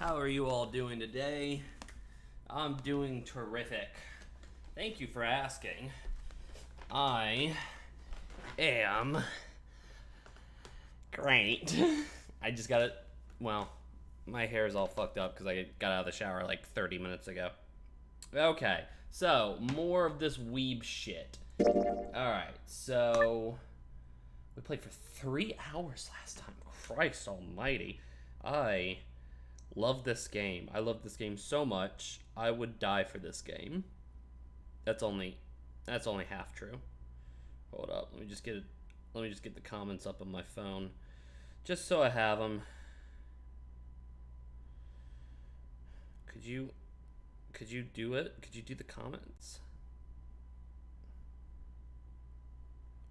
How are you all doing today? I'm doing terrific. Thank you for asking. I am great. I just got it. Well, my hair is all fucked up because I got out of the shower like 30 minutes ago. Okay, so more of this weeb shit. Alright, so we played for 3 hours last time. Christ almighty. I love this game. I love this game so much. I would die for this game. That's only half true. Hold up. Let me just get the comments up on my phone, just so I have them. Could you do it? Could you do the comments?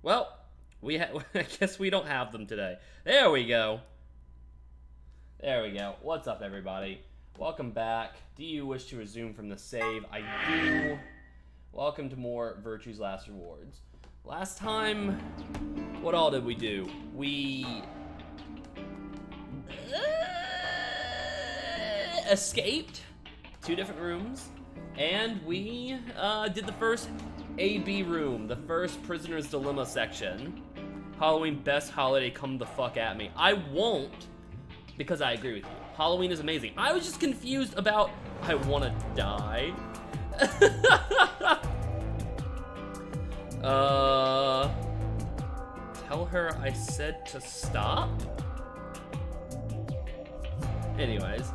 Well, I guess we don't have them today. There we go. There we go. What's up, everybody? Welcome back. Do you wish to resume from the save? I do. Welcome to more Virtue's Last Rewards. Last time, what all did we do? We escaped 2 different rooms, and we did the first A-B room, the first Prisoner's Dilemma section. Halloween best holiday, come the fuck at me. I won't, because I agree with you. Halloween is amazing. I was just confused about I want to die. Tell her I said to stop? Anyways.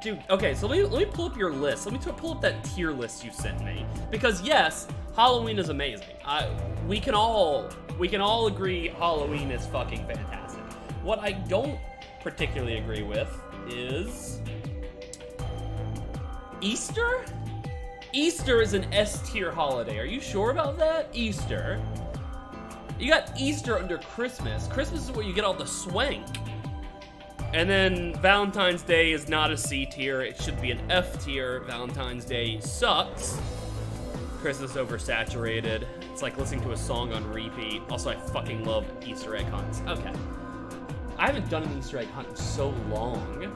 Dude, okay, so let me pull up your list. Let me pull up that tier list you sent me. Because yes, Halloween is amazing. We can all agree Halloween is fucking fantastic. What I don't particularly agree with is Easter? Easter is an S-tier holiday. Are you sure about that? Easter. You got Easter under Christmas. Christmas is where you get all the swank. And then Valentine's Day is not a C tier. It should be an F tier. Valentine's Day sucks. Christmas oversaturated. It's like listening to a song on repeat. Also, I fucking love Easter egg hunts. Okay. I haven't done an Easter egg hunt in so long.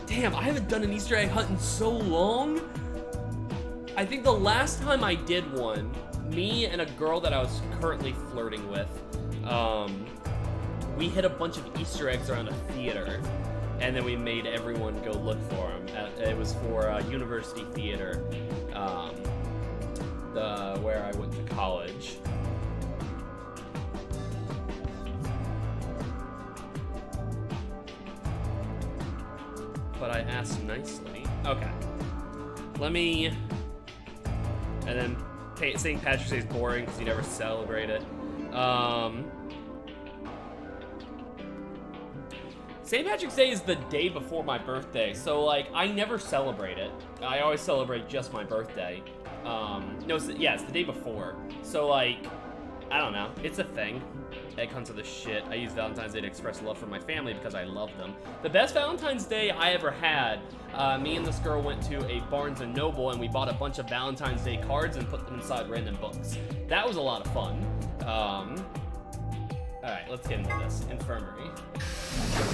Damn, I haven't done an Easter egg hunt in so long. I think the last time I did one, me and a girl that I was currently flirting with, we hid a bunch of Easter eggs around a theater, and then we made everyone go look for them. It was for University Theater, where I went to college. But I asked nicely. Okay. Let me... And then St. Patrick's Day is boring because you never celebrate it. St. Patrick's Day is the day before my birthday, so like I never celebrate it. I always celebrate just my birthday. No, it's the day before. So like, I don't know. It's a thing. Egg hunts are the shit. I use Valentine's Day to express love for my family because I love them. The best Valentine's Day I ever had, me and this girl went to a Barnes & Noble and we bought a bunch of Valentine's Day cards and put them inside random books. That was a lot of fun. Alright, let's get into this. Infirmary.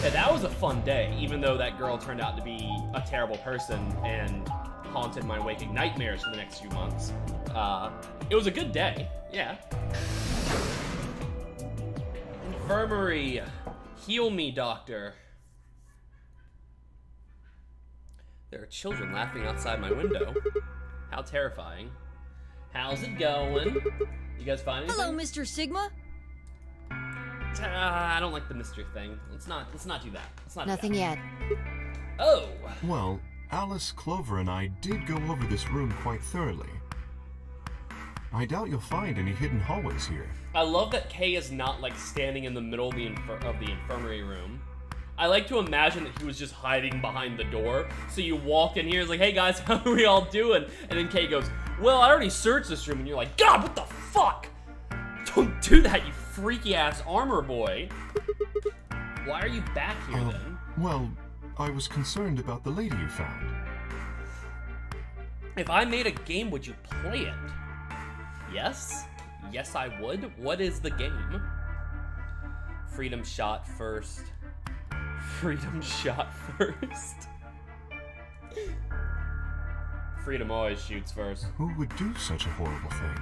Yeah, that was a fun day, even though that girl turned out to be a terrible person and haunted my waking nightmares for the next few months. It was a good day. Yeah. Infirmary. Heal me, doctor. There are children laughing outside my window. How terrifying. How's it going? You guys find anything? Hello, Mr. Sigma. I don't like the Mr. thing. Let's not do that. Nothing yet. Oh. Well, Alice, Clover, and I did go over this room quite thoroughly. I doubt you'll find any hidden hallways here. I love that Kay is not like standing in the middle of the infirmary room. I like to imagine that he was just hiding behind the door. So you walk in here, it's like, hey guys, how are we all doing? And then Kay goes, well, I already searched this room. And you're like, God, what the fuck? Don't do that, you freaky ass armor boy. Why are you back here then? Well, I was concerned about the lady you found. If I made a game, would you play it? Yes? Yes, I would. What is the game? Freedom shot first. Freedom shot first. Freedom always shoots first. Who would do such a horrible thing?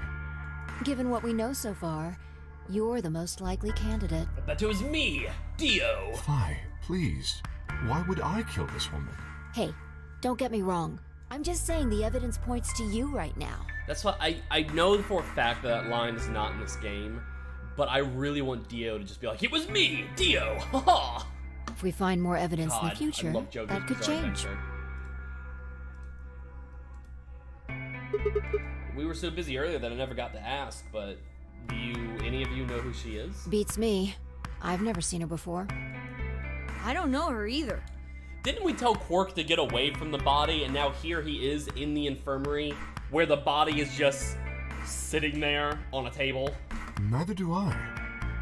Given what we know so far, you're the most likely candidate. I bet it was me, Dio. Fly, please. Why would I kill this woman? Hey, don't get me wrong. I'm just saying the evidence points to you right now. That's why I know for a fact that line is not in this game, but I really want Dio to just be like, it was me, Dio. Haha. If we find more evidence in God, the future, I love JoJo's that could Bizarre change. Adventure. We were so busy earlier that I never got to ask, but do any of you know who she is? Beats me. I've never seen her before. I don't know her either. Didn't we tell Quark to get away from the body, and now here he is in the infirmary, where the body is just sitting there on a table? Neither do I.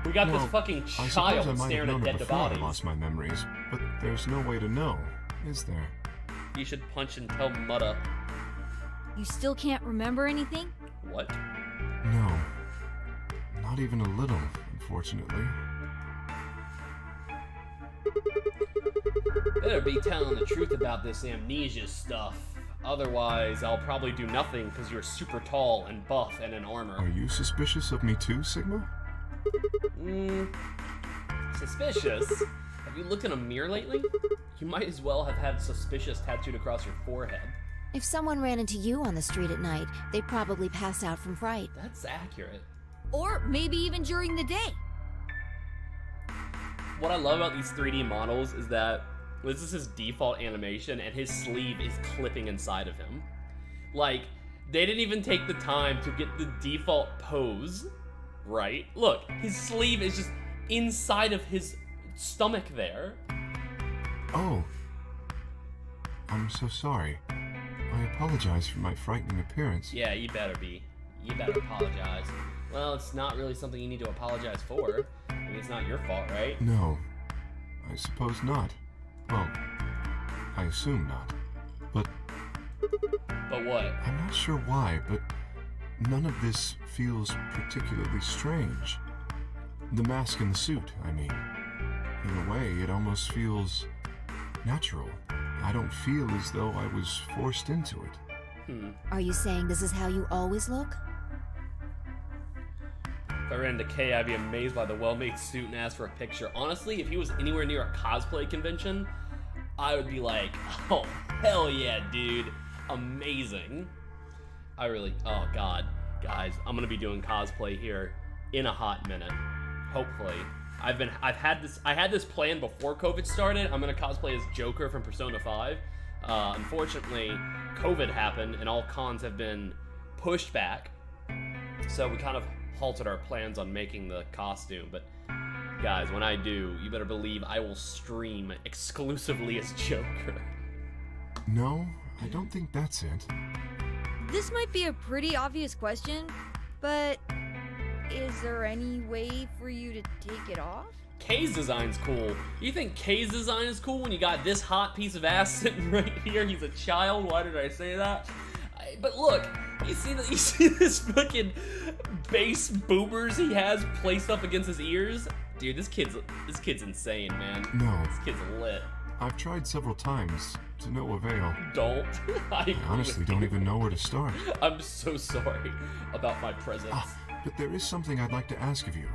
We got this fucking I child suppose I might have staring known at her dead before I bodies. lost my memories, but there's no way to know, is there? You should punch and tell Mutta. You still can't remember anything? What? No. Not even a little, unfortunately. Better be telling the truth about this amnesia stuff. Otherwise, I'll probably do nothing because you're super tall and buff and in armor. Are you suspicious of me too, Sigma? Suspicious? Have you looked in a mirror lately? You might as well have had suspicious tattooed across your forehead. If someone ran into you on the street at night, they'd probably pass out from fright. That's accurate. Or maybe even during the day. What I love about these 3D models is that this is his default animation and his sleeve is clipping inside of him. Like, they didn't even take the time to get the default pose right. Look, his sleeve is just inside of his stomach there. Oh. I'm so sorry. I apologize for my frightening appearance. Yeah, you better be. You better apologize. Well, it's not really something you need to apologize for. I mean, it's not your fault, right? No. I suppose not. Well, I assume not. But But what? I'm not sure why, but none of this feels particularly strange. The mask and the suit, I mean. In a way, it almost feels natural. I don't feel as though I was forced into it. Are you saying this is how you always look? If I ran into Kay, I'd be amazed by the well-made suit and ask for a picture. Honestly, if he was anywhere near a cosplay convention, I would be like, oh, hell yeah, dude. Amazing. Oh god. Guys, I'm gonna be doing cosplay here in a hot minute. Hopefully. I had this plan before COVID started. I'm gonna cosplay as Joker from Persona 5. Unfortunately, COVID happened and all cons have been pushed back. So we kind of halted our plans on making the costume, but guys, when I do, you better believe I will stream exclusively as Joker. No, I don't think that's it. This might be a pretty obvious question, but is there any way for you to take it off? Kay's design's cool. You think Kay's design is cool when you got this hot piece of ass sitting right here? He's a child. Why did I say that? But look, you see this fucking bass boomers he has placed up against his ears? Dude, this kid's insane, man. No. This kid's lit. I've tried several times, to no avail. Don't. I honestly don't even know where to start. I'm so sorry about my presence. But there is something I'd like to ask of you.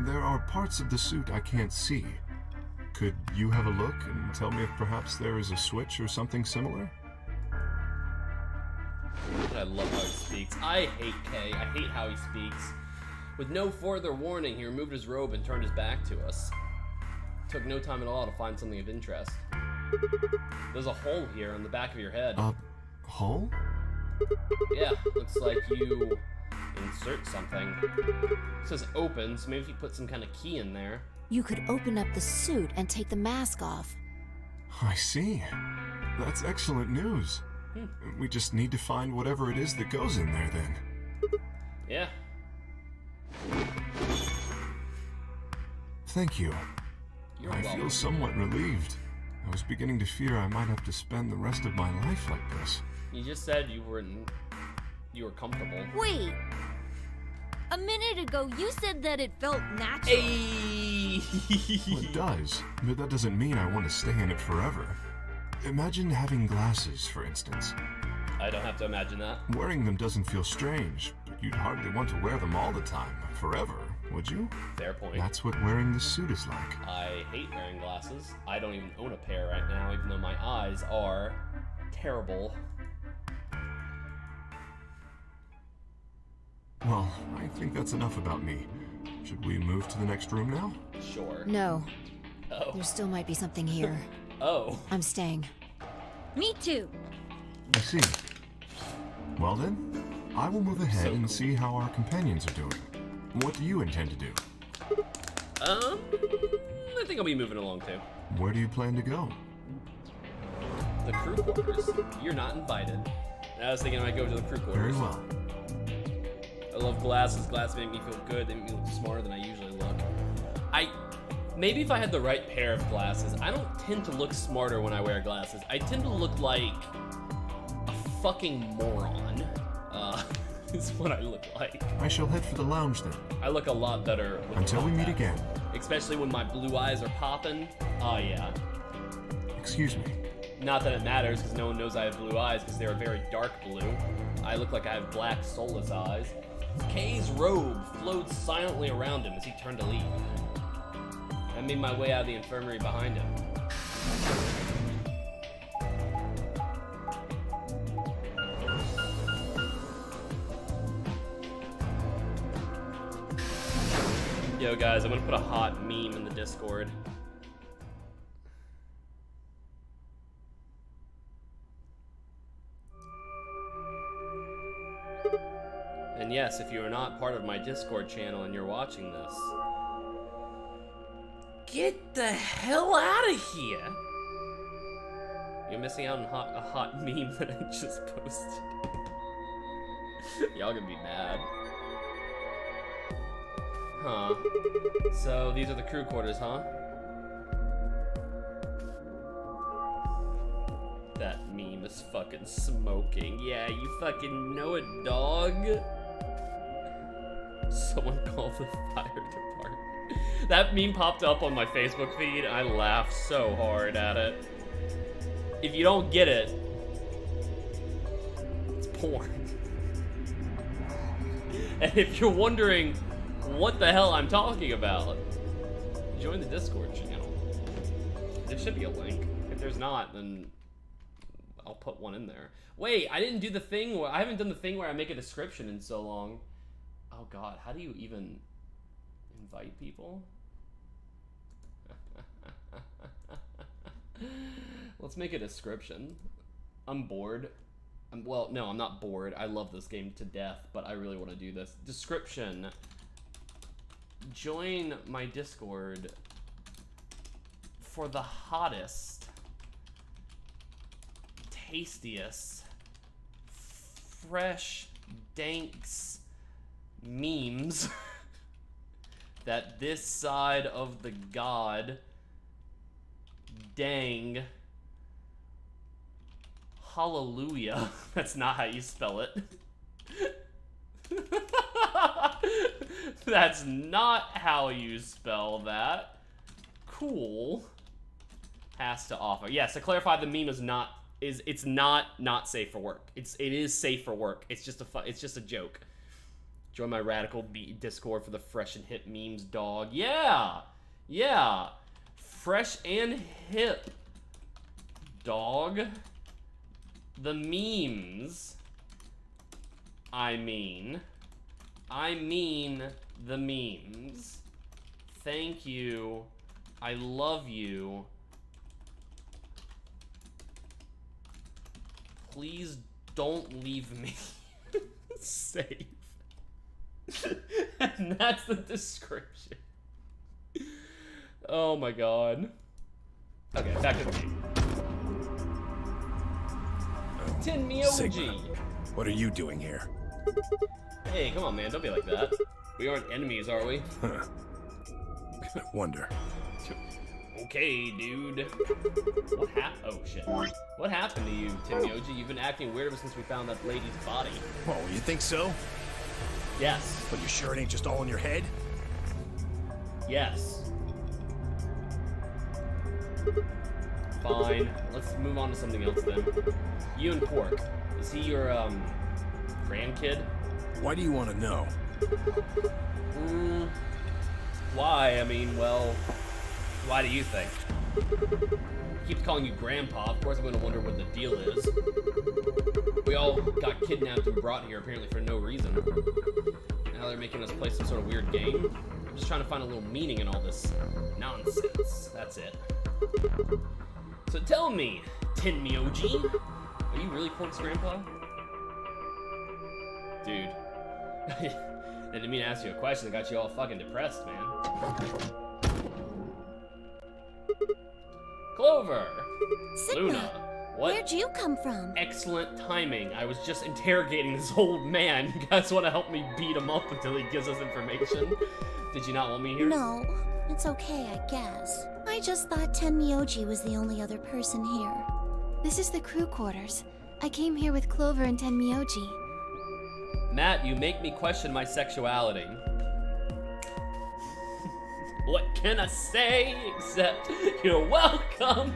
There are parts of the suit I can't see. Could you have a look and tell me if perhaps there is a switch or something similar? I love how he speaks. I hate Kay. I hate how he speaks. With no further warning, he removed his robe and turned his back to us. Took no time at all to find something of interest. There's a hole here on the back of your head. Hole? Yeah, looks like you insert something. It says open, so maybe if you put some kind of key in there. You could open up the suit and take the mask off. I see. That's excellent news. We just need to find whatever it is that goes in there then. Yeah. Thank you. You're I welcome. feel somewhat relieved. I was beginning to fear I might have to spend the rest of my life like this. You just said you were comfortable. Wait, A minute ago, you said that it felt natural. Hey. Well, it does, but that doesn't mean I want to stay in it forever. Imagine having glasses, for instance. I don't have to imagine that. Wearing them doesn't feel strange, but you'd hardly want to wear them all the time, forever, would you? Fair point. That's what wearing the suit is like. I hate wearing glasses. I don't even own a pair right now, even though my eyes are terrible. Well, I think that's enough about me. Should we move to the next room now? Sure. No, Oh. there still might be something here. Oh. I'm staying. Me too. I see. Well then, I will move ahead So and cool. see how our companions are doing. What do you intend to do? I think I'll be moving along too. Where do you plan to go? The crew quarters. You're not invited. And I was thinking I might go to the crew Very quarters. well. I love glasses. Glasses make me feel good. They make me look smarter than I usually look. Maybe if I had the right pair of glasses, I don't tend to look smarter when I wear glasses. I tend to look like a fucking moron. Is what I look like. I shall head for the lounge then. I look a lot better with Until we meet contacts. again. Especially when my blue eyes are popping. Oh yeah. Excuse me. Not that it matters, because no one knows I have blue eyes, because they're very dark blue. I look like I have black, soulless eyes. Kay's robe flowed silently around him as he turned to leave. I made my way out of the infirmary behind him. Yo guys, I'm gonna put a hot meme in the Discord. And yes, if you are not part of my Discord channel and you're watching this, get the hell out of here! You're missing out on a hot meme that I just posted. Y'all gonna be mad. Huh. So these are the crew quarters, huh? That meme is fucking smoking. Yeah, you fucking know it, dog. Someone called the fire department. That meme popped up on my Facebook feed, and I laughed so hard at it. If you don't get it, it's porn. And if you're wondering what the hell I'm talking about, join the Discord channel. There should be a link. If there's not, then I'll put one in there. Wait, I didn't do the thing where I haven't done the thing where I make a description in so long. Oh god, how do you even invite people? Let's make a description. I'm bored. Well, no, I'm not bored. I love this game to death, but I really want to do this. Description. Join my Discord for the hottest, tastiest, fresh, danks memes that this side of the god dang hallelujah. That's not how you spell it. That's not how you spell that. Cool. Has to offer. Yes, to clarify, the meme is not it's not safe for work. It is safe for work. It's just a joke. Join my radical Discord for the fresh and hip memes, dog. Yeah. Yeah. Fresh and hip. Dog. The memes. I mean the memes. Thank you. I love you. Please don't leave me safe. And that's the description. Oh my god. Okay, back to the game. Tin Sigma, Mioji. what are you doing here? Hey, come on, man. Don't be like that. We aren't enemies, are we? Huh. I wonder. Okay, dude. What happened? Oh, shit. What happened to you, Tim Mioji? You've been acting weird ever since we found that lady's body. Oh, you think so? Yes. But you sure it ain't just all in your head? Yes. Fine. Let's move on to something else then. You and Pork. Is he your, grandkid? Why do you want to know? Why? I mean, well, why do you think? He keeps calling you Grandpa. Of course I'm gonna wonder what the deal is. We all got kidnapped and brought here apparently for no reason. Now they're making us play some sort of weird game. I'm just trying to find a little meaning in all this nonsense. That's it. So tell me, Tin Myoji, are you really Pork's grandpa? Dude. I didn't mean to ask you a question that got you all fucking depressed, man. Clover! Sigma, Luna, what? where'd you come from? Excellent timing. I was just interrogating this old man. You guys want to help me beat him up until he gives us information? Did you not want me here? No, it's okay, I guess. I just thought Tenmyoji was the only other person here. This is the crew quarters. I came here with Clover and Tenmyoji. Matt, you make me question my sexuality. What can I say except you're welcome?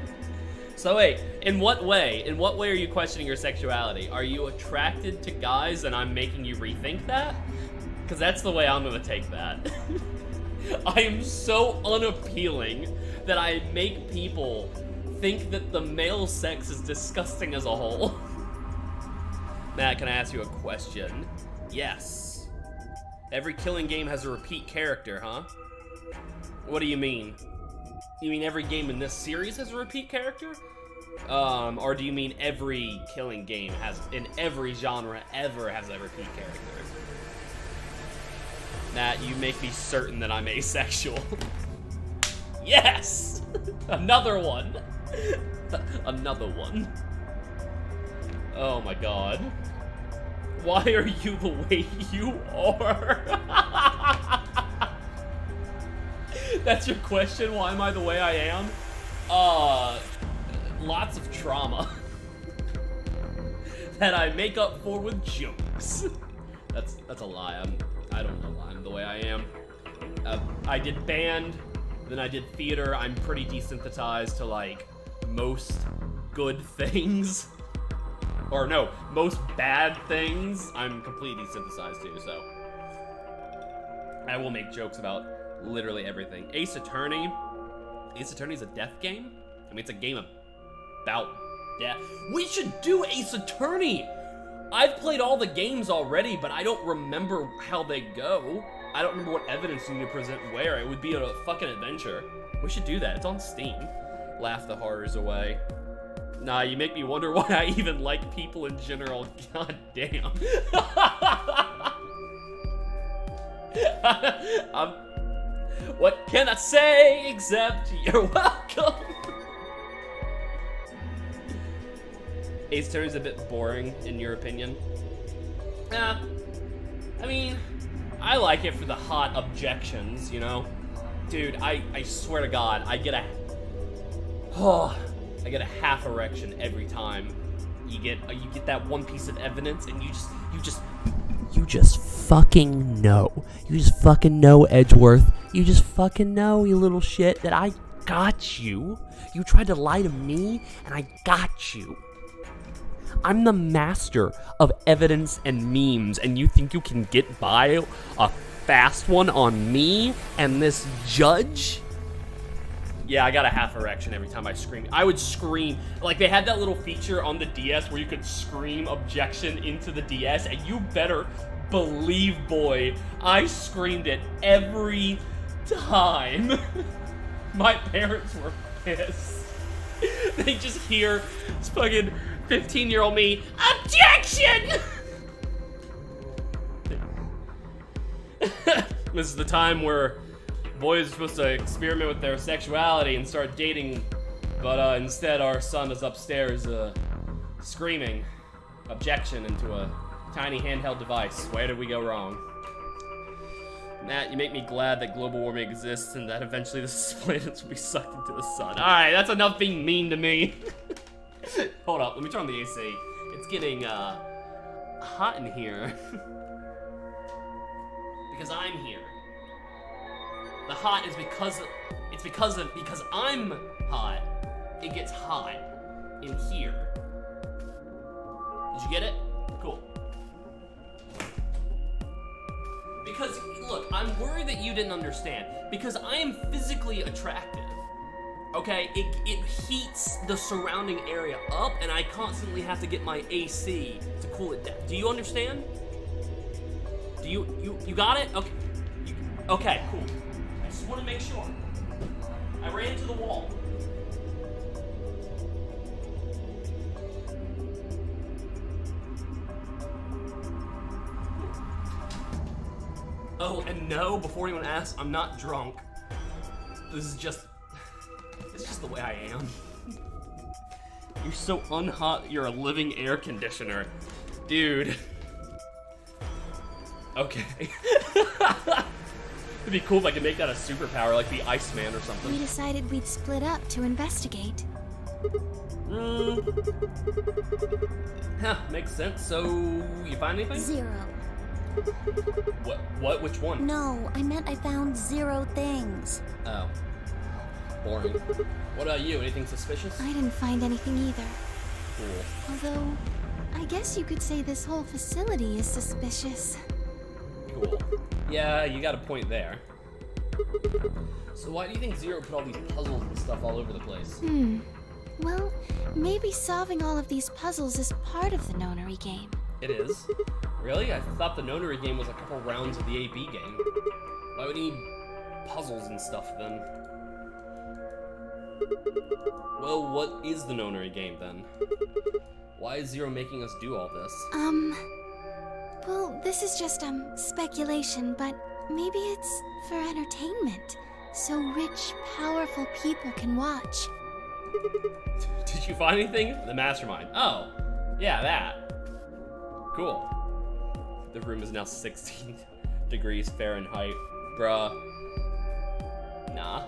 So wait, in what way? In what way are you questioning your sexuality? Are you attracted to guys and I'm making you rethink that? Because that's the way I'm gonna take that. I am so unappealing that I make people think that the male sex is disgusting as a whole. Matt, can I ask you a question? Yes. Every killing game has a repeat character, huh? What do you mean? You mean every game in this series has a repeat character? Or do you mean every killing game has, in every genre ever has a repeat character? Matt, you make me certain that I'm asexual. Yes! Another one! Another one. Oh my god. Why are you the way you are? That's your question? Why am I the way I am? Lots of trauma. That I make up for with jokes. That's a lie. I don't know why I'm the way I am. I did band, then I did theater. I'm pretty desensitized to like most good things. Or no, most bad things, I'm completely desensitized to, so. I will make jokes about literally everything. Ace Attorney. Ace Attorney's a death game? I mean, it's a game about death. We should do Ace Attorney! I've played all the games already, but I don't remember how they go. I don't remember what evidence you need to present where. It would be a fucking adventure. We should do that. It's on Steam. Laugh the horrors away. Nah, you make me wonder why I even like people in general. God damn. What can I say except you're welcome? Ace Attorney's a bit boring, in your opinion. I mean, I like it for the hot objections, you know? Dude, I swear to God, I get a half erection every time you get that one piece of evidence, and you just fucking know. You just fucking know, Edgeworth. You just fucking know, you little shit, that I got you. You tried to lie to me, and I got you. I'm the master of evidence and memes, and you think you can get by a fast one on me and this judge? Yeah, I got a half erection every time I scream. I would scream. Like, they had that little feature on the DS where you could scream objection into the DS, and you better believe, boy, I screamed it every time. My parents were pissed. They just hear this fucking 15-year-old me, objection! This is the time where boys are supposed to experiment with their sexuality and start dating, but instead our son is upstairs screaming objection into a tiny handheld device. Where did we go wrong? Matt, you make me glad that global warming exists and that eventually the planets will be sucked into the sun. Alright, that's enough being mean to me. Hold up, let me turn on the AC. It's getting hot in here. hot is because I'm hot. It gets hot in here. Did you get it? Cool. Because, look, I'm worried that you didn't understand. Because I am physically attractive. Okay? It heats the surrounding area up, and I constantly have to get my AC to cool it down. Do you understand? Do you got it? Okay. Okay, cool. I just want to make sure. I ran into the wall. Oh, and no, before anyone asks, I'm not drunk. This is just the way I am. You're so unhot, you're a living air conditioner. Dude. Okay. It'd be cool if I could make that a superpower, like the Iceman or something. We decided we'd split up to investigate. Huh, makes sense. So, you find anything? 0. What? Which one? No, I meant I found 0 things. Oh. Boring. What about you? Anything suspicious? I didn't find anything either. Cool. Although, I guess you could say this whole facility is suspicious. Cool. Yeah, you got a point there. So why do you think Zero put all these puzzles and stuff all over the place? Well, maybe solving all of these puzzles is part of the nonary game. It is? Really? I thought the nonary game was a couple rounds of the AB game. Why would he need puzzles and stuff then? Well, what is the nonary game then? Why is Zero making us do all this? Well, this is just, speculation, but maybe it's for entertainment. So rich, powerful people can watch. Did you find anything? The mastermind. Oh, yeah, that. Cool. The room is now 16 degrees Fahrenheit. Bruh. Nah,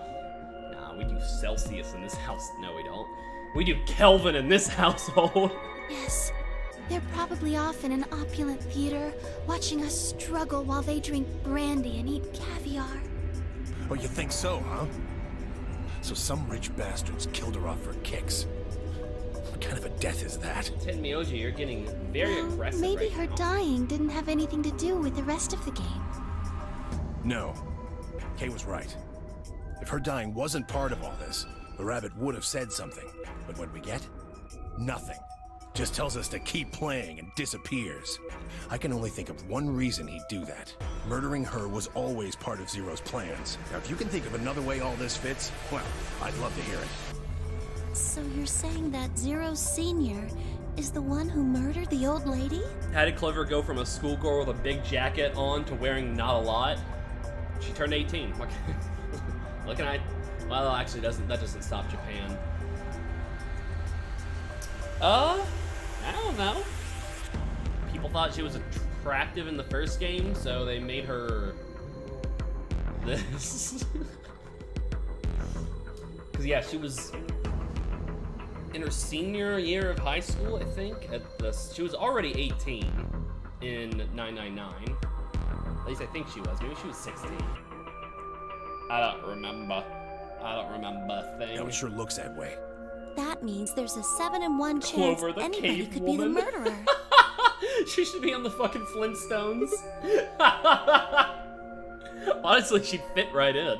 we do Celsius in this house. No, we don't. We do Kelvin in this household. Yes, they're probably off in an opulent theater, watching us struggle while they drink brandy and eat caviar. Oh, you think so, huh? So some rich bastards killed her off for kicks. What kind of a death is that? Tenmyoji, you're getting very aggressive Maybe right her now. dying didn't have anything to do with the rest of the game. No. Kay was right. If her dying wasn't part of all this, the rabbit would have said something. But what we get? Nothing. Just tells us to keep playing and disappears. I can only think of one reason he'd do that. Murdering her was always part of Zero's plans. Now, if you can think of another way all this fits, well, I'd love to hear it. So you're saying that Zero Senior is the one who murdered the old lady? How did Clover go from a schoolgirl with a big jacket on to wearing not a lot? She turned 18. Looking at, well, actually, that doesn't stop Japan. I don't know. People thought she was attractive in the first game, so they made her this. Because yeah, she was in her senior year of high school, I think. She was already 18 in 999. At least I think she was. Maybe she was 16. I don't remember a thing. Now, it sure looks that way. That means there's a 7 in 1 chance Clover, the anybody cave could be the woman. murderer. She should be on the fucking Flintstones. Honestly, she'd fit right in.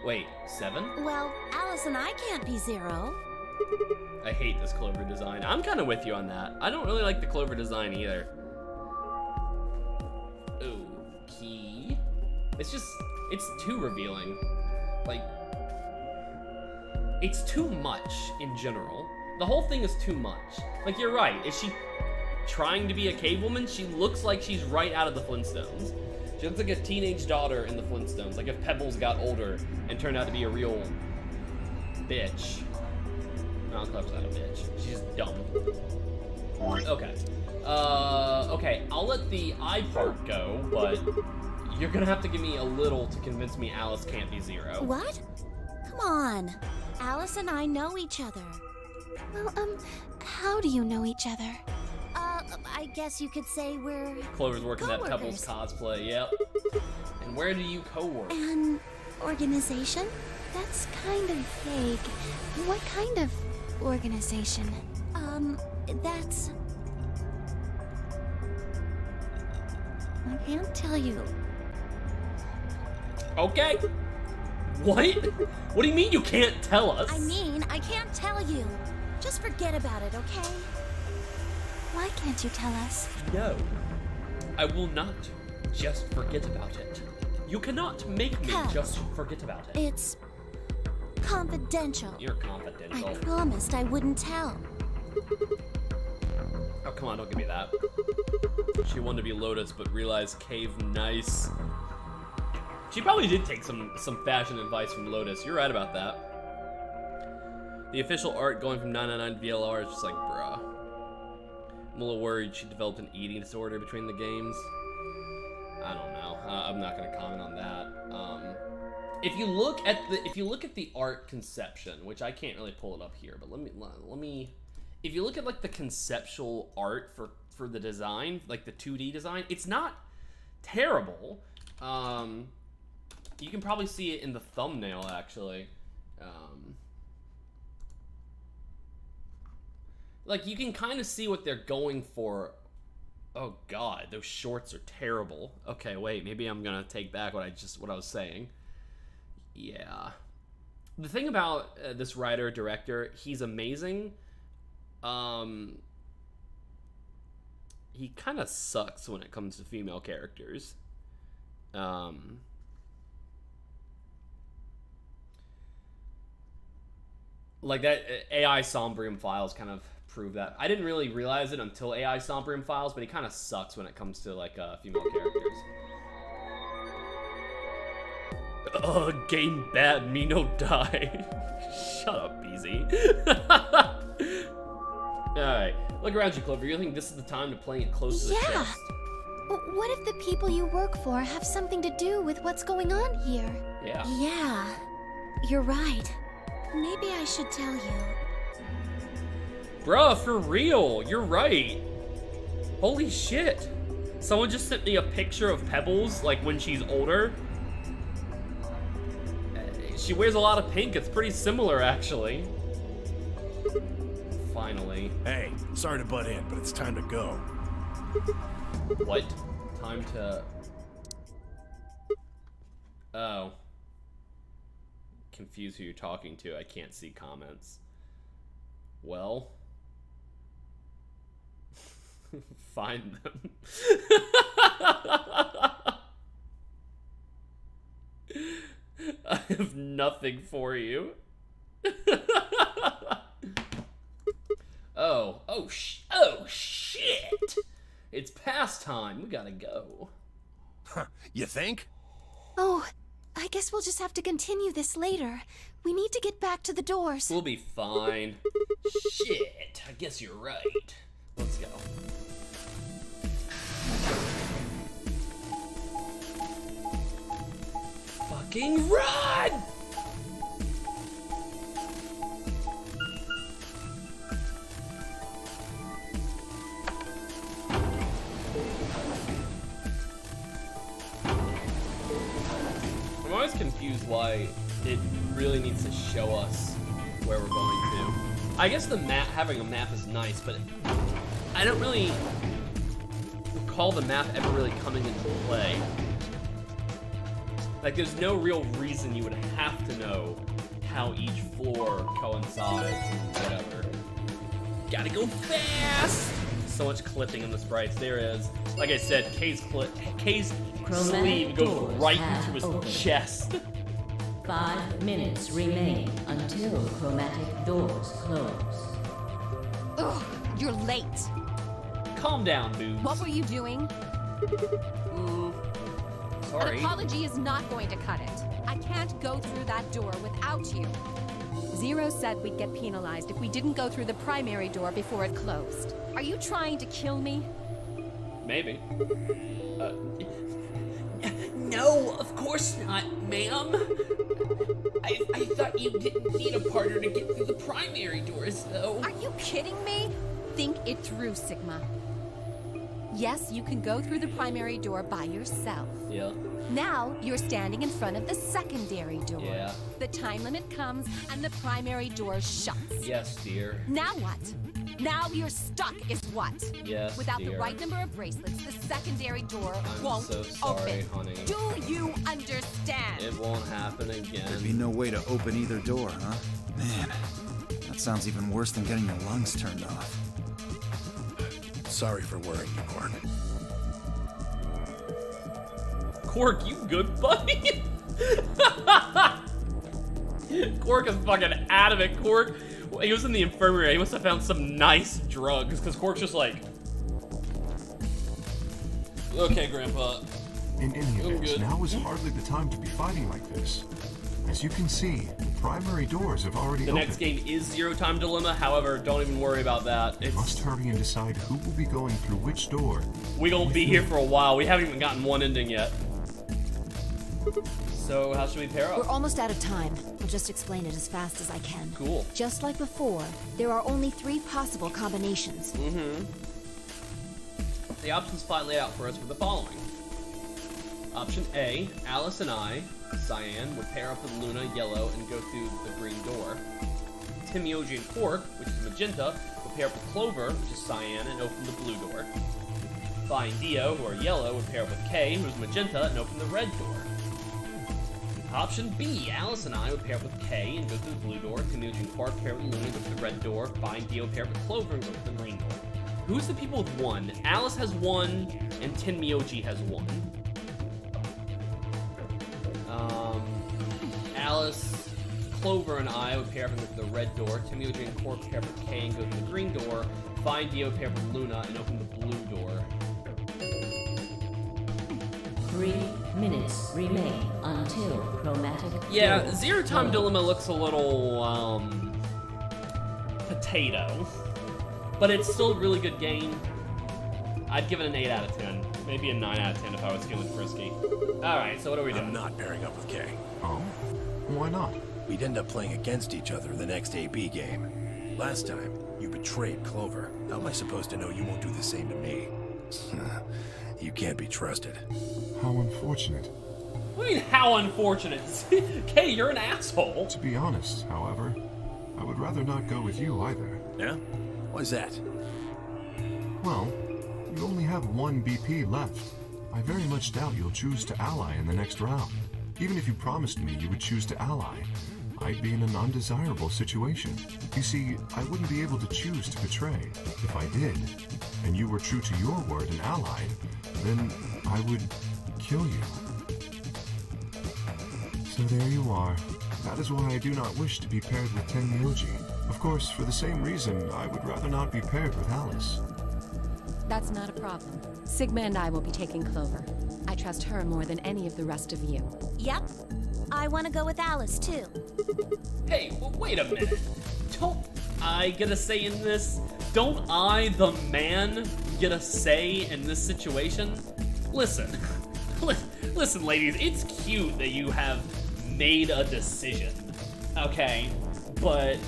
Wait, 7? Well, Alice and I can't be Zero. I hate this Clover design. I'm kind of with you on that. I don't really like the Clover design either. Okay. It's too revealing. Like, it's too much in general. The whole thing is too much. Like, you're right. Is she trying to be a cave woman? She looks like she's right out of the Flintstones. She looks like a teenage daughter in the Flintstones. Like if Pebbles got older and turned out to be a real bitch. No, Clover's not a bitch. She's just dumb. Okay. Okay, I'll let the eye part go, but you're gonna have to give me a little to convince me Alice can't be Zero. What? Come on. Alice and I know each other. Well, how do you know each other? I guess you could say we're Clover's working that Pebbles coworkers. cosplay, yep. And where do you co-work? An organization? That's kind of vague. What kind of organization? That's... I can't tell you. Okay. What? What do you mean you can't tell us? I mean, I can't tell you. Just forget about it, okay? Why can't you tell us? No. I will not just forget about it. You cannot make me Cuz just forget about it. It's confidential. You're I confidential. promised I wouldn't tell. Oh, come on, don't give me that. She wanted to be Lotus, but realized Cave nice. She probably did take some fashion advice from Lotus. You're right about that. The official art going from 999 VLR is just like, bruh. I'm a little worried she developed an eating disorder between the games. I don't know. I'm not gonna comment on that. If you look at the art conception, which I can't really pull it up here, but let me. If you look at like the conceptual art for the design, like the 2D design, it's not terrible. You can probably see it in the thumbnail actually. Like you can kind of see what they're going for. Oh god, those shorts are terrible. Okay, wait, maybe I'm gonna take back what I was saying. Yeah. The thing about this writer director, he's amazing. He kind of sucks when it comes to female characters. Like that AI Sombrium Files kind of prove that. I didn't really realize it until AI Sombrium Files, but he kind of sucks when it comes to like female characters. Game bad, me no die. Shut up, BZ. Alright, look around you, Clover. You think this is the time to play it close to the Yeah. chest? What if the people you work for have something to do with what's going on here? Yeah. Yeah, you're right. Maybe I should tell you. Bruh, for real, you're right. Holy shit. Someone just sent me a picture of Pebbles, like when she's older. She wears a lot of pink. It's pretty similar, actually. Finally. Hey, sorry to butt in, but it's time to go. What? Time to... Oh. Confused who you're talking to. I can't see comments. Well... Find them. I have nothing for you. Oh shit! It's past time. We gotta go. You think? Oh, I guess we'll just have to continue this later. We need to get back to the doors. We'll be fine. Shit, I guess you're right. Let's go. Fucking run! I'm always confused why it really needs to show us where we're going to. I guess the map, having a map is nice, but I don't really recall the map ever really coming into play. Like, there's no real reason you would have to know how each floor coincides and whatever. Gotta go fast! So much clipping in the sprites. There is. Like I said, Kay's sleeve goes doors right have into his opened. chest. 5 minutes remain until chromatic doors close. Ugh, you're late. Calm down, boobs. What were you doing? An Sorry. apology is not going to cut it. I can't go through that door without you. Zero said we'd get penalized if we didn't go through the primary door before it closed. Are you trying to kill me? Maybe. No, of course not, ma'am. I thought you didn't need a partner to get through the primary doors, though. Are you kidding me? Think it through, Sigma. Yes, you can go through the primary door by yourself. Yeah. Now you're standing in front of the secondary door. Yeah. The time limit comes and the primary door shuts. Yes, dear. Now what? Now you're stuck is what? Yes, Without dear. the right number of bracelets, the secondary door I'm won't so sorry, open. honey. Do you understand? It won't happen again. There'd be no way to open either door, huh? Man, that sounds even worse than getting your lungs turned off. Sorry for worrying you, Quark. Quark, you good, buddy? Quark is fucking adamant. Quark, he was in the infirmary. He must have found some nice drugs, because Quark's just like, okay, Grandpa. In any I'm event, good. now is hardly the time to be fighting like this. As you can see, the primary doors have already The opened. next game is Zero Time Dilemma. However, don't even worry about that. We must It's hurry and decide who will be going through which door. we gonna be here for a while. We haven't even gotten one ending yet. So how should we pair We're up? almost out of time. I'll just explain it as fast as I can. Cool. Just like before, there are only 3 possible combinations. The options Spot laid out for us were the following. Option A, Alice and I, Cyan, would pair up with Luna, Yellow, and go through the green door. Tim, Yoji, and Quark, which is Magenta, would pair up with Clover, which is Cyan, and open the blue door. Vi and Dio, who are Yellow, would pair up with Kay, who is Magenta, and open the red door. Option B, Alice and I would pair up with Kay and go through the blue door. Tim, Yoji, and Quark pair up with Luna and go through the red door. Vi and Dio pair up with Clover and go through the green door. Who's the people with 1? Alice has 1, and Tin Myoji has 1. Alice, Clover, and I would pair up with the red door. Tim Myoji and Quark pair up with Kay and go through the green door. Vi and Dio pair up with Luna and open the blue door. 3 minutes remain until chromatic Yeah, doors Zero Time close. Dilemma looks a little, potato. But it's still a really good game. I'd give it an 8 out of 10. Maybe a 9 out of 10 if I was feeling frisky. Alright, so what are we doing? I'm not pairing up with Kay. Oh? Why not? We'd end up playing against each other in the next AB game. Last time, you betrayed Clover. How am I supposed to know you won't do the same to me? You can't be trusted. How unfortunate. What do you mean, how unfortunate? Kay, you're an asshole. To be honest, however, I would rather not go with you either. Yeah? Why's that? Well, you only have 1 BP left. I very much doubt you'll choose to ally in the next round. Even if you promised me you would choose to ally, I'd be in an undesirable situation. You see, I wouldn't be able to choose to betray. If I did, and you were true to your word and allied, then I would kill you. So there you are. That is why I do not wish to be paired with Tenmyoji. Of course, for the same reason, I would rather not be paired with Alice. That's not a problem. Sigma and I will be taking Clover. I trust her more than any of the rest of you. Yep. I want to go with Alice, too. Hey, wait a minute. Don't I get a say in this? Don't I, the man, get a say in this situation? Listen. Listen, ladies, it's cute that you have made a decision, okay? But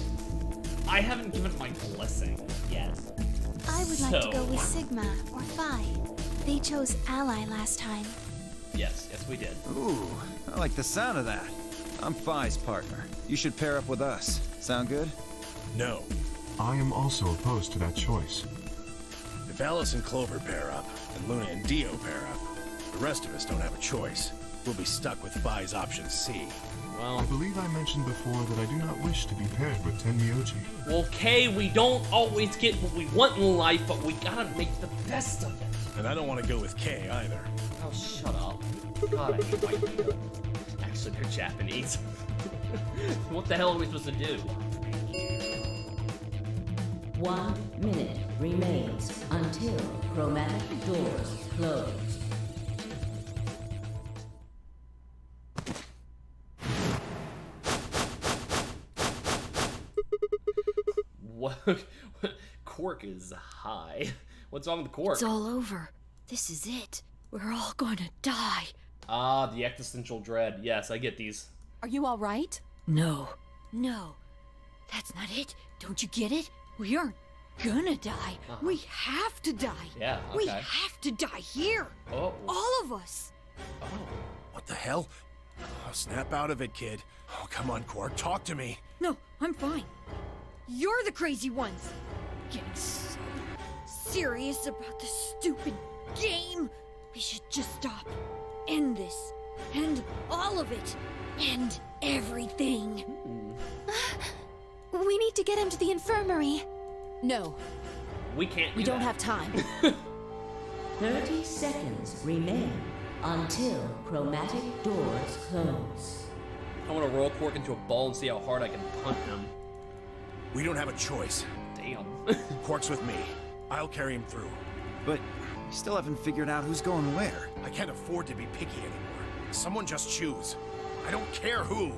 I haven't given my blessing yet. I would like to go with So- Sigma or Phi. They chose Ally last time. Yes, we did. Ooh, I like the sound of that. I'm Phi's partner. You should pair up with us. Sound good? No. I am also opposed to that choice. If Alice and Clover pair up, and Luna and Dio pair up, the rest of us don't have a choice. We'll be stuck with Phi's option C. I Well, believe I mentioned before that I do not wish to be paired with Tenmyoji. okay, we don't always get what we want in life, but we gotta make the best of it. And I don't want to go with Kay either. Oh, shut up. God, I hate white people. Actually, they're Japanese. What the hell are we supposed to do? 1 minute remains until chromatic doors close. What? Quark is high. What's wrong with Quark? It's all over. This is it. We're all gonna die. Ah, the existential dread. Yes, I get these. Are you all right? No. No. That's not it. Don't you get it? We aren't gonna die. We have to die. Yeah, We okay. have to die here. Oh. All of us. Oh. What the hell? Oh, snap out of it, kid. Oh, come on, Quark, talk to me. No, I'm fine. You're the crazy ones. Getting so serious about this stupid game. We should just stop. End this. End all of it. End everything. We need to get him to the infirmary. No, We can't do we don't that. have time. 30 seconds remain until chromatic doors close. I want to roll Quark into a ball and see how hard I can punt him. We don't have a choice. Damn. Quark's with me. I'll carry him through. But we still haven't figured out who's going where. I can't afford to be picky anymore. Someone just choose. I don't care who.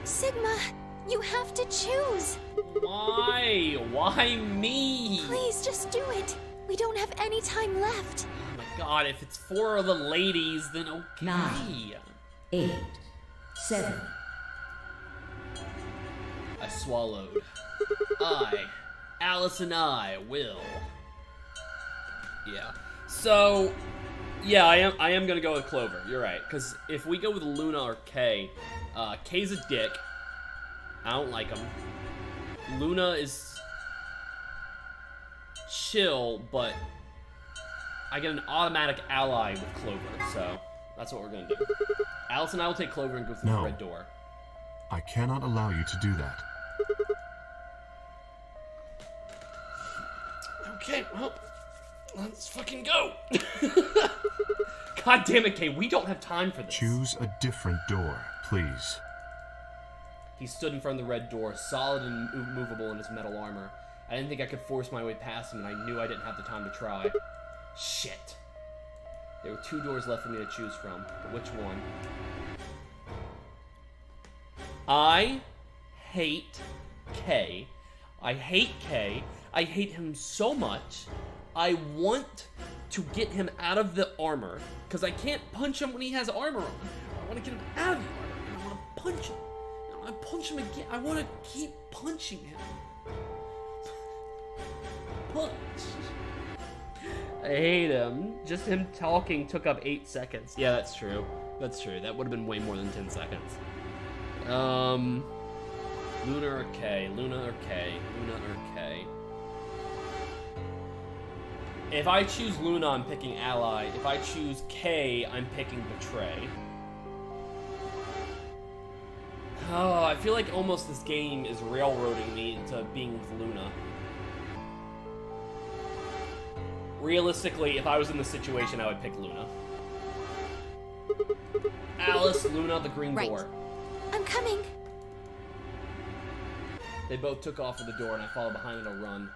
Sigma, you have to choose. Why? Why me? Please, just do it. We don't have any time left. Oh my god, if it's 4 of the ladies, then okay. 9, 8, 7. I swallowed. Alice and I will. Yeah. So, yeah, I am gonna go with Clover. You're right. Because if we go with Luna or Kay, Kay's a dick. I don't like him. Luna is chill, but I get an automatic ally with Clover, so that's what we're gonna do. Alice and I will take Clover and go through the No. red door. I cannot allow you to do that. Okay, well, let's fucking go. God damn it, Kay, we don't have time for this. Choose a different door, please. He stood in front of the red door, solid and immovable in his metal armor. I didn't think I could force my way past him, and I knew I didn't have the time to try. Shit. There were 2 doors left for me to choose from, but which one? I hate Kay. I hate Kay. I hate him so much. I want to get him out of the armor, because I can't punch him when he has armor on. I want to get him out of the armor. I want to punch him. I punch him again. I want to keep punching him. Punch. I hate him. Just him talking took up 8 seconds. Yeah, that's true. That's true. That would have been way more than 10 seconds. Luna or Kay? Luna or Kay? Luna or Kay? If I choose Luna, I'm picking Ally. If I choose Kay, I'm picking Betray. Oh, I feel like almost this game is railroading me into being with Luna. Realistically, if I was in this situation, I would pick Luna. Alice, Luna, the green Right. door. I'm coming. They both took off for the door, and I followed behind in a run.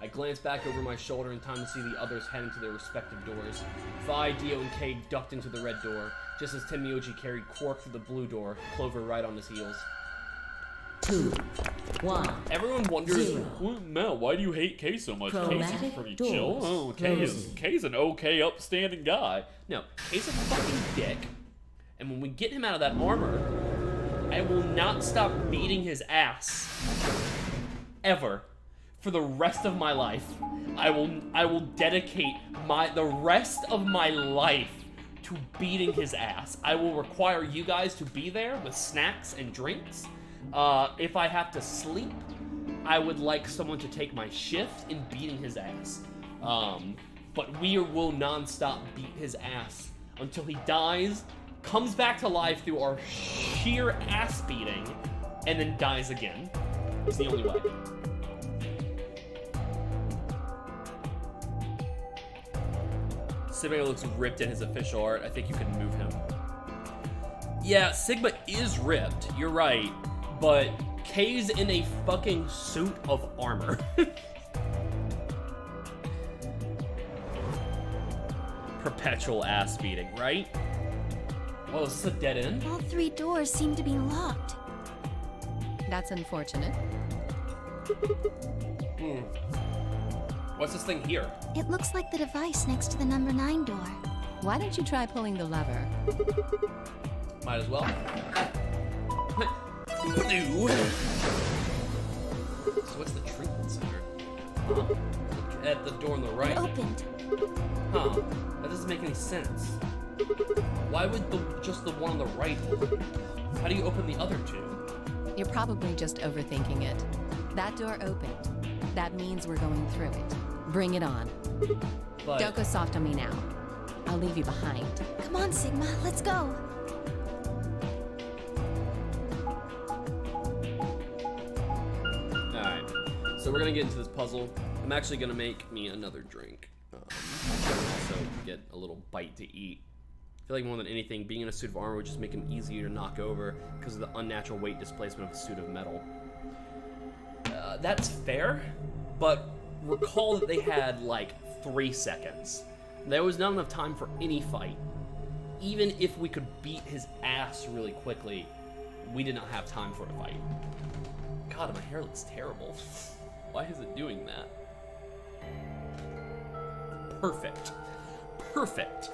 I glanced back over my shoulder in time to see the others head into their respective doors. Vi, Dio, and Kay ducked into the red door, just as Tim Mioji carried Quark through the blue door, Clover right on his heels. 2, 1. Everyone wonders, Zero. well, Mel, why do you hate Kay so much? Kay's Chromatic pretty doors chill. Oh, Kay's an okay, upstanding guy. No, Kay's a fucking dick. And when we get him out of that armor, I will not stop beating his ass. Ever. For the rest of my life. I will dedicate the rest of my life to beating his ass. I will require you guys to be there with snacks and drinks. If I have to sleep, I would like someone to take my shift in beating his ass. But we will non-stop beat his ass until he dies, comes back to life through our sheer ass beating, and then dies again. It's the only way. Sigma looks ripped in his official art. I think you can move him. Yeah, Sigma is ripped. You're right. But Kay's in a fucking suit of armor. Perpetual ass beating, right? Well, is this a dead end? All 3 doors seem to be locked. That's unfortunate. What's this thing here? It looks like the device next to the number 9 door. Why don't you try pulling the lever? Might as well. No. So what's the treatment center? Huh? Look at the door on the right. It opened. Huh? That doesn't make any sense. Why would just the one on the right open? How do you open the other two? You're probably just overthinking it. That door opened. That means we're going through it. Bring it on. But Don't go soft on me now. I'll leave you behind. Come on, Sigma, let's go. alright. So we're gonna get into this puzzle. I'm actually gonna make me another drink. Also get a little bite to eat. I feel like more than anything, being in a suit of armor would just make him easier to knock over because of the unnatural weight displacement of a suit of metal. That's fair, but recall that they had like 3 seconds. There was not enough time for any fight. Even if we could beat his ass really quickly, we did not have time for a fight. God, my hair looks terrible. Why is it doing that? Perfect. Perfect.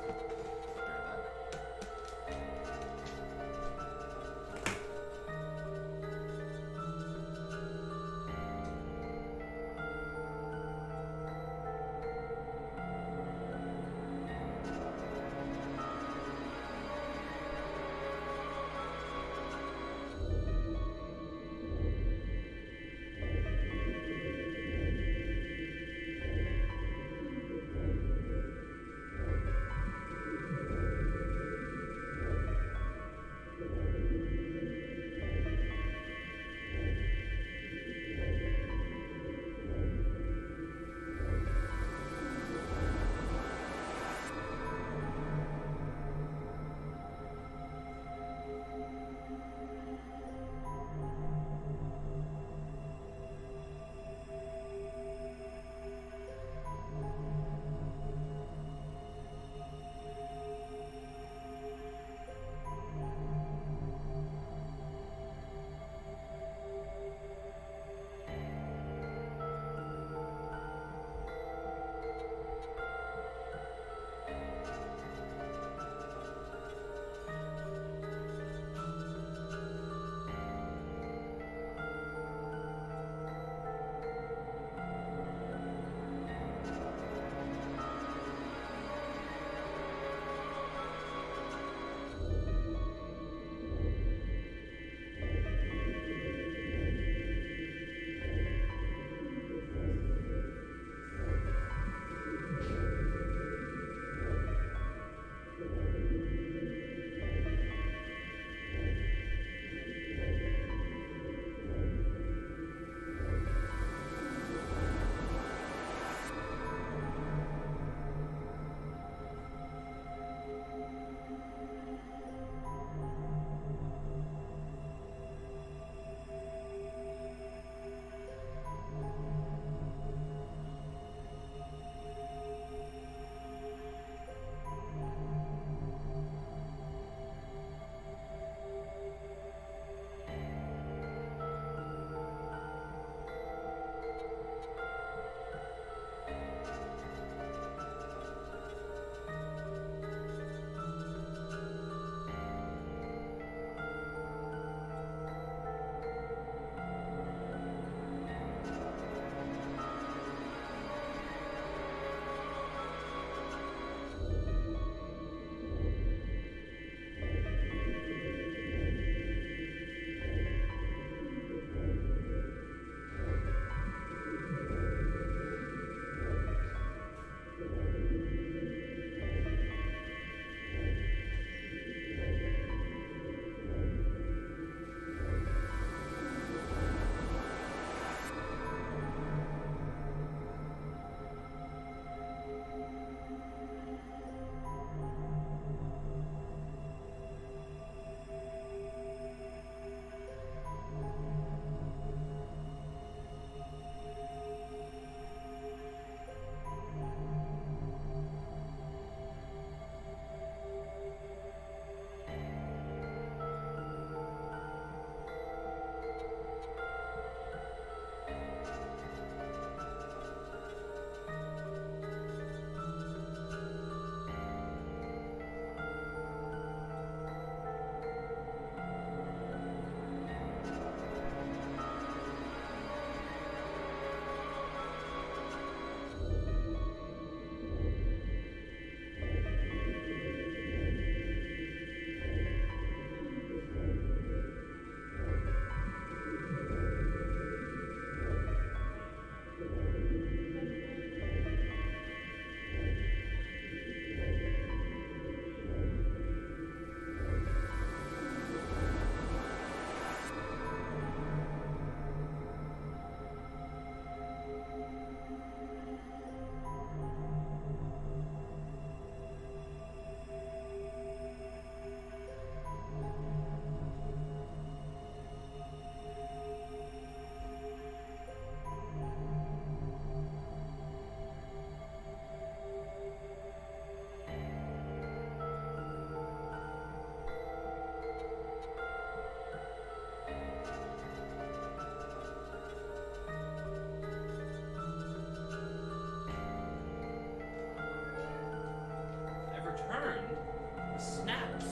snacks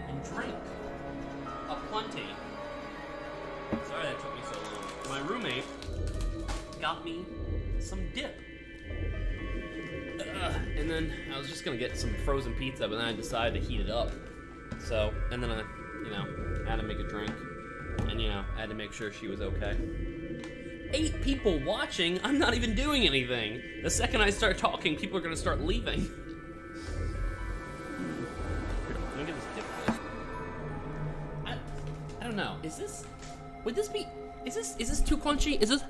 and drink aplenty. Sorry that took me so long. My roommate got me some dip. And then I was just gonna get some frozen pizza, but then I decided to heat it up. So, and then I, had to make a drink. And, I had to make sure she was okay. 8 people watching? I'm not even doing anything. The second I start talking, people are gonna start leaving. Here, let me get this dip first. I don't know. Is this too crunchy? Is this...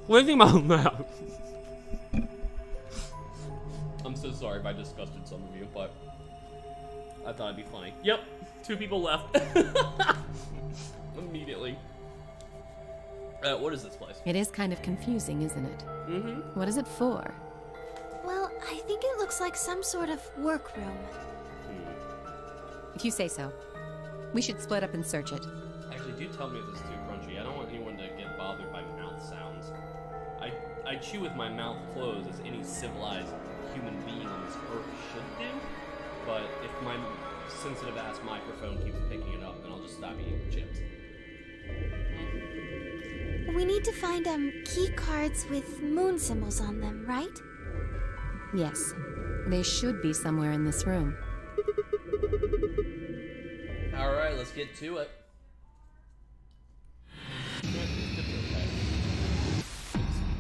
What do you think about that? I'm so sorry if I disgusted some of you, but I thought it'd be funny. Yep, 2 people left. Immediately. What is this place? It is kind of confusing, isn't it? Mm-hmm. What is it for? Well, I think it looks like some sort of workroom. If you say so. We should split up and search it. Actually, do tell me if this is too crunchy. I don't want anyone to get bothered by mouth sounds. I chew with my mouth closed, as any civilized human being on this earth should do. But if my sensitive ass microphone keeps picking it up, then I'll just stop eating the chips. We need to find key cards with moon symbols on them, right? Yes. They should be somewhere in this room. Alright, let's get to it.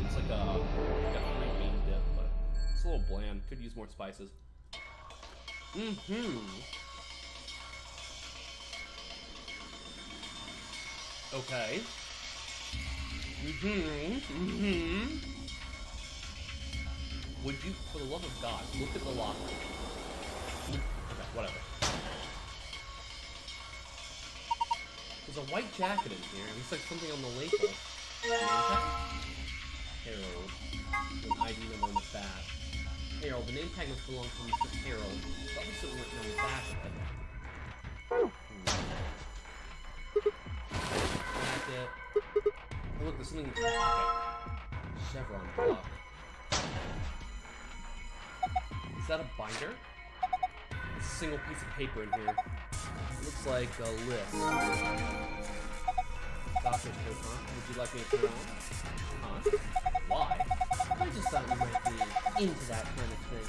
It's like a green bean dip, but it's a little bland. Could use more spices. Okay. Would you, for the love of God, look at the locker? Okay, whatever. There's a white jacket in here. It looks like something on the label. Harold. An ID number on the back. Harold. The name tag must belong to Mr. Harold. Probably something written on the back of it. Jacket. Oh, look, there's something in the pocket. Chevron block. Is that a binder? It's a single piece of paper in here. It looks like a list. Doctor's coat, huh? Would you like me to put it on? Huh? Why? I just thought you might be into that kind of thing.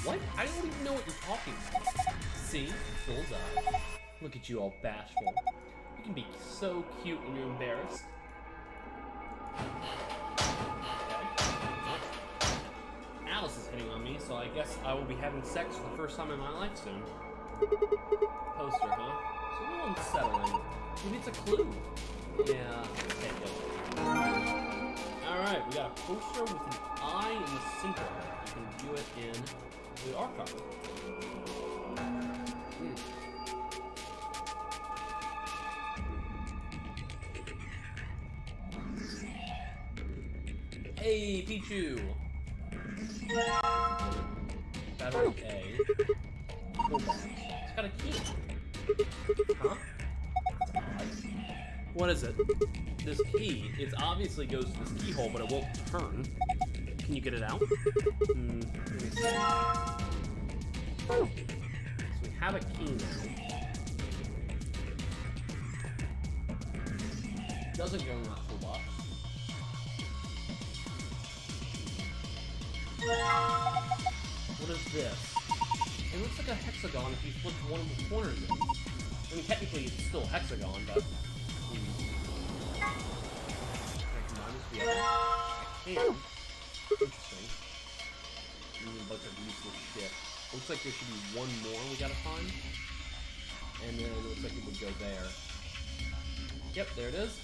What? I don't even know what you're talking about. See? Bullseye. Look at you all bashful. You can be so cute when you're embarrassed. Alice is hitting on me, so I guess I will be having sex for the first time in my life soon. Poster, huh? It's a little unsettling. Maybe it's a clue. Yeah, take it. Alright, we got a poster with an eye in the center. You can view it in the archive. Hey, Pichu! Battery A. Toolbox. It's got a key. Huh? That's odd. What is it? This key, it obviously goes to this keyhole, but it won't turn. Can you get it out? Let me see. So we have a key now. Doesn't go in that toolbox. What is this? It looks like a hexagon if you flip one of the corners in. I mean, technically it's still a hexagon, but... Can I combine this together? I can. Interesting. A bunch of useless shit. Looks like there should be one more we gotta find. And then it looks like it would go there. Yep, there it is.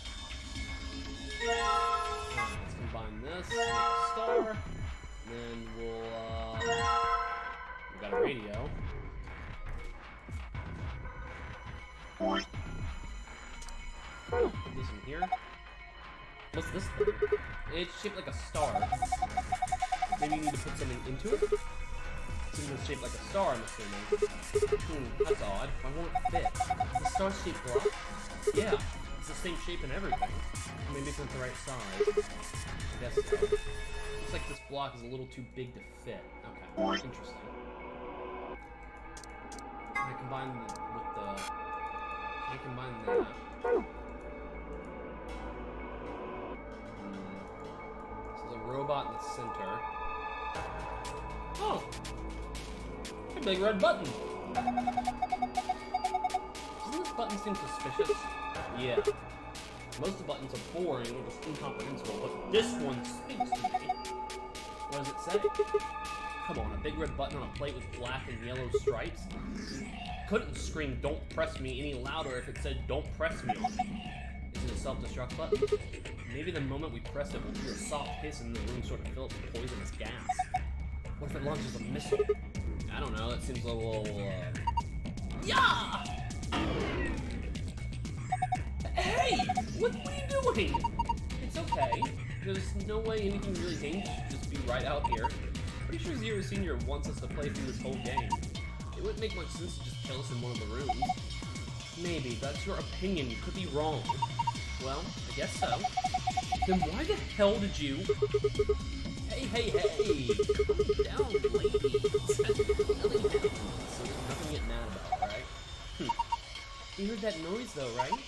Alright, let's combine this, make a star. And then we'll, we got a radio. Put this in here. What's this thing? It's shaped like a star. Maybe you need to put something into it? Since it's shaped like a star, I'm assuming. That's odd. Why won't it fit? The star's shaped block? Yeah, it's the same shape and everything. Maybe it's not the right size. I guess so. Looks like this block is a little too big to fit. Okay, interesting. Can I combine with the... Can I combine that? So there's a robot in the center. Oh! A big red button! Doesn't this button seem suspicious? Yeah. Most of the buttons are boring or just incomprehensible, but this one speaks to me. What does it say? Come on, a big red button on a plate with black and yellow stripes? Couldn't scream "Don't press me" any louder if it said "Don't press me" on it. Is it a self-destruct button? Maybe the moment we press it, we'll hear a soft hiss and the room sort of fills with poisonous gas. What if it launches a missile? I don't know, that seems a little, Yeah! Hey! What are you doing? It's okay. There's no way anything really dangerous should just be right out here. Pretty sure Zero Senior wants us to play through this whole game. It wouldn't make much sense to just kill us in one of the rooms. Maybe, that's your opinion. You could be wrong. Well, I guess so. Then why the hell did you... Hey! Calm down, please. So there's nothing to get mad about, right? You heard that noise though, right?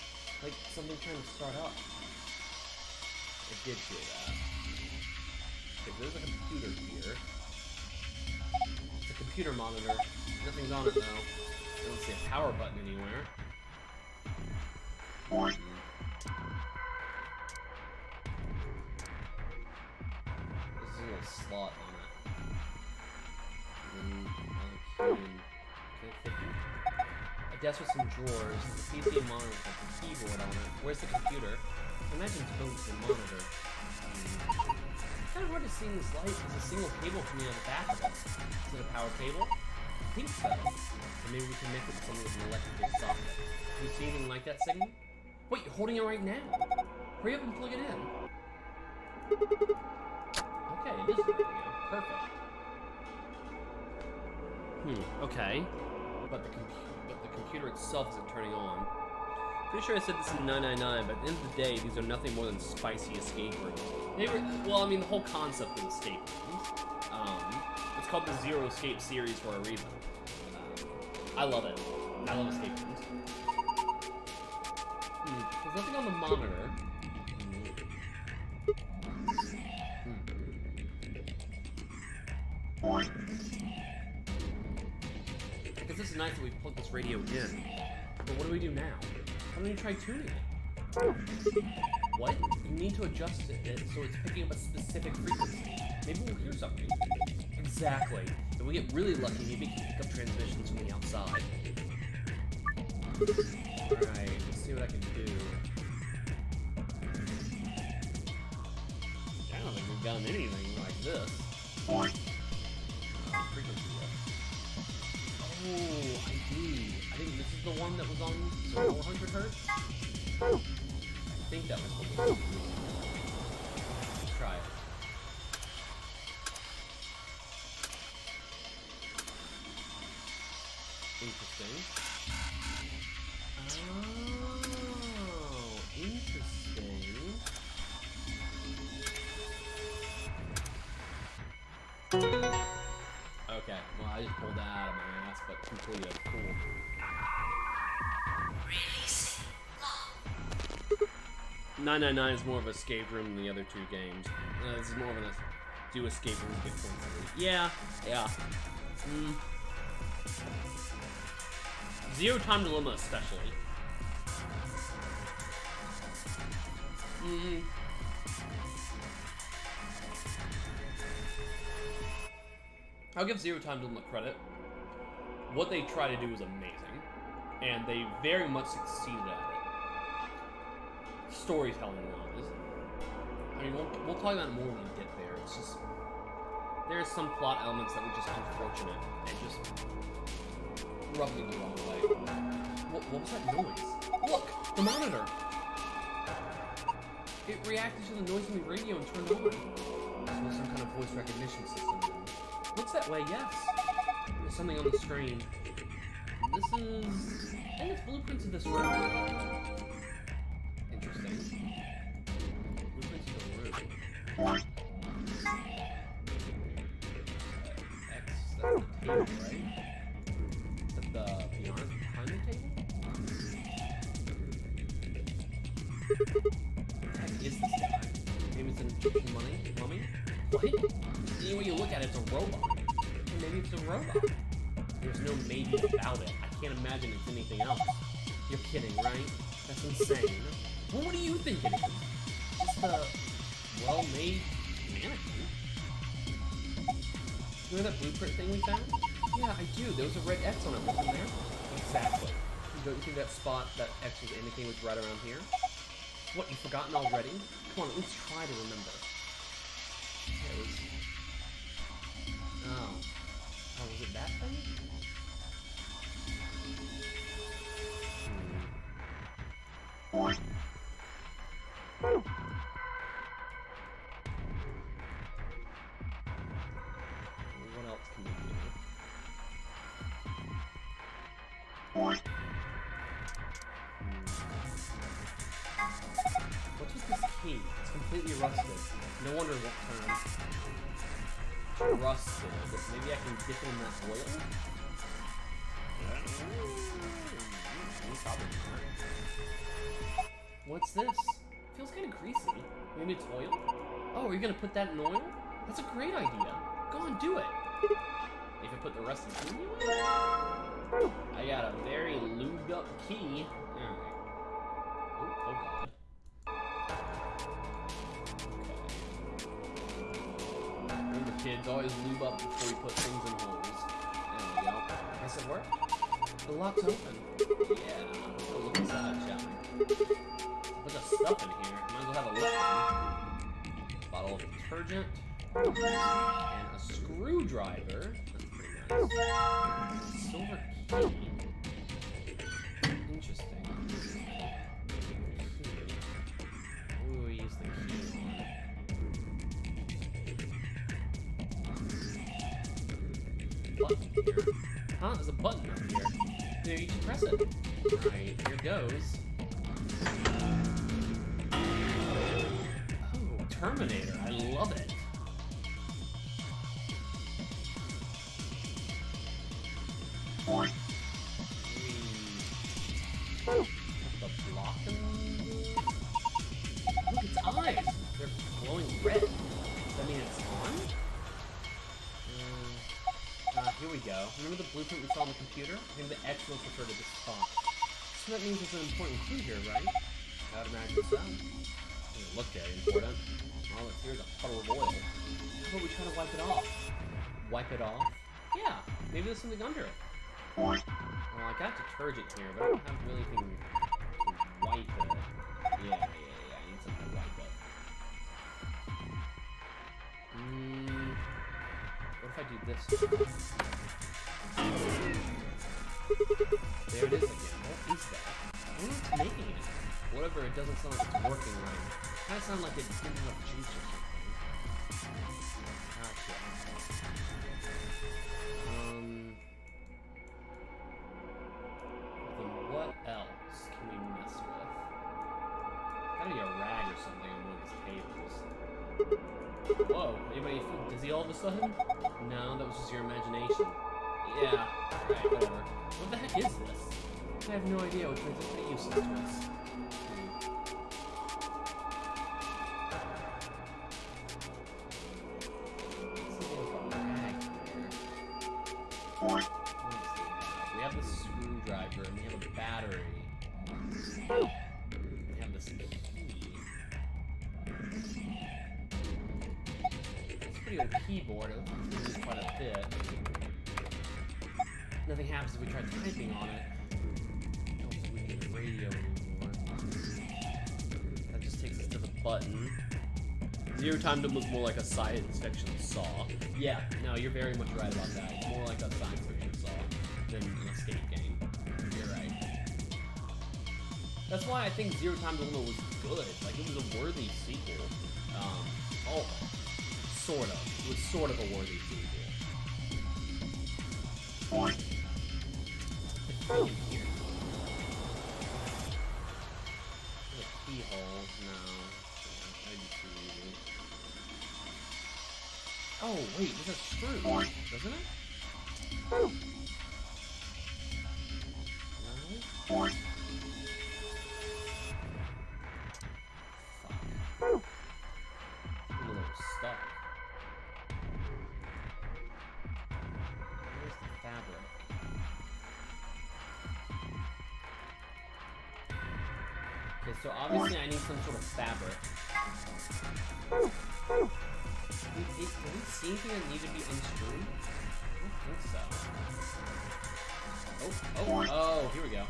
Like something trying to start up. I did hear that. Okay, there's a computer here. It's a computer monitor. Nothing's on it though. I don't see a power button anywhere. There's a little slot on it. A desk with some drawers, a PC and monitor with a keyboard on it. Where's the computer? I imagine it's going to the monitor. It's kind of hard to see in this light. There's a single cable coming out of the back of it. Is it a power cable? I think so. Or maybe we can connect it to something with an electrical socket. Do you see anything like that signal? Wait, you're holding it right now. Hurry up and plug it in. Okay, it is the radio. Perfect. Okay. But the computer itself isn't turning on. Pretty sure I said this in 999, but at the end of the day, these are nothing more than spicy escape rooms. Well, I mean, the whole concept of escape rooms. It's called the Zero Escape series for a reason. I love it. I love escape rooms. There's nothing on the monitor. I guess it's nice that we plugged this radio in. But what do we do now? Why don't you try tuning it? What? You need to adjust it so it's picking up a specific frequency. Maybe we'll hear something. Exactly. If we get really lucky, maybe we can pick up transmissions from the outside. Alright, let's see what I can do. I don't think we've done anything like this. Frequency lift. Oh, I do. I think this is the one that was on 400 hertz? I think that was the one. Let's try it. Interesting. Oh, interesting. Okay, well I just pulled that out of my ass, but completed. Cool. Release. 999 is more of an escape room than the other two games. This is more of an do escape room, get points. Yeah. Zero Time Dilemma especially. I'll give Zero Time Dilemma credit. What they try to do is amazing, and they very much succeeded at it. Storytelling-wise, I mean, we'll talk about it more when we get there. It's just there's some plot elements that were just unfortunate and just rubbed me the wrong way. What was that noise? Look, the monitor. It reacted to the noise in the radio and turned on. So some kind of voice recognition system. Looks that way, yes. There's something on the screen. This is... I think it's blueprints of this room. Interesting. Blueprints of the room. table, right? Is that the behind the table? What the heck is this guy? Maybe it's an Egyptian mummy? What? Any way you look at it, it's a robot. Maybe it's a robot. There's no maybe about it. I can't imagine it's anything else. You're kidding, right? That's insane. Well, what do you think it is? Just a well-made mannequin. You know that blueprint thing we found? Yeah, I do. There was a red X on it, wasn't there? Exactly. Don't you think that spot, that X was indicating was right around here? What, you've forgotten already? Come on, at least try to remember. Yeah, it was... Oh. Oh, was it that thing? What else can we do? What's with this key? It's completely rusted. No wonder what turn. Rusted. Maybe I can dip it in that oil? Probably not. What's this? Feels kind of greasy. Maybe it's oil? Oh, are you gonna put that in oil? That's a great idea. Go on, do it. If I put the rest of the key in it? I got a very lubed up key. Alright. Oh god. Okay. Remember kids, always lube up before you put things in holes. There we go. Guess it worked? The lock's open. Yeah, let's go look inside, shall we? A bunch of stuff in here. Might as well have a look. Bottle of detergent. And a screwdriver. That's pretty nice. Silver key. Interesting. What will we use the key on? Button here. Huh? There's a button up here. There, you should press it. Alright, here goes. Oh, Terminator. I love it. The block in... Look, its eyes! They're glowing red. Does that mean it's on? Here we go. Remember the blueprint we saw on the computer? I think the X will refer to this spot. So that means it's an important clue here, right? I would imagine so. Doesn't look very important. All that's here is a puddle of oil. How about we try to wipe it off? Wipe it off? Yeah, maybe there's something under it. Well, I got detergent here, but I don't have really anything to wipe it. Yeah, I need something to wipe it. What if I do this? There it is again. What is that? I wonder what's making it. Whatever, it doesn't sound like it's working right. It kind of sounds like it's giving up juice or something. Gotcha. Then what else can we mess with? Gotta be a rag or something on one of these tables. Whoa, anybody feel dizzy all of a sudden? No, that was just your imagination. Yeah, right, whatever. What the heck is this? I have no idea, which makes it pretty useless to us. We have the screwdriver, and we have a battery. We have this key. It's a pretty old keyboard. It uses quite a bit. Nothing happens if we try typing on it. I don't think we need a radio anymore. That just takes us to the button. Zero Time was more like a science fiction saw. Yeah, no, you're very much right about that. It's more like a science fiction saw than an escape game. You're right. That's why I think Zero Time was good. Like, it was a worthy sequel. Sort of. It was sort of a worthy sequel. The keyhole, no. I'd be too easy. Oh, wait, there's a screw, doesn't it? No? Fuck. I'm a little stuck. Where's the fabric? Okay, so obviously I need some sort of fabric. Can we see anything that needs to be unscrewed? I don't think so. Oh, here we go.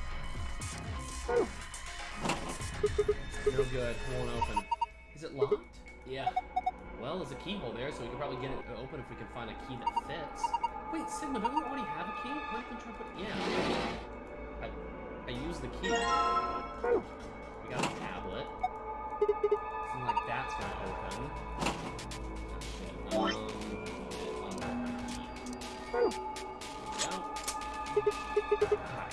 No good, it won't open. Is it locked? Yeah. Well, there's a keyhole there, so we can probably get it open if we can find a key that fits. Wait, Sigma, don't you already have a key? Why did you try to put it? Yeah. I used the key. We got a tablet. Something like that's gonna open. God,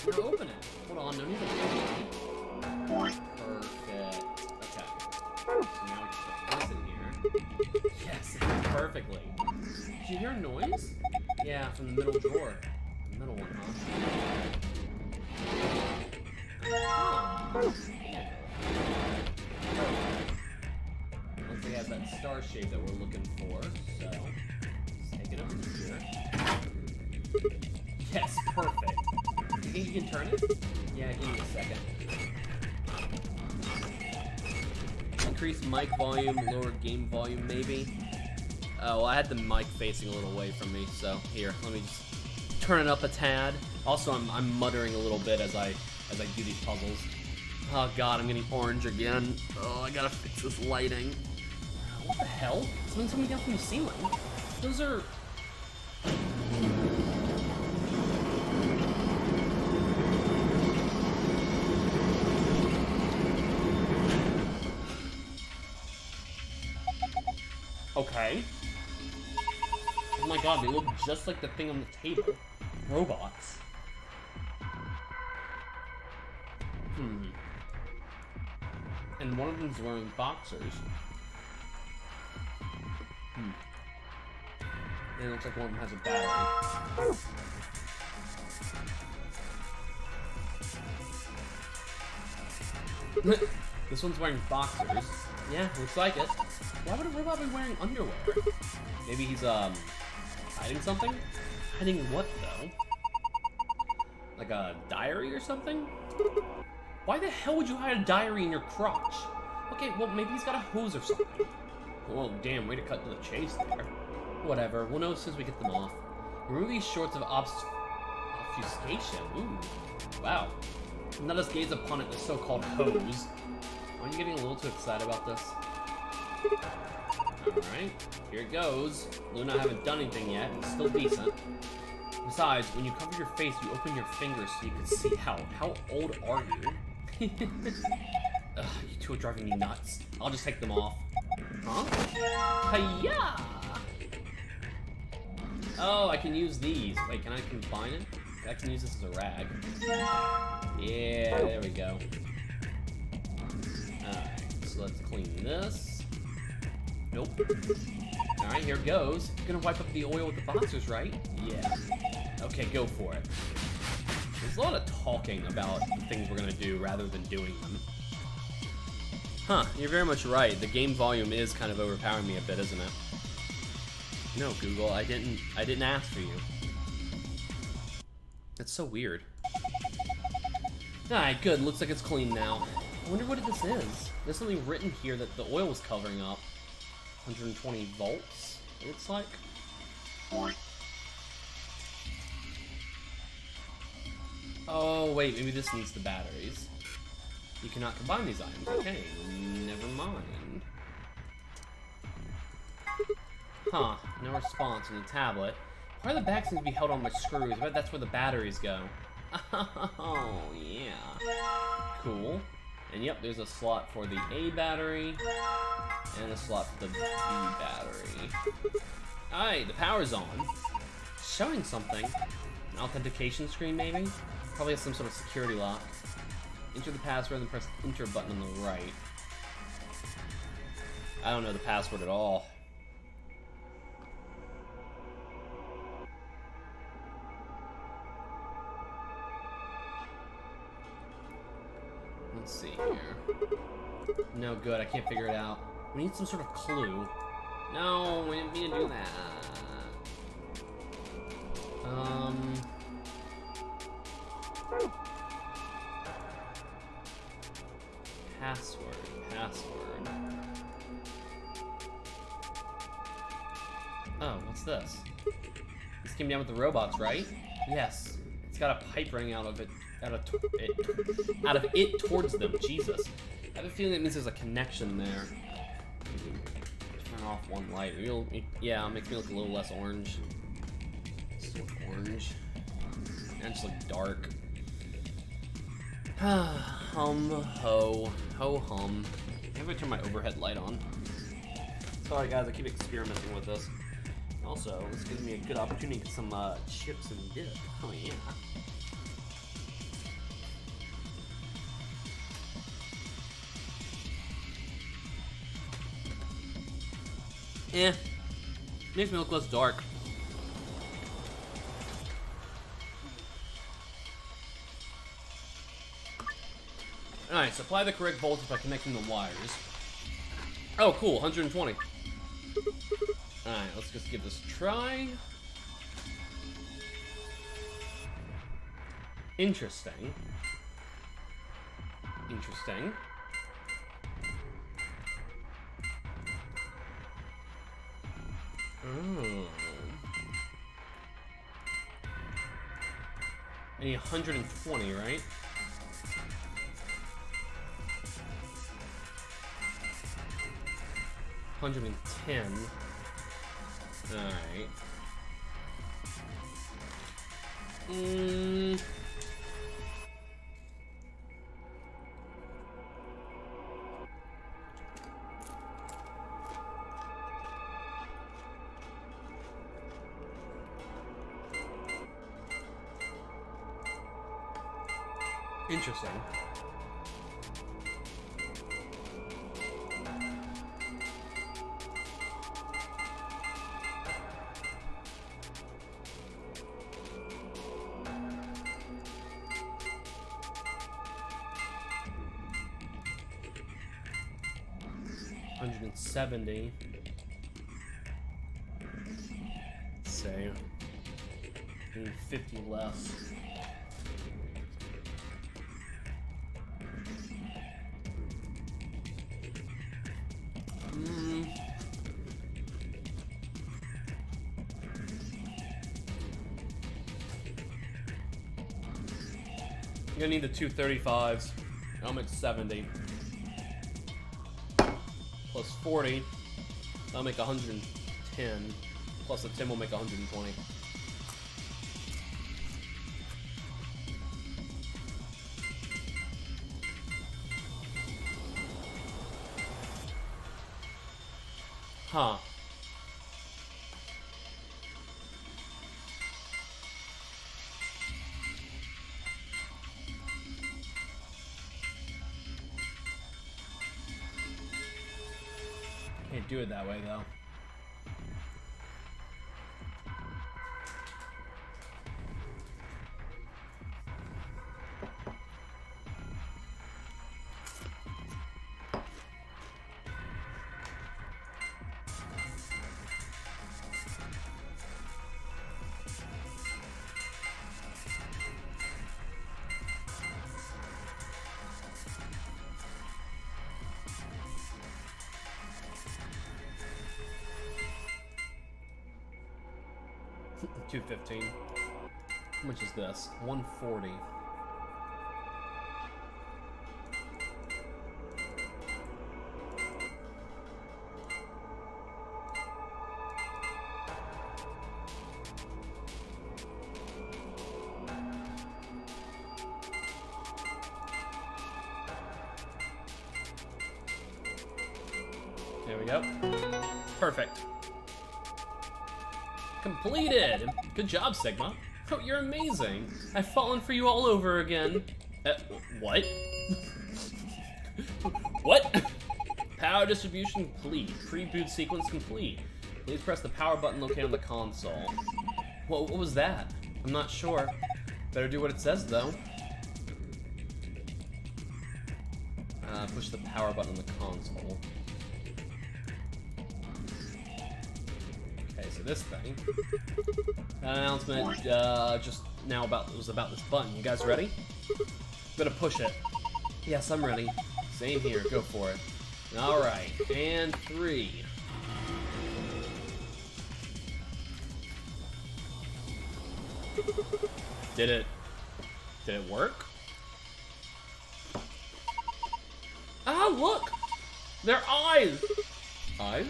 we're gonna open it. Hold on, no need to open it. Perfect. Okay. So now we can put this in here. Yes, perfectly. Did you hear a noise? Yeah, from the middle drawer. The middle one, huh? Looks like it has that star shape that we're looking for, so let's take it over here. Yes, perfect. You think you can turn it? Yeah, give me a second. Increase mic volume, lower game volume, maybe. Oh, well, I had the mic facing a little away from me, so here, let me just turn it up a tad. Also, I'm muttering a little bit as I do these puzzles. Oh god, I'm getting orange again. Oh, I gotta fix this lighting. What the hell? Something's coming down from the ceiling. Those are... Okay. Oh my god, they look just like the thing on the table. Robots. And one of them's wearing boxers. And it looks like one of them has a battery. This one's wearing boxers. Yeah, looks like it. Why would a robot be wearing underwear? Maybe he's, hiding something? Hiding what, though? Like a diary or something? Why the hell would you hide a diary in your crotch? Okay, well, maybe he's got a hose or something. Oh, damn, way to cut to the chase there. Whatever, we'll know as soon as we get them off. Remove these shorts of obfuscation. Ooh, wow. Let us gaze upon it, the so-called hose. Aren't you getting a little too excited about this? Alright, here it goes. Luna, I haven't done anything yet. It's still decent. Besides, when you cover your face, you open your fingers so you can see how old are you? Ugh, you two are driving me nuts. I'll just take them off. Huh? Hiya! Oh, I can use these. Wait, can I combine it? I can use this as a rag. Yeah, there we go. Alright, so let's clean this. Nope. Alright, here it goes. You're gonna wipe up the oil with the boxers, right? Yeah. Okay, go for it. There's a lot of talking about the things we're gonna do rather than doing them. Huh, you're very much right. The game volume is kind of overpowering me a bit, isn't it? No, Google, I didn't ask for you. That's so weird. Alright, good. Looks like it's clean now. I wonder what this is. There's something written here that the oil was covering up. 120 volts, it looks like. Oh, wait, maybe this needs the batteries. You cannot combine these items. Okay, never mind. Huh, no response on the tablet. Part of the back seems to be held on by screws. I bet that's where the batteries go. Oh, yeah. Cool. And yep, there's a slot for the A battery, and a slot for the B battery. Alright, the power's on. Showing something. An authentication screen, maybe? Probably has some sort of security lock. Enter the password and then press the enter button on the right. I don't know the password at all. Let's see here. No good, I can't figure it out. We need some sort of clue. No, we didn't mean to do that. Password. Oh, what's this? This came down with the robots, right? Yes. It's got a pipe running out of it, out of it towards them. Jesus. I have a feeling that means there's a connection there. Turn off one light. Yeah, it makes me look a little less orange. Just look orange. And just look dark. Hum, ho, ho, hum. Maybe I turn my overhead light on. Sorry guys, I keep experimenting with this. Also, this gives me a good opportunity to get some chips and dip. Oh yeah. Makes me look less dark. Alright, supply the correct voltage by connecting the wires. Oh, cool, 120. Alright, let's just give this a try. Interesting. Interesting. Oh. I need 120, right? $110. Alright. Interesting. $170. Let's say. Need 50 less. You're gonna need the 235s. I'll make 70. Plus 40. I'll make 110. Plus the 10 will make 120. Huh. Can't do it that way, though. $215. How much is this? $140. There we go. Perfect. Completed! Good job, Sigma. Oh, you're amazing. I've fallen for you all over again. What? What? Power distribution complete. Pre-boot sequence complete. Please press the power button located on the console. What was that? I'm not sure. Better do what it says, though. Push the power button on the console. Okay, so this thing. That announcement just now was about this button. You guys ready? I'm gonna push it. Yes, I'm ready. Same here. Go for it. All right, and 3. Did it work? Ah, look! Their eyes! Eyes?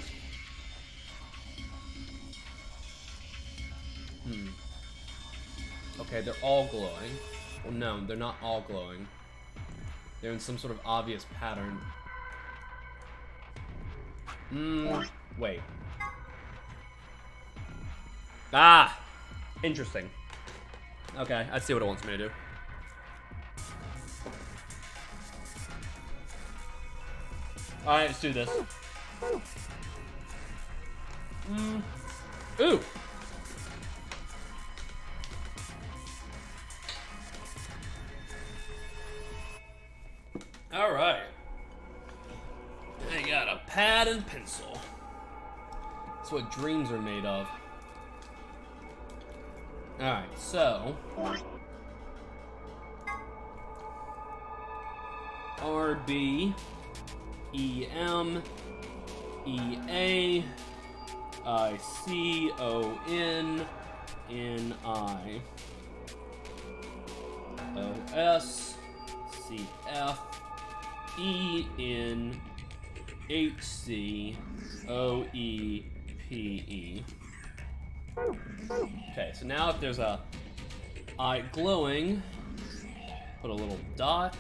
Okay, they're all glowing. Well, no, they're not all glowing. They're in some sort of obvious pattern. Wait. Ah! Interesting. Okay, I see what it wants me to do. Alright, let's do this. Ooh! Alright. I got a pad and pencil. That's what dreams are made of. Alright, so RB EM EA ICON NI OS CF ENHC OEPE. Okay, so now if there's a eye glowing, put a little dot.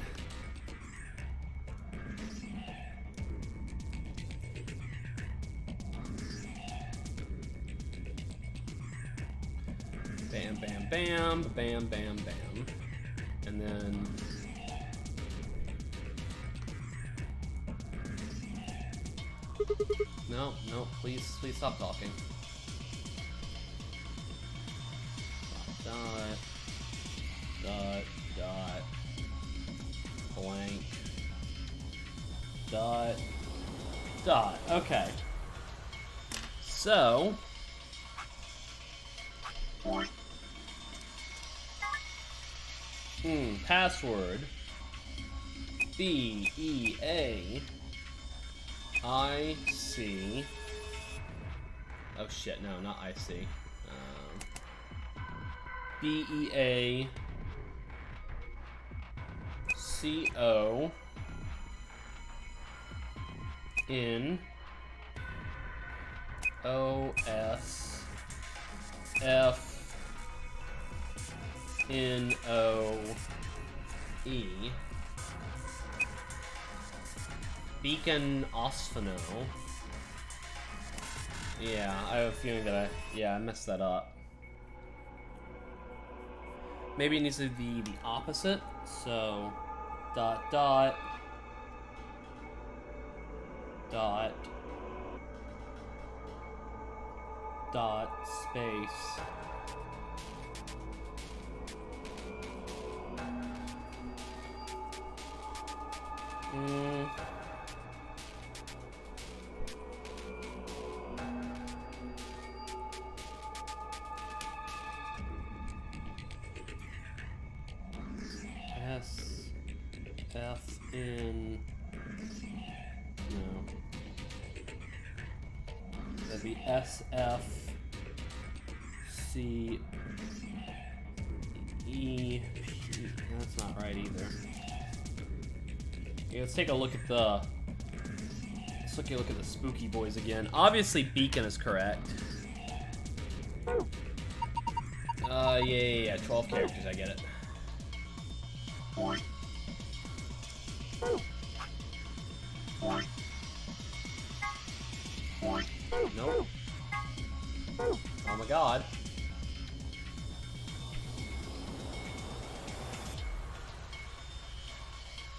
Bam, bam, bam, bam, bam, bam. And then no, please stop talking. Dot, blank, dot. Okay. So, password BEA IC. Oh shit, no, not IC. BEA CO N OS F NOE. Beacon Osfano. Yeah, I have a feeling that I messed that up. Maybe it needs to be the opposite. So, dot, dot, dot, dot, space. S F N. No. That'd be S F C E P. That's not right either. Okay, let's take a look at the. Let's take a look at the spooky boys again. Obviously, Beacon is correct. Yeah. 12 characters. I get it. Nope. Oh my god.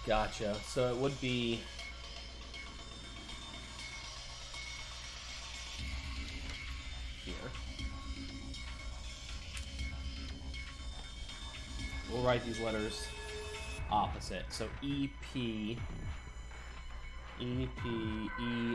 Gotcha. So it would be here. We'll write these letters opposite. So EP EPEOCHNECFOS.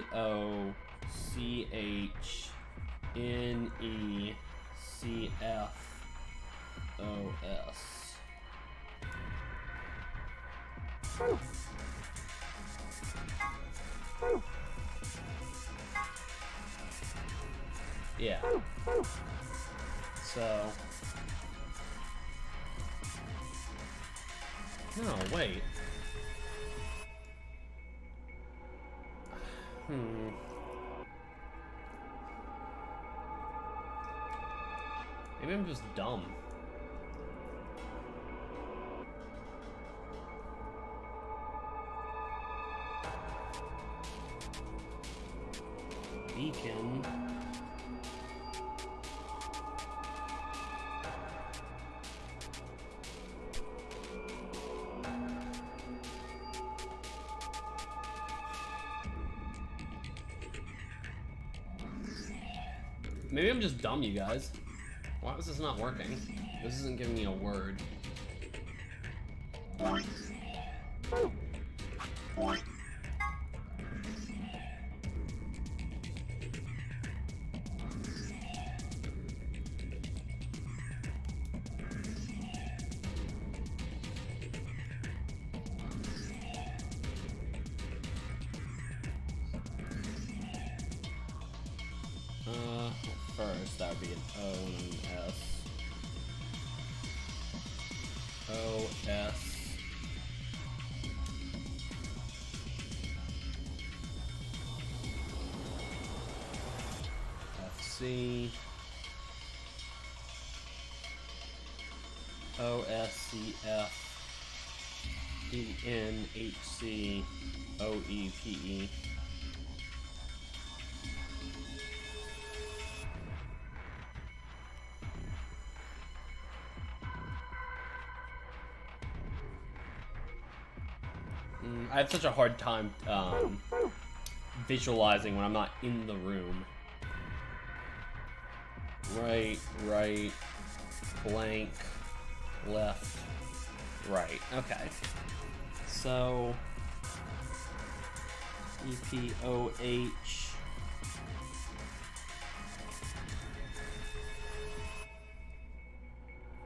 Yeah. So. No, wait. Maybe I'm just dumb. Beacon. Maybe I'm just dumb, you guys. Why is this not working? This isn't giving me a word. First, that would be an O and an S. O, S. F, C. O, S, C, F. E, N, H, C. O, E, P, E. I have such a hard time visualizing when I'm not in the room. Right, blank, left, right. Okay. So EPOH.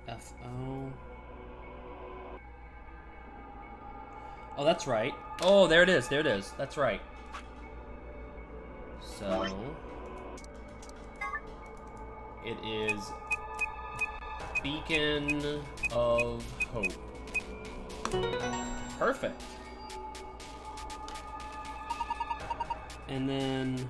FO. Oh, that's right. Oh, there it is. There it is. That's right. So it is Beacon of Hope. Perfect. And then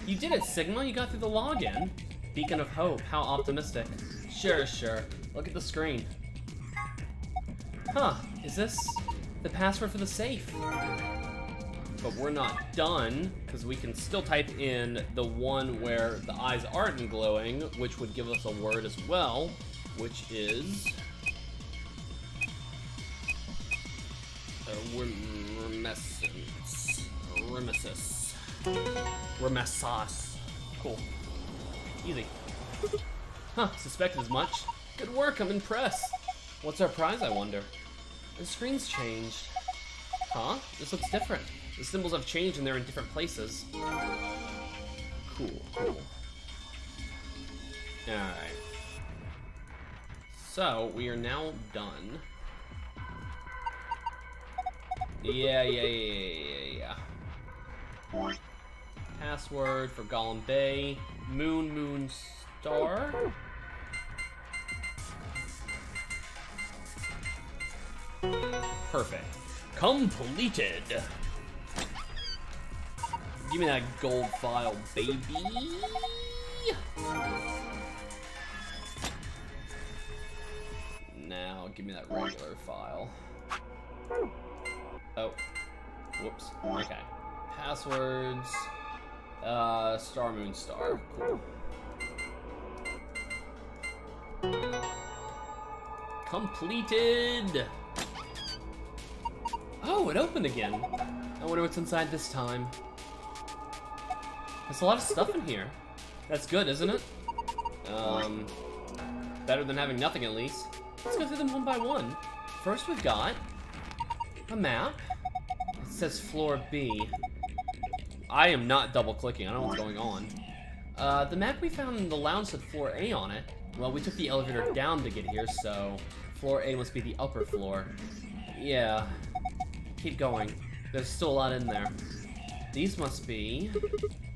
you did it, Sigma. You got through the login. Beacon of Hope. How optimistic. Sure. Look at the screen. Huh. Is this the password for the safe? But we're not done, because we can still type in the one where the eyes aren't glowing, which would give us a word as well, which is... Remesas. Cool. Easy. Huh, suspected as much. Good work, I'm impressed. What's our prize, I wonder? The screen's changed. Huh? This looks different. The symbols have changed and they're in different places. Cool. Alright. So, we are now done. Yeah. Password for Gollum Bay. Moon Star. Perfect. Completed. Give me that gold file, baby. Now, give me that regular file. Oh. Whoops. Okay. Passwords. Star Moon Star. Cool. Completed! Oh, it opened again. I wonder what's inside this time. There's a lot of stuff in here. That's good, isn't it? Better than having nothing at least. Let's go through them one by one. First we've got a map. It says floor B. I am not double clicking, I don't know what's going on. The map we found in the lounge said floor A on it. Well, we took the elevator down to get here, so floor A must be the upper floor. Yeah. Keep going. There's still a lot in there. These must be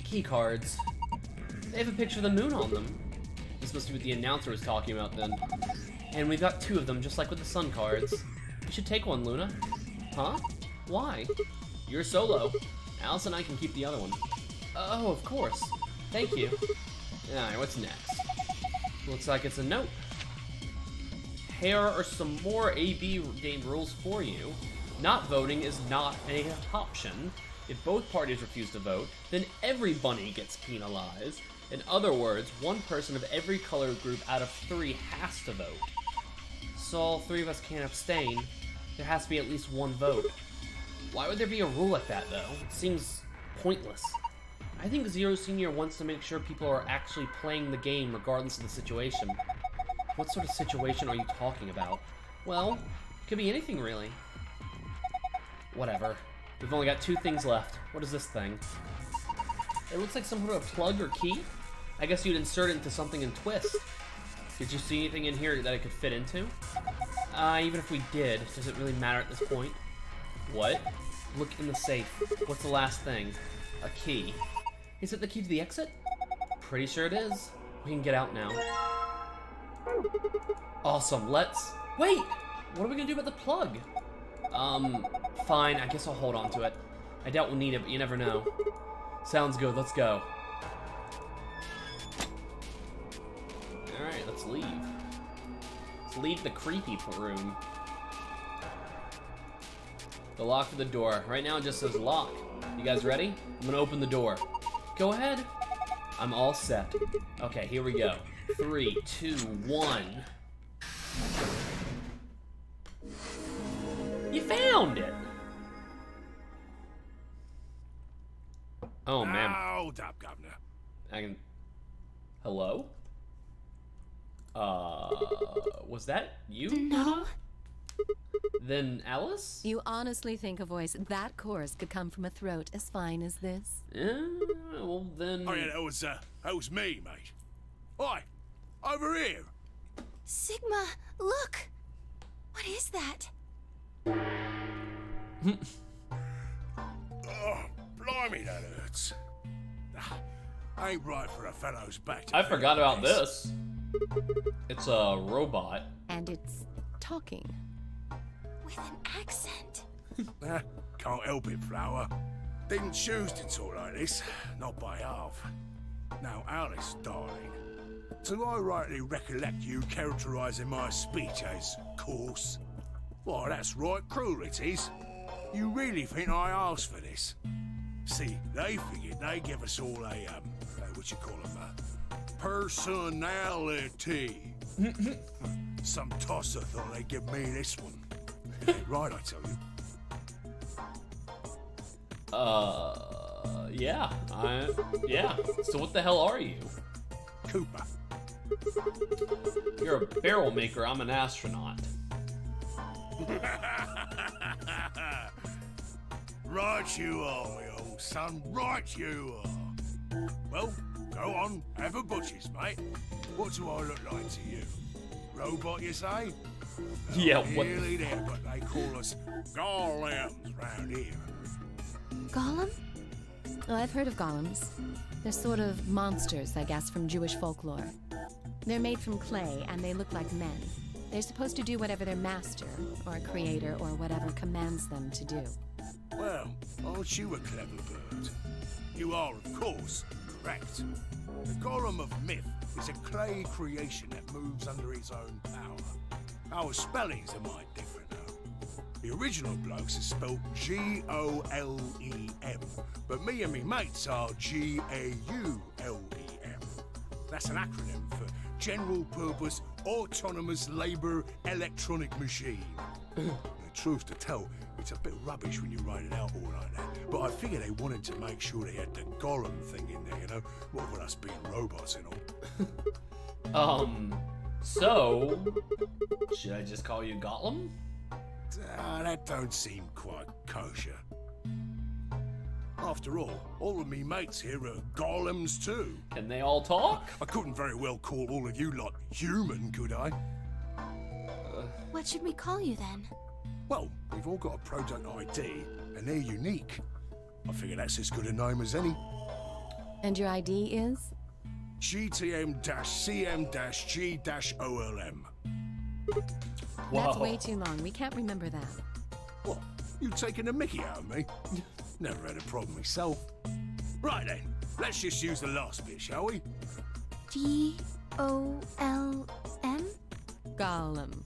key cards. They have a picture of the moon on them. This must be what the announcer was talking about then. And we've got 2 of them, just like with the sun cards. You should take one, Luna. Huh? Why? You're solo. Alice and I can keep the other one. Oh, of course. Thank you. Alright, what's next? Looks like it's a note. Here are some more AB game rules for you. Not voting is not an option. If both parties refuse to vote, then every bunny gets penalized. In other words, one person of every color group out of 3 has to vote. So all 3 of us can't abstain. There has to be at least 1 vote. Why would there be a rule like that, though? It seems pointless. I think Zero Senior wants to make sure people are actually playing the game regardless of the situation. What sort of situation are you talking about? Well, it could be anything, really. Whatever. We've only got 2 things left. What is this thing? It looks like some sort of plug or key. I guess you'd insert it into something and twist. Did you see anything in here that it could fit into? Even if we did, does it really matter at this point? What? Look in the safe. What's the last thing? A key. Is it the key to the exit? Pretty sure it is. We can get out now. Awesome, let's... Wait! What are we gonna do about the plug? Fine, I guess I'll hold on to it. I doubt we'll need it, but you never know. Sounds good, let's go. Alright, let's leave. Let's leave the creepy room. The lock for the door. Right now it just says lock. You guys ready? I'm gonna open the door. Go ahead. I'm all set. Okay, here we go. 3, 2, 1. You found it! Oh, man. Hold up, Governor. I can... Hello? Was that you? No. Then Alice? You honestly think a voice that coarse could come from a throat as fine as this? Well then... Oh yeah, that was me, mate. Oi, over here. Sigma, look! What is that? Oh, blimey, that hurts. Ain't right for a fellow's back to I forgot feel about this. It's a robot. And it's talking. With an accent. Can't help it, Flower. Didn't choose to talk like this, not by half. Now, Alice, darling, do I rightly recollect you characterising my speech as coarse? Why, that's right cruel, it is. You really think I asked for this? See, they figured they'd give us all a, what you call them, personality. Some tosser thought they'd give me this one. It ain't right, I tell you. Yeah. Yeah. So what the hell are you? Cooper. You're a barrel maker, I'm an astronaut. Right you are, my old son, right you are. Well, go on, have a butcher's, mate. What do I look like to you? Robot, you say? Yeah, what? Really there, but they call us golems round here. Golem? Oh, I've heard of golems. They're sort of monsters, I guess, from Jewish folklore. They're made from clay, and they look like men. They're supposed to do whatever their master, or creator, or whatever commands them to do. Well, aren't you a clever bird? You are, of course, correct. The golem of myth is a clay creation that moves under its own power. Our spellings are might different, though. The original blokes is spelled G-O-L-E-M, but me and me mates are G-A-U-L-E-M. That's an acronym for General Purpose autonomous labor electronic machine. Truth to tell, it's a bit rubbish when you write it out all like that. But I figure they wanted to make sure they had the Golem thing in there, you know? What with us being robots and all. So, should I just call you Gollum? That don't seem quite kosher. After all of me mates here are golems too. Can they all talk? I couldn't very well call all of you lot human, could I? What should we call you then? Well, we've all got a product ID, and they're unique. I figure that's as good a name as any. And your ID is? GTM-CM-G-OLM. Whoa. That's way too long. We can't remember that. What? You taking a mickey out of me? Never had a problem myself. Right then, let's just use the last bit, shall we? G-O-L-M? Gollum.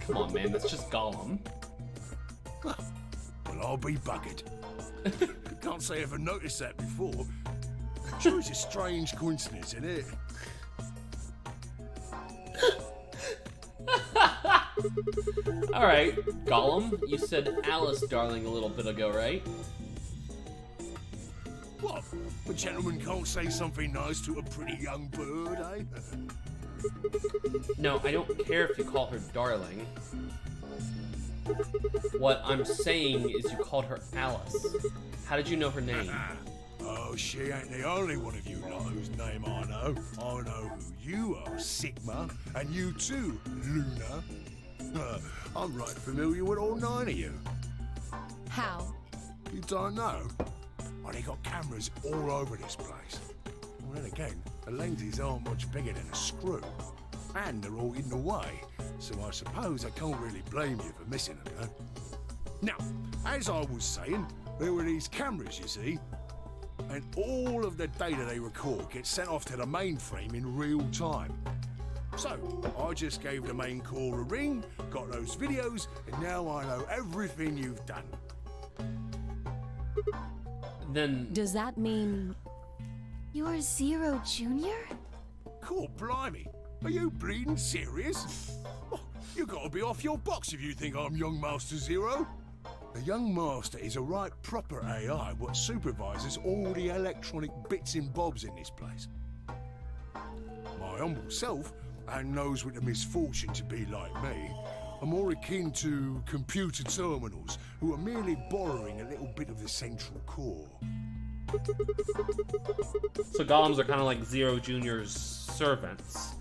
Come on, man, that's just Gollum. Well, I'll be buggered. Can't say I ever noticed that before. Sure, it's a strange coincidence, isn't it? Alright, Gollum, you said Alice, darling, a little bit ago, right? What? A gentleman can't say something nice to a pretty young bird, eh? No, I don't care if you call her darling. What I'm saying is you called her Alice. How did you know her name? Oh, she ain't the only one of you lot whose name I know. I know who you are, Sigma, and you too, Luna. I'm right familiar with all 9 of you. How? You don't know? Oh, they got cameras all over this place. Well, then again, the lenses aren't much bigger than a screw. And they're all in the way, so I suppose I can't really blame you for missing them, huh? Now, as I was saying, there were these cameras, you see, and all of the data they record gets sent off to the mainframe in real time. So, I just gave the main core a ring, got those videos, and now I know everything you've done. Then... Does that mean... You're Zero Junior? Cool, blimey. Are you bleeding serious? Oh, you gotta be off your box if you think I'm Young Master Zero. The Young Master is a right proper AI what supervises all the electronic bits and bobs in this place. My humble self, and those with the misfortune to be like me, are more akin to computer terminals who are merely borrowing a little bit of the central core. So Golems are kind of like Zero Junior's servants.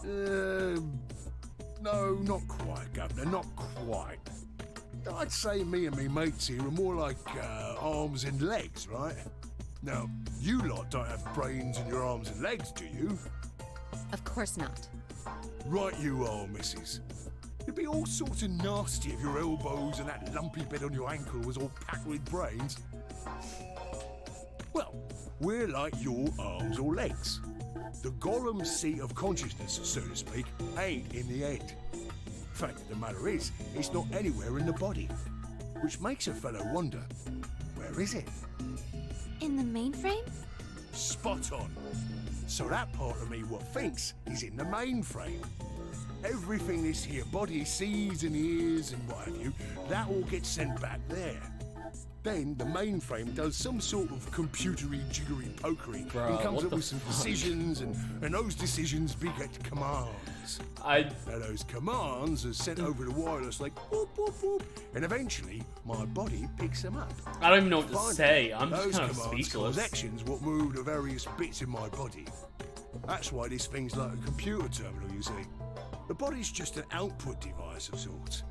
No, not quite, Governor, not quite. I'd say me and me mates here are more like arms and legs, right? Now, you lot don't have brains in your arms and legs, do you? Of course not. Right you are, missus. It'd be all sorts of nasty if your elbows and that lumpy bit on your ankle was all packed with brains. Well, we're like your arms or legs. The Golem seat of consciousness, so to speak, ain't in the head. Fact of the matter is, it's not anywhere in the body. Which makes a fellow wonder, where is it? In the mainframe? Spot on. So that part of me what thinks is in the mainframe. Everything this here body sees and hears and what have you, that all gets sent back there. Then the mainframe does some sort of computery jiggery pokery and comes up with some decisions, and those decisions beget commands. Now those commands are sent over the wireless like boop, boop, boop, and eventually my body picks them up. I don't even know what to say. I'm just those kind of commands speechless. cause actions what move the various bits in my body. That's why this thing's like a computer terminal, you see. The body's just an output device of sorts.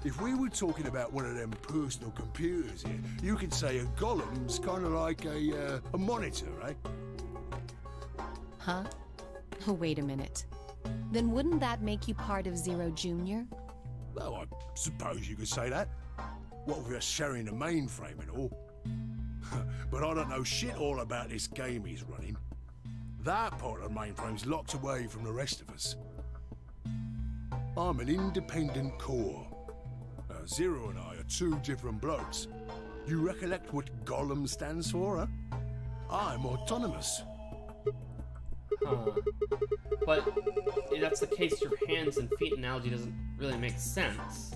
If we were talking about one of them personal computers here, you could say a golem's kind of like a monitor, right? Huh? Oh, wait a minute. Then wouldn't that make you part of Zero Junior? Well, I suppose you could say that. What with us sharing the mainframe and all. But I don't know shit all about this game he's running. That part of the mainframe's locked away from the rest of us. I'm an independent core. Zero and I are 2 different blokes. You recollect what Golem stands for, huh? I'm autonomous. Huh. But if that's the case, your hands and feet analogy doesn't really make sense.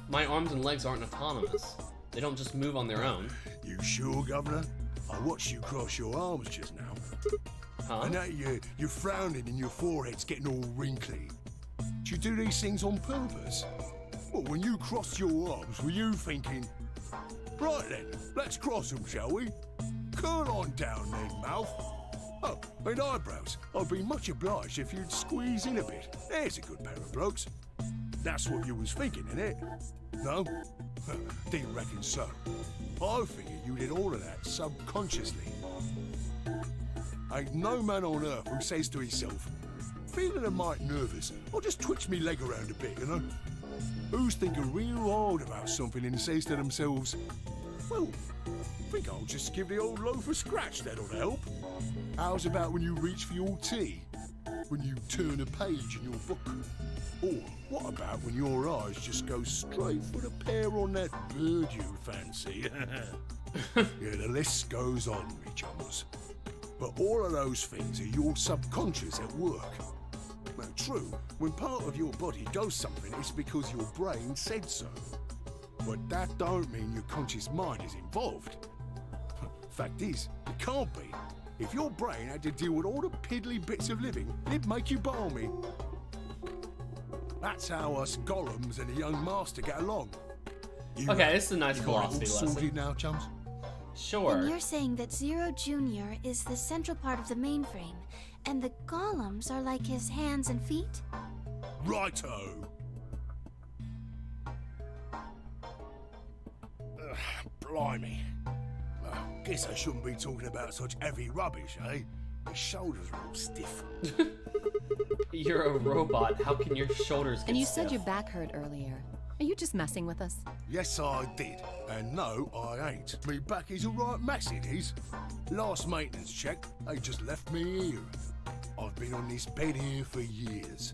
My arms and legs aren't autonomous. They don't just move on their own. You sure, Governor? I watched you cross your arms just now. Huh? And now you're frowning and your forehead's getting all wrinkly. Do you do these things on purpose? Well, when you crossed your arms, were you thinking, right then, let's cross them, shall we? Curl on down then, mouth. Oh, and eyebrows. I'd be much obliged if you'd squeeze in a bit. There's a good pair of blokes. That's what you was thinking, innit? No? Didn't reckon so. I figured you did all of that subconsciously. Ain't no man on earth who says to himself, feeling a mite nervous, I'll just twitch me leg around a bit, you know? Who's thinking real hard about something and says to themselves, well, I think I'll just give the old loaf a scratch, that'll help. How's about when you reach for your tea? When you turn a page in your book? Or what about when your eyes just go straight for the pear on that bird you fancy? Yeah, the list goes on, me chums. But all of those things are your subconscious at work. Well, true, when part of your body does something, it's because your brain said so. But that don't mean your conscious mind is involved. Fact is, it can't be. If your brain had to deal with all the piddly bits of living, it'd make you balmy. That's how us golems and the young master get along. Okay, this is a nice you got it all philosophy lesson. sorted now, chums? Sure. And you're saying that Zero Jr. is the central part of the mainframe, and the golems are like his hands and feet? Righto. Blimey. Guess I shouldn't be talking about such heavy rubbish, eh? My shoulders are all stiff. You're a robot. How can your shoulders get And you stiff? said your back hurt earlier. Are you just messing with us? Yes, I did. And no, I ain't. Me back is a right mess, it is. Last maintenance check, they just left me here. I've been on this bed here for years.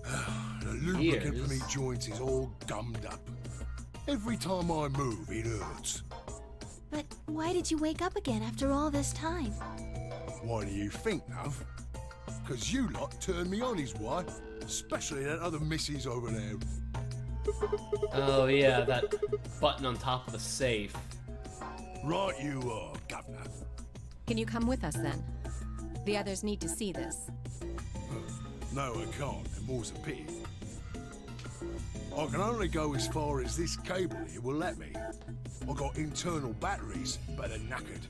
The lubricant for me joints is all gummed up. Every time I move, it hurts. But why did you wake up again after all this time? Why do you think, love? 'Cause you lot turned me on, is why. Especially that other missus over there. Oh yeah, that button on top of the safe. Right you are, Governor. Can you come with us then? The others need to see this. No, I can't, and more's a pity. I can only go as far as this cable here will let me. I've got internal batteries, but they're knackered.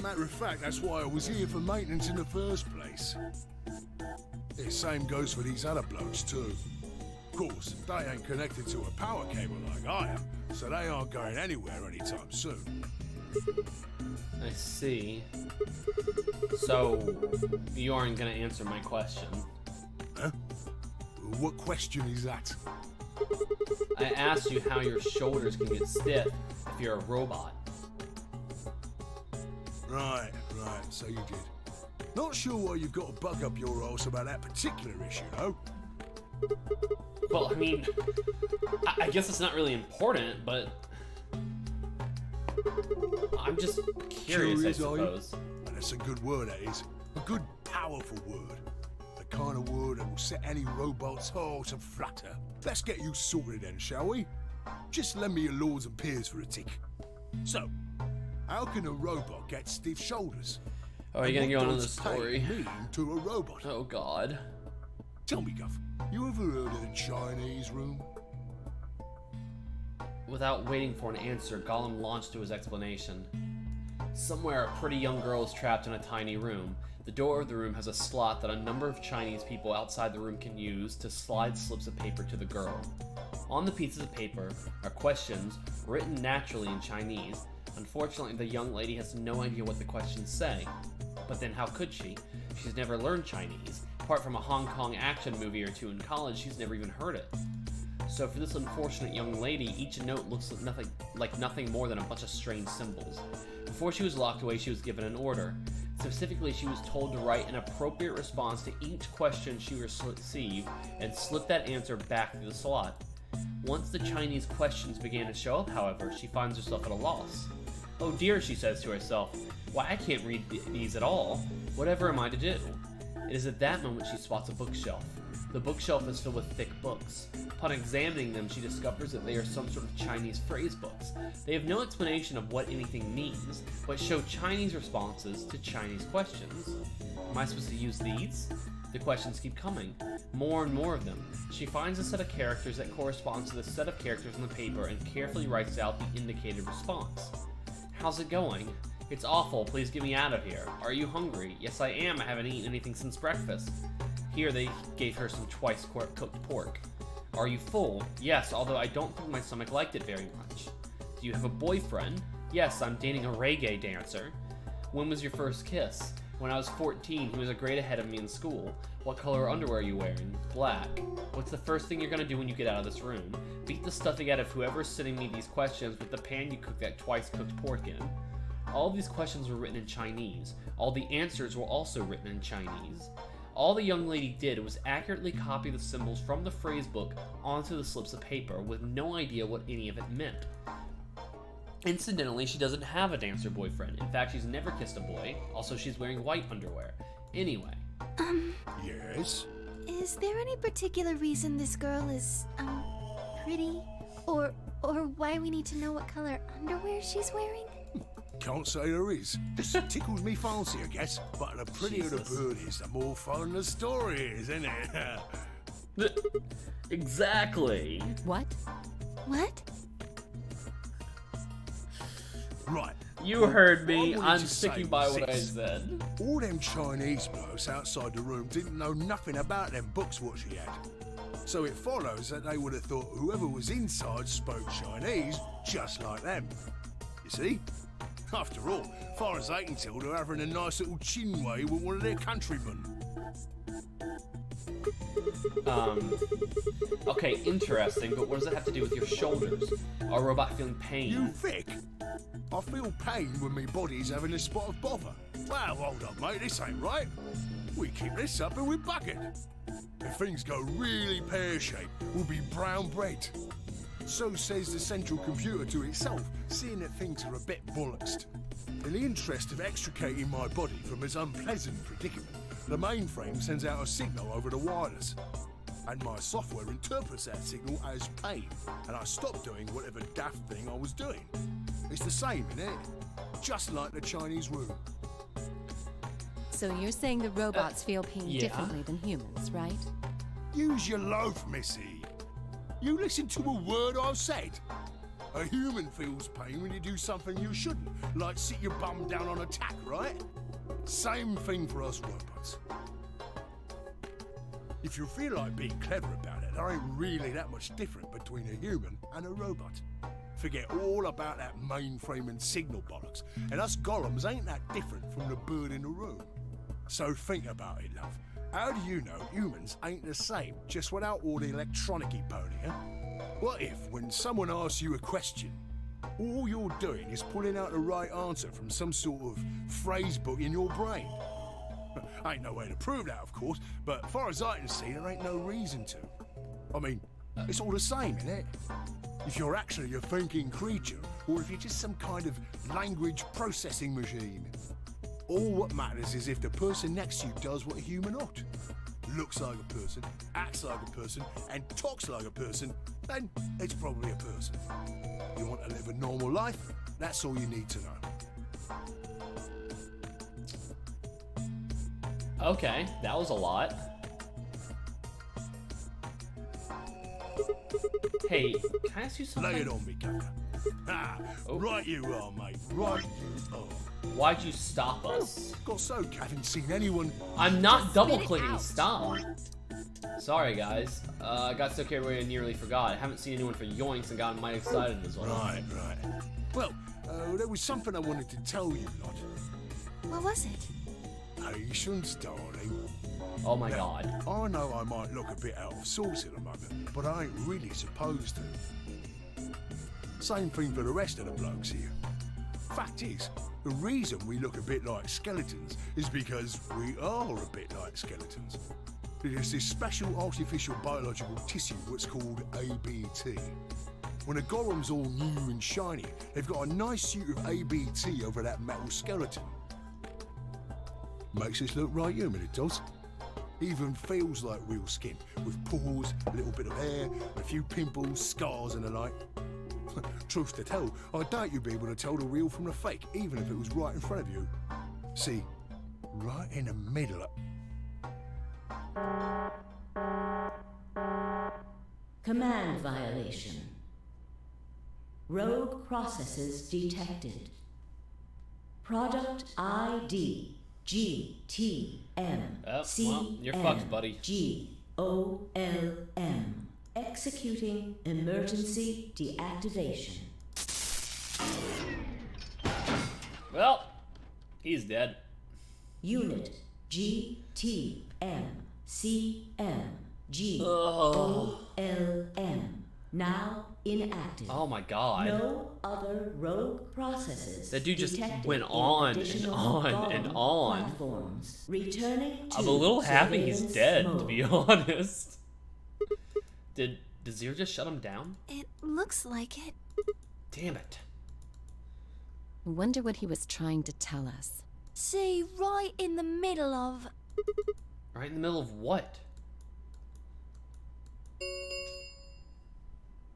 Matter of fact, that's why I was here for maintenance in the first place. The same goes for these other blokes too. Of course, they ain't connected to a power cable like I am, so they aren't going anywhere anytime soon. I see. So, you aren't gonna answer my question. Huh? What question is that? I asked you how your shoulders can get stiff if you're a robot. Right, so you did. Not sure why you've got to bug up your arse about that particular issue, though. Well, I mean, I guess it's not really important, but I'm just curious, I suppose. And that's a good word, that is. A good, powerful word. The kind of word that will set any robot's heart to flutter. Let's get you sorted then, shall we? Just lend me your lords and peers for a tick. So, how can a robot get stiff shoulders? Oh, are you gonna And go what on to the does story? pain mean to a robot? Oh God. Tell me, Guff, you ever heard of the Chinese room? Without waiting for an answer, Gollum launched to his explanation. Somewhere, a pretty young girl is trapped in a tiny room. The door of the room has a slot that a number of Chinese people outside the room can use to slide slips of paper to the girl. On the pieces of paper are questions written naturally in Chinese. Unfortunately, the young lady has no idea what the questions say. But then how could she? She's never learned Chinese. Apart from a Hong Kong action movie or two in college, she's never even heard it. So for this unfortunate young lady, each note looks like nothing more than a bunch of strange symbols. Before she was locked away, she was given an order. Specifically, she was told to write an appropriate response to each question she received and slip that answer back through the slot. Once the Chinese questions began to show up, however, she finds herself at a loss. Oh dear, she says to herself. Why, I can't read these at all. Whatever am I to do? It is at that moment she spots a bookshelf. The bookshelf is filled with thick books. Upon examining them, she discovers that they are some sort of Chinese phrase books. They have no explanation of what anything means, but show Chinese responses to Chinese questions. Am I supposed to use these? The questions keep coming. More and more of them. She finds a set of characters that corresponds to the set of characters on the paper and carefully writes out the indicated response. How's it going? It's awful, please get me out of here. Are you hungry? Yes, I am, I haven't eaten anything since breakfast. Here they gave her some twice cooked pork. Are you full? Yes, although I don't think my stomach liked it very much. Do you have a boyfriend? Yes, I'm dating a reggae dancer. When was your first kiss? When I was 14, he was a grade ahead of me in school. What color underwear are you wearing? Black. What's the first thing you're gonna do when you get out of this room? Beat the stuffing out of whoever's sending me these questions with the pan you cooked that twice cooked pork in. All these questions were written in Chinese. All the answers were also written in Chinese. All the young lady did was accurately copy the symbols from the phrase book onto the slips of paper with no idea what any of it meant. Incidentally, she doesn't have a dancer boyfriend. In fact, she's never kissed a boy. Also, she's wearing white underwear. Anyway. Yes? Is there any particular reason this girl is, pretty? Or why we need to know what color underwear she's wearing? Can't say there is. Just tickles me fancy, I guess. But the prettier the bird is, the more fun the story is, isn't it? Exactly. What? What? Right. You heard me. I wanted I'm to sticking say by was what I this. said. All them Chinese blokes outside the room didn't know nothing about them books what she had. So it follows that they would have thought whoever was inside spoke Chinese just like them. You see? After all, far as I can tell, they're having a nice little chin way with one of their countrymen. Okay, interesting, but what does it have to do with your shoulders? A robot feeling pain? You thick? I feel pain when my body's having a spot of bother. Well, hold on, mate, this ain't right. We keep this up and we bucket. If things go really pear-shaped, we'll be brown bread. So says the central computer to itself, seeing that things are a bit bollocksed. In the interest of extricating my body from its unpleasant predicament, the mainframe sends out a signal over the wireless. And my software interprets that signal as pain, and I stop doing whatever daft thing I was doing. It's the same, innit? Just like the Chinese room. So you're saying the robots feel pain yeah. differently than humans, right? Use your loaf, missy. You listen to a word I've said. A human feels pain when you do something you shouldn't, like sit your bum down on a tack, right? Same thing for us robots. If you feel like being clever about it, there ain't really that much different between a human and a robot. Forget all about that mainframe and signal bollocks, and us golems ain't that different from the bird in the room. So think about it, love. How do you know humans ain't the same, just without all the electronic-y pony, huh? What if, when someone asks you a question, all you're doing is pulling out the right answer from some sort of phrase book in your brain? Ain't no way to prove that, of course, but far as I can see, there ain't no reason to. I mean, it's all the same, innit? If you're actually a thinking creature, or if you're just some kind of language processing machine. All what matters is if the person next to you does what a human ought. Looks like a person, acts like a person, and talks like a person, then it's probably a person. You want to live a normal life? That's all you need to know. Okay, that was a lot. Hey, can I ask you something? Lay it on me, Kaka. Ah, Oh. right you are, mate. Right you are. Why'd you stop us? Got so haven't seen anyone. I'm not Just double spit it clicking. out. Stop. Sorry, guys. I got so carried away and nearly forgot. I haven't seen anyone for yoinks and gotten mighty excited as well. Right. Well, there was something I wanted to tell you, lot. What was it? Patience, darling. Oh my Now, god. I know I might look a bit out of sorts at the moment, but I ain't really supposed to. Same thing for the rest of the blokes here. Fact is, the reason we look a bit like skeletons is because we are a bit like skeletons. There's this special artificial biological tissue what's called ABT. when a golem's all new and shiny, they've got a nice suit of ABT over that metal skeleton. Makes us look right human, it does. Even feels like real skin, with pores, a little bit of hair, a few pimples, scars and the like. Truth to tell, I doubt you'd be able to tell the real from the fake, even if it was right in front of you. See, right in the middle of... Command violation. Rogue processes detected. Product ID GTM well, you're fucked, buddy. GOLM. Executing emergency deactivation. Well, he's dead. Unit GTM CMGOLM. Now inactive. Oh my god. No other rogue processes. That dude just detected went in on and additional on and Golem on. Platforms. Returning to I'm a little happy he's surveillance dead, to mode. be honest. Did Zero just shut him down? It looks like it. Damn it. I wonder what he was trying to tell us. See, right in the middle of... Right in the middle of what?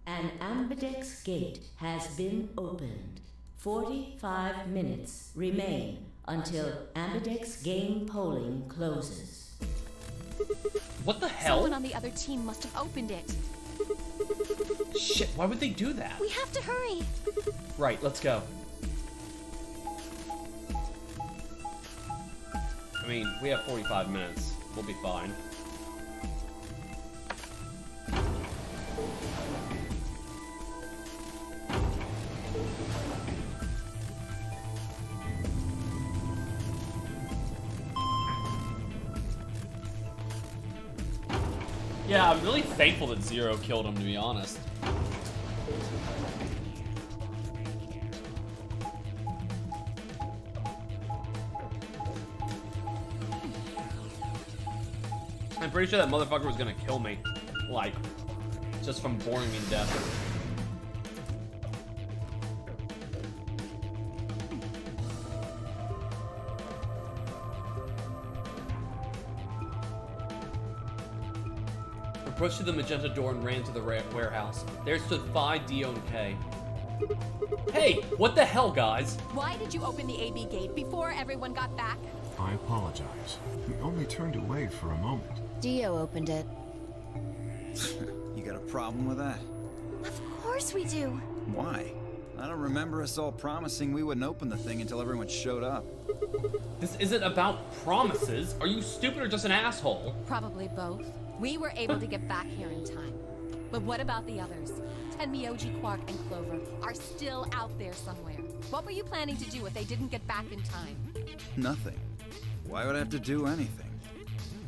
An ambidex gate has been opened. 45 minutes remain until ambidex game polling closes. What the hell? Someone on the other team must have opened it. Shit, why would they do that? We have to hurry. Right, let's go. I mean, we have 45 minutes. We'll be fine. Yeah, I'm really thankful that Zero killed him, to be honest. I'm pretty sure that motherfucker was gonna kill me. Like, just from boring me to death. Approached to the magenta door and ran to the warehouse. There stood Phi, Dio, and K. Hey, what the hell, guys? Why did you open the AB gate before everyone got back? I apologize. We only turned away for a moment. Dio opened it. You got a problem with that? Of course we do. Why? I don't remember us all promising we wouldn't open the thing until everyone showed up. This isn't about promises. Are you stupid or just an asshole? Probably both. We were able to get back here in time. But what about the others? Tenmyoji, Quark, and Clover are still out there somewhere. What were you planning to do if they didn't get back in time? Nothing. Why would I have to do anything?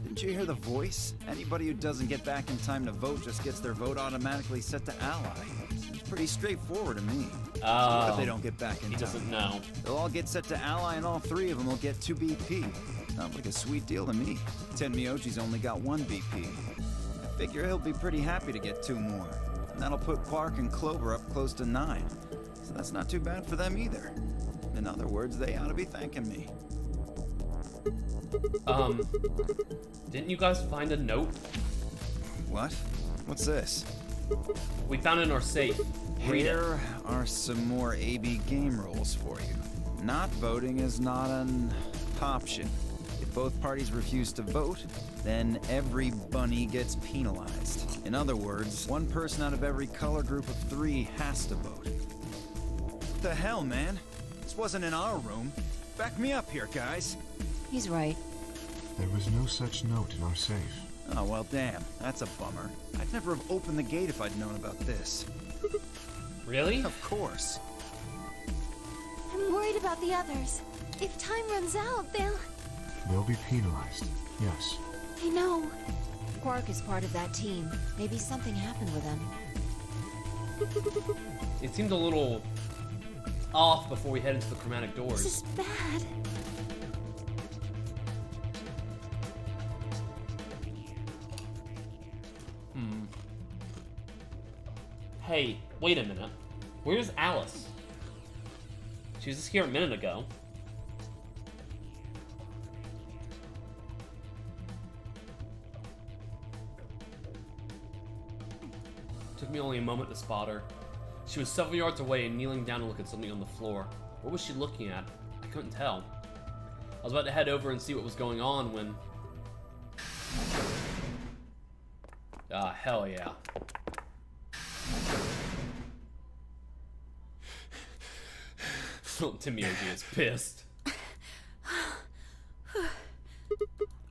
Didn't you hear the voice? Anybody who doesn't get back in time to vote just gets their vote automatically set to ally. It's pretty straightforward to me. So what if they don't get back in time? He doesn't know. They'll all get set to ally and all three of them will get 2 BP. Sounds like a sweet deal to me. Tenmyoji's only got 1 BP. I figure he'll be pretty happy to get 2 more. And that'll put Quark and Clover up close to 9. So that's not too bad for them either. In other words, they ought to be thanking me. Didn't you guys find a note? What? What's this? We found it in our safe. Read it. Here are some more AB game rules for you. Not voting is not an option. If both parties refuse to vote, then every bunny gets penalized. In other words, 1 person out of every color group of 3 has to vote. What the hell, man? This wasn't in our room. Back me up here, guys. He's right. There was no such note in our safe. Oh, well, damn. That's a bummer. I'd never have opened the gate if I'd known about this. Really? Of course. I'm worried about the others. If time runs out, They'll be penalized, yes. I know. Quark is part of that team. Maybe something happened with him. It seemed a little off before we head into the chromatic doors. This is bad. Hey, Wait a minute. Where's Alice? She was just here a minute ago. Took me only a moment to spot her. She was several yards away and kneeling down to look at something on the floor. What was she looking at? I couldn't tell. I was about to head over and see what was going on when... Ah, hell yeah. Timioji is pissed.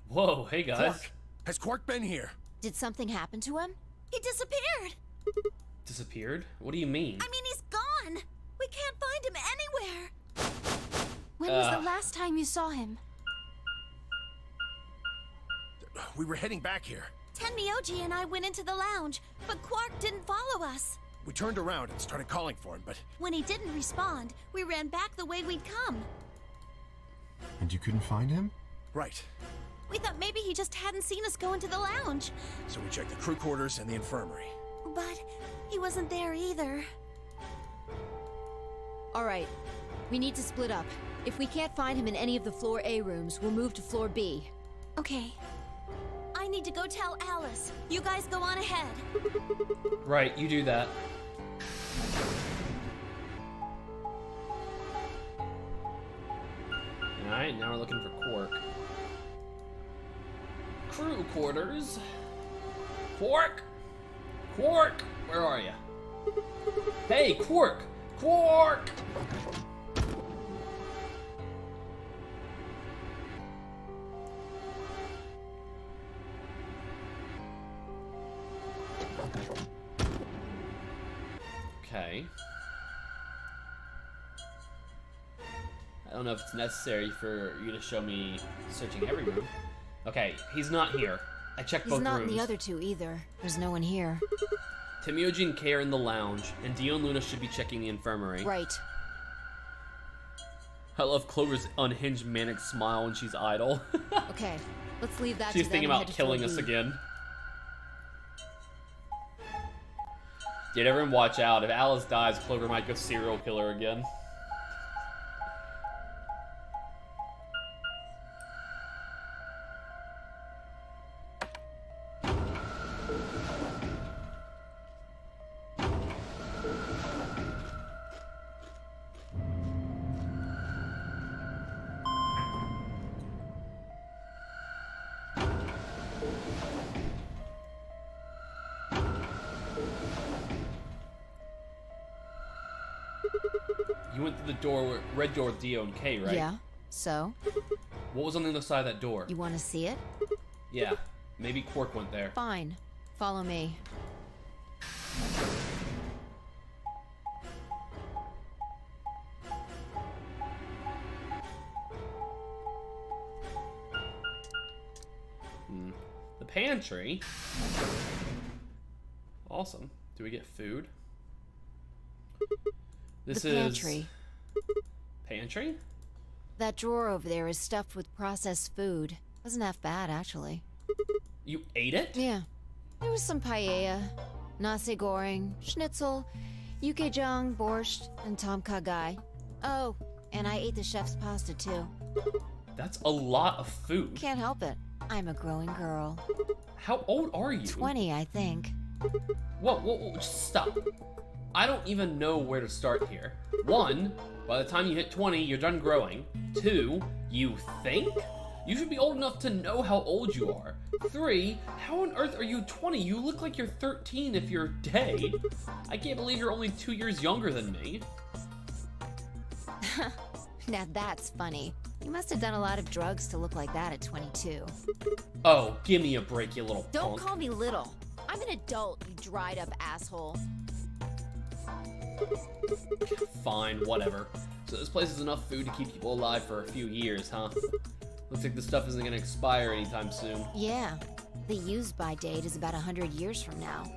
Whoa, hey guys. Quark! Has Quark been here? Did something happen to him? He disappeared. Disappeared? What do you mean? I mean, he's gone. We can't find him anywhere. When was the last time you saw him? We were heading back here. Tenmyoji and I went into the lounge, but Quark didn't follow us. We turned around and started calling for him, but... When he didn't respond, we ran back the way we'd come. And you couldn't find him? Right. We thought maybe he just hadn't seen us go into the lounge. So we checked the crew quarters and the infirmary. But he wasn't there either. All right, we need to split up. If we can't find him in any of the floor A rooms, we'll move to floor B. Okay. I need to go tell Alice. You guys go on ahead. Right, you do that. Alright, now we're looking for Quark. Crew quarters. Quark! Quark! Where are you? Hey, Quark! Quark! Okay. I don't know if it's necessary for you to show me searching every room. Okay, he's not here. I checked both He's not rooms. in the other two either. There's no one here. Timioji and Kay are in the lounge, and Dio and Luna should be checking the infirmary. Right. I love Clover's unhinged manic smile when she's idle. Okay, let's leave that She's to them thinking and about head to killing floor us B. again. Dude, everyone watch out. If Alice dies, Clover might go serial killer again. You went through the door, red door with Dio and Kay, right? Yeah, so? What was on the other side of that door? You want to see it? Yeah, maybe Quark went there. Fine. Follow me. The pantry? Awesome. Do we get food? This The pantry. Pantry? That drawer over there is stuffed with processed food. Wasn't half bad, actually. You ate it? Yeah. There was some paella, nasi goreng, schnitzel, yukejang, borscht, and tom kha gai. Oh, and I ate the chef's pasta, too. That's a lot of food. Can't help it. I'm a growing girl. How old are you? 20, I think. Whoa, just stop. I don't even know where to start here. 1, by the time you hit 20, you're done growing. 2, you think? You should be old enough to know how old you are. 3, how on earth are you 20? You look like you're 13 if you're gay. I can't believe you're only 2 years younger than me. Now that's funny. You must have done a lot of drugs to look like that at 22. Oh, give me a break, you little Don't punk. call me little. I'm an adult, you dried up asshole. Fine, whatever. So this place has enough food to keep people alive for a few years, huh? Looks like this stuff isn't gonna expire anytime soon. Yeah. The use-by date is about 100 years from now.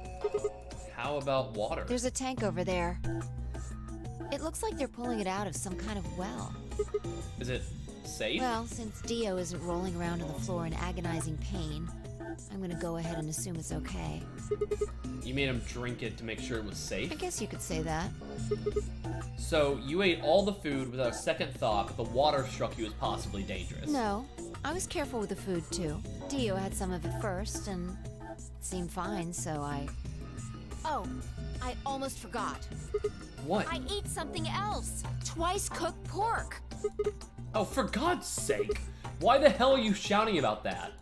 How about water? There's a tank over there. It looks like they're pulling it out of some kind of well. Is it safe? Well, since Dio isn't rolling around on the floor in agonizing pain, I'm gonna go ahead and assume it's okay. You made him drink it to make sure it was safe? I guess you could say that. So, you ate all the food without a second thought, but the water struck you as possibly dangerous. No, I was careful with the food too. Dio had some of it first, and it seemed fine, so I... Oh, I almost forgot. What? I ate something else. Twice cooked pork. Oh, for God's sake. Why the hell are you shouting about that?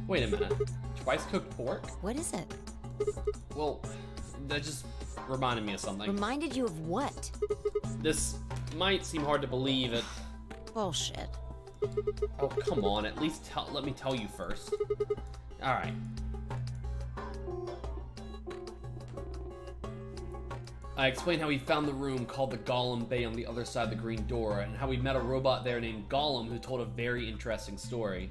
Wait a minute. Twice cooked pork? What is it? Well, that just reminded me of something. Reminded you of what? This might seem hard to believe it. Bullshit. Oh, come on. At least let me tell you first. Alright. I explained how he found the room called the Golem Bay on the other side of the green door, and how we met a robot there named Golem who told a very interesting story.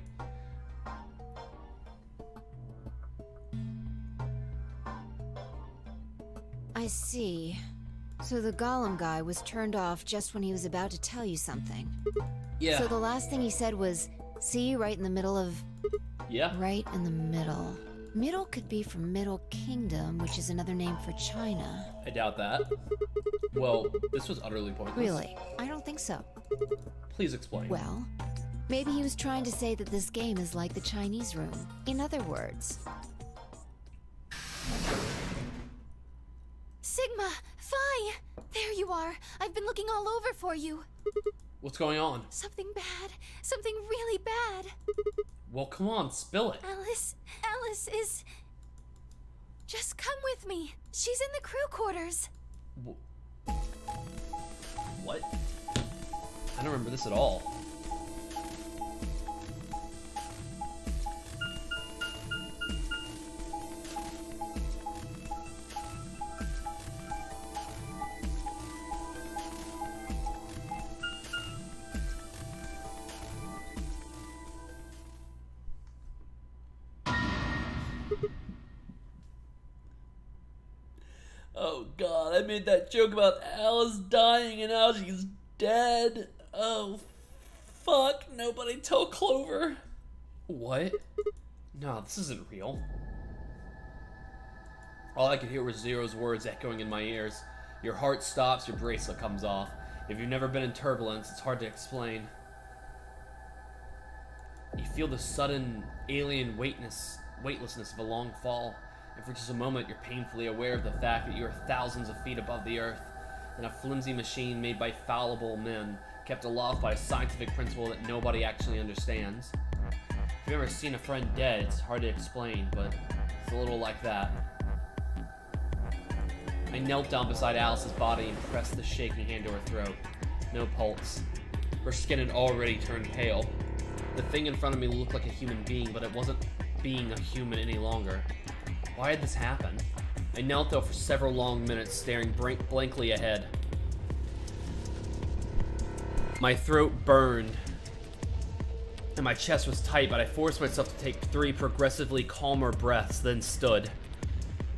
I see. So the Golem guy was turned off just when he was about to tell you something. Yeah. So the last thing he said was, see, right in the middle of... Yeah. Right in the middle. Middle could be from Middle Kingdom, which is another name for China. I doubt that. Well, this was utterly pointless. Really? I don't think so. Please explain. Well, maybe he was trying to say that this game is like the Chinese room. In other words... Sigma, Phi! There you are. I've been looking all over for you. What's going on? Something bad. Something really bad. Well, come on, spill it. Alice is... Just come with me. She's in the crew quarters. What? I don't remember this at all. Oh God, I made that joke about Alice dying and now she's dead. Oh, fuck, nobody tell Clover. What? No, this isn't real. All I could hear was Zero's words echoing in my ears. Your heart stops, your bracelet comes off. If you've never been in turbulence, it's hard to explain. You feel the sudden alien weightlessness of a long fall. And for just a moment, you're painfully aware of the fact that you are thousands of feet above the earth, in a flimsy machine made by fallible men, kept aloft by a scientific principle that nobody actually understands. If you've ever seen a friend dead, it's hard to explain, but it's a little like that. I knelt down beside Alice's body and pressed the shaking hand to her throat. No pulse. Her skin had already turned pale. The thing in front of me looked like a human being, but it wasn't being a human any longer. Why had this happen? I knelt though for several long minutes, staring blankly ahead. My throat burned, and my chest was tight, but I forced myself to take 3 progressively calmer breaths, then stood.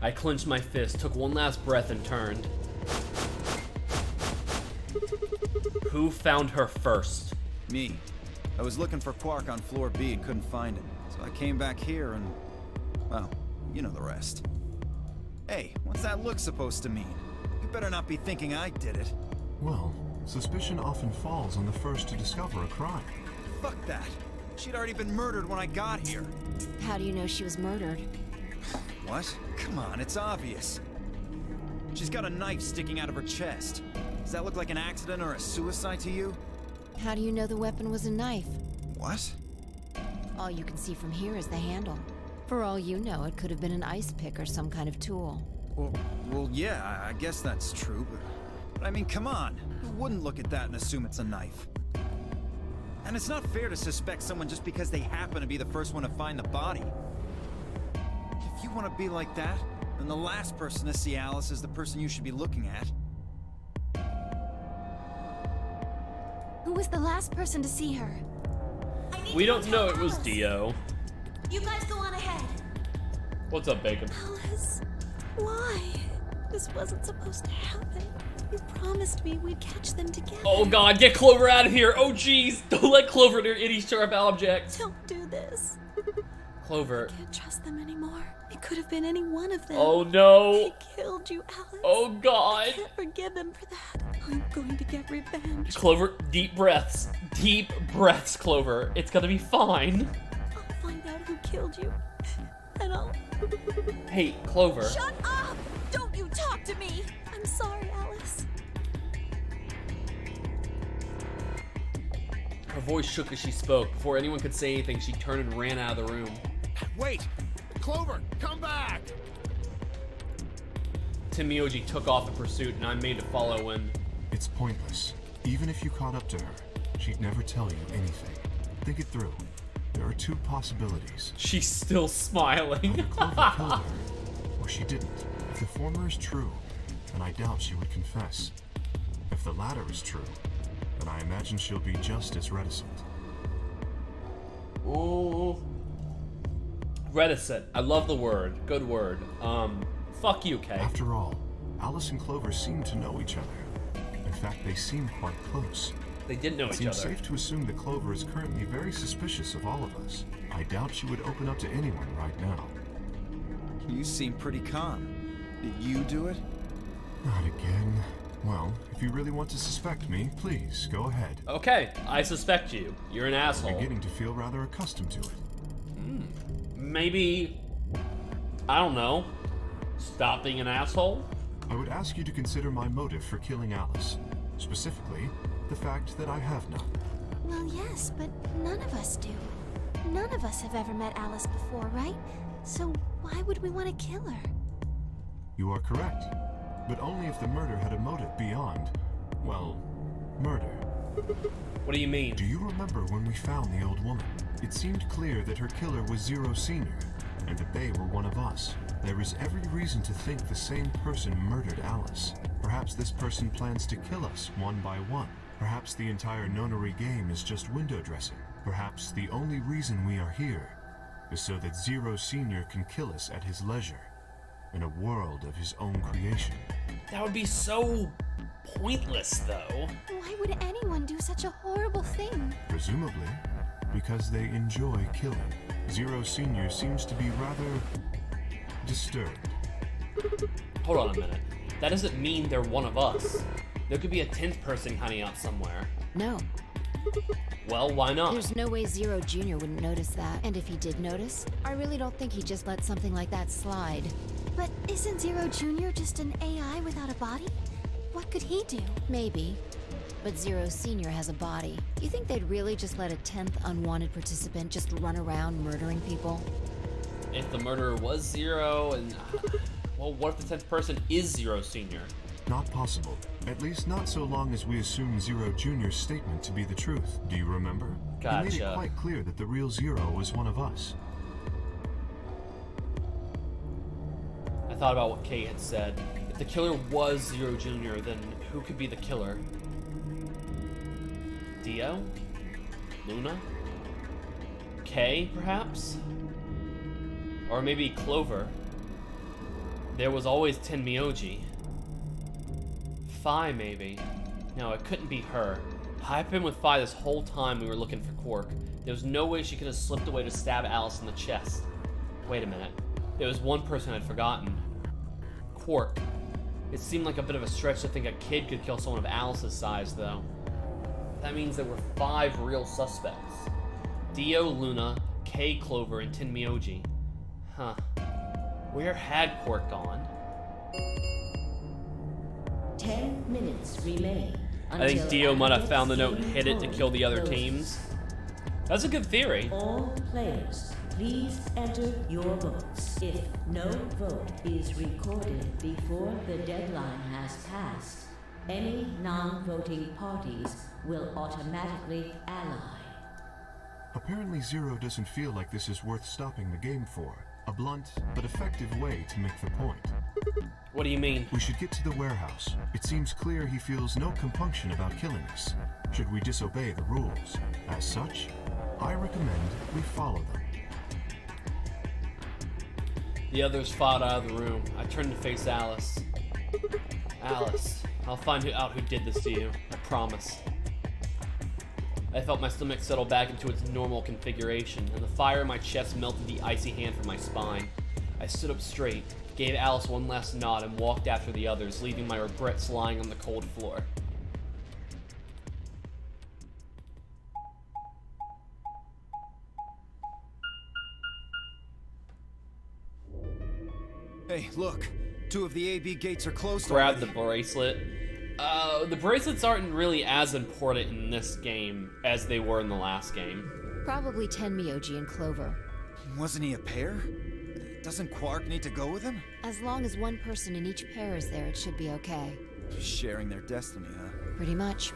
I clenched my fist, took one last breath, and turned. Who found her first? Me. I was looking for Quark on floor B and couldn't find him, so I came back here and, well, you know the rest. Hey, what's that look supposed to mean? You better not be thinking I did it. Well, suspicion often falls on the first to discover a crime. Fuck that. She'd already been murdered when I got here. How do you know she was murdered? What? Come on, it's obvious. She's got a knife sticking out of her chest. Does that look like an accident or a suicide to you? How do you know the weapon was a knife? What? All you can see from here is the handle. For all you know, it could have been an ice pick or some kind of tool. Well, yeah, I guess that's true, but I mean, come on. Who wouldn't look at that and assume it's a knife? And it's not fair to suspect someone just because they happen to be the first one to find the body. If you want to be like that, then the last person to see Alice is the person you should be looking at. Who was the last person to see her? We don't know it was Dio. You guys go on ahead. What's up, Bacon? Alice, why? This wasn't supposed to happen. You promised me we'd catch them together. Oh God, get Clover out of here! Oh jeez, don't let Clover near any sharp objects. Don't do this. Clover. I can't trust them anymore. It could have been any one of them. Oh no. They killed you, Alice. Oh I god. can't forgive them for that. I'm going to get revenge. Clover, deep breaths. Deep breaths, Clover. It's gonna be fine. I'll find out who killed you. And I'll... Hey, Clover. Shut up! Don't you talk to me! I'm sorry, Alice. Her voice shook as she spoke. Before anyone could say anything, she turned and ran out of the room. Wait! Clover, come back! Tim Mioji took off in pursuit, and I'm made to follow when... It's pointless. Even if you caught up to her, she'd never tell you anything. Think it through. There are two possibilities. She's still smiling. Either Clover killed her, or she didn't. If the former is true, then I doubt she would confess. If the latter is true, then I imagine she'll be just as reticent. Ooh. Reticent. I love the word. Good word. Fuck you, Kay. After all, Alice and Clover seem to know each other. In fact, they seem quite close. They did know It each seems other. safe to assume that Clover is currently very suspicious of all of us. I doubt she would open up to anyone right now. You seem pretty calm. Did you do it? Not again. Well, if you really want to suspect me, please, go ahead. Okay, I suspect you. You're an I'm asshole. beginning to feel rather accustomed to it. Maybe... I don't know. Stop being an asshole? I would ask you to consider my motive for killing Alice. Specifically, the fact that I have none. Well, yes, but none of us do. None of us have ever met Alice before, right? So why would we want to kill her? You are correct. But only if the murder had a motive beyond, well, murder. What do you mean? Do you remember when we found the old woman? It seemed clear that her killer was Zero Senior, and that they were one of us. There is every reason to think the same person murdered Alice. Perhaps this person plans to kill us one by one. Perhaps the entire nonary game is just window dressing. Perhaps the only reason we are here is so that Zero Senior can kill us at his leisure, in a world of his own creation. That would be so pointless, though. Why would anyone do such a horrible thing? Presumably, because they enjoy killing. Zero Senior seems to be rather disturbed. Hold on a minute. That doesn't mean they're one of us. There could be a 10th person hiding out somewhere. No, Well, why not? there's no way Zero Jr. wouldn't notice that. And if he did notice, I really don't think he'd just let something like that slide. But isn't Zero Jr. just an AI without a body? What could he do? Maybe. But Zero Senior has a body. You think they'd really just let a 10th unwanted participant just run around murdering people? If the murderer was Zero and... Well, what if the 10th person is Zero Senior? Not possible. At least not so long as we assume Zero Jr.'s statement to be the truth. Do you remember? He made Gotcha. it quite clear that the real Zero was one of us. I thought about what Kate had said. If the killer was Zero Jr., then who could be the killer? Dio? Luna? Kay, perhaps? Or maybe Clover? There was always Ten Mioji. Phi, maybe. No, it couldn't be her. I've been with Phi this whole time we were looking for Quark. There was no way she could have slipped away to stab Alice in the chest. Wait a minute. There was one person I'd forgotten. Quark. It seemed like a bit of a stretch to think a kid could kill someone of Alice's size, though. That means there were 5 real suspects. Dio, Luna, Kay, Clover, and Ten Mioji. Huh. Where had Quark gone? 10 minutes remain. I think until Dio might have found the note and game hid it to kill the other closes. teams. That's a good theory. All players, please enter your votes. If no vote is recorded before the deadline has passed, any non-voting parties will automatically ally. Apparently Zero doesn't feel like this is worth stopping the game for. A blunt but effective way to make the point. What do you mean? We should get to the warehouse. It seems clear he feels no compunction about killing us. Should we disobey the rules? As such, I recommend we follow them. The others filed out of the room. I turned to face Alice. Alice, I'll find out who did this to you. I promise. I felt my stomach settle back into its normal configuration, and the fire in my chest melted the icy hand from my spine. I stood up straight, gave Alice one last nod, and walked after the others, leaving my regrets lying on the cold floor. Hey, look. 2 of the AB gates are closed Grab already. the bracelet. The bracelets aren't really as important in this game as they were in the last game. Probably Tenmyoji and Clover. Wasn't he a pair? Doesn't Quark need to go with him? As long as one person in each pair is there, it should be okay. Sharing their destiny, huh? Pretty much.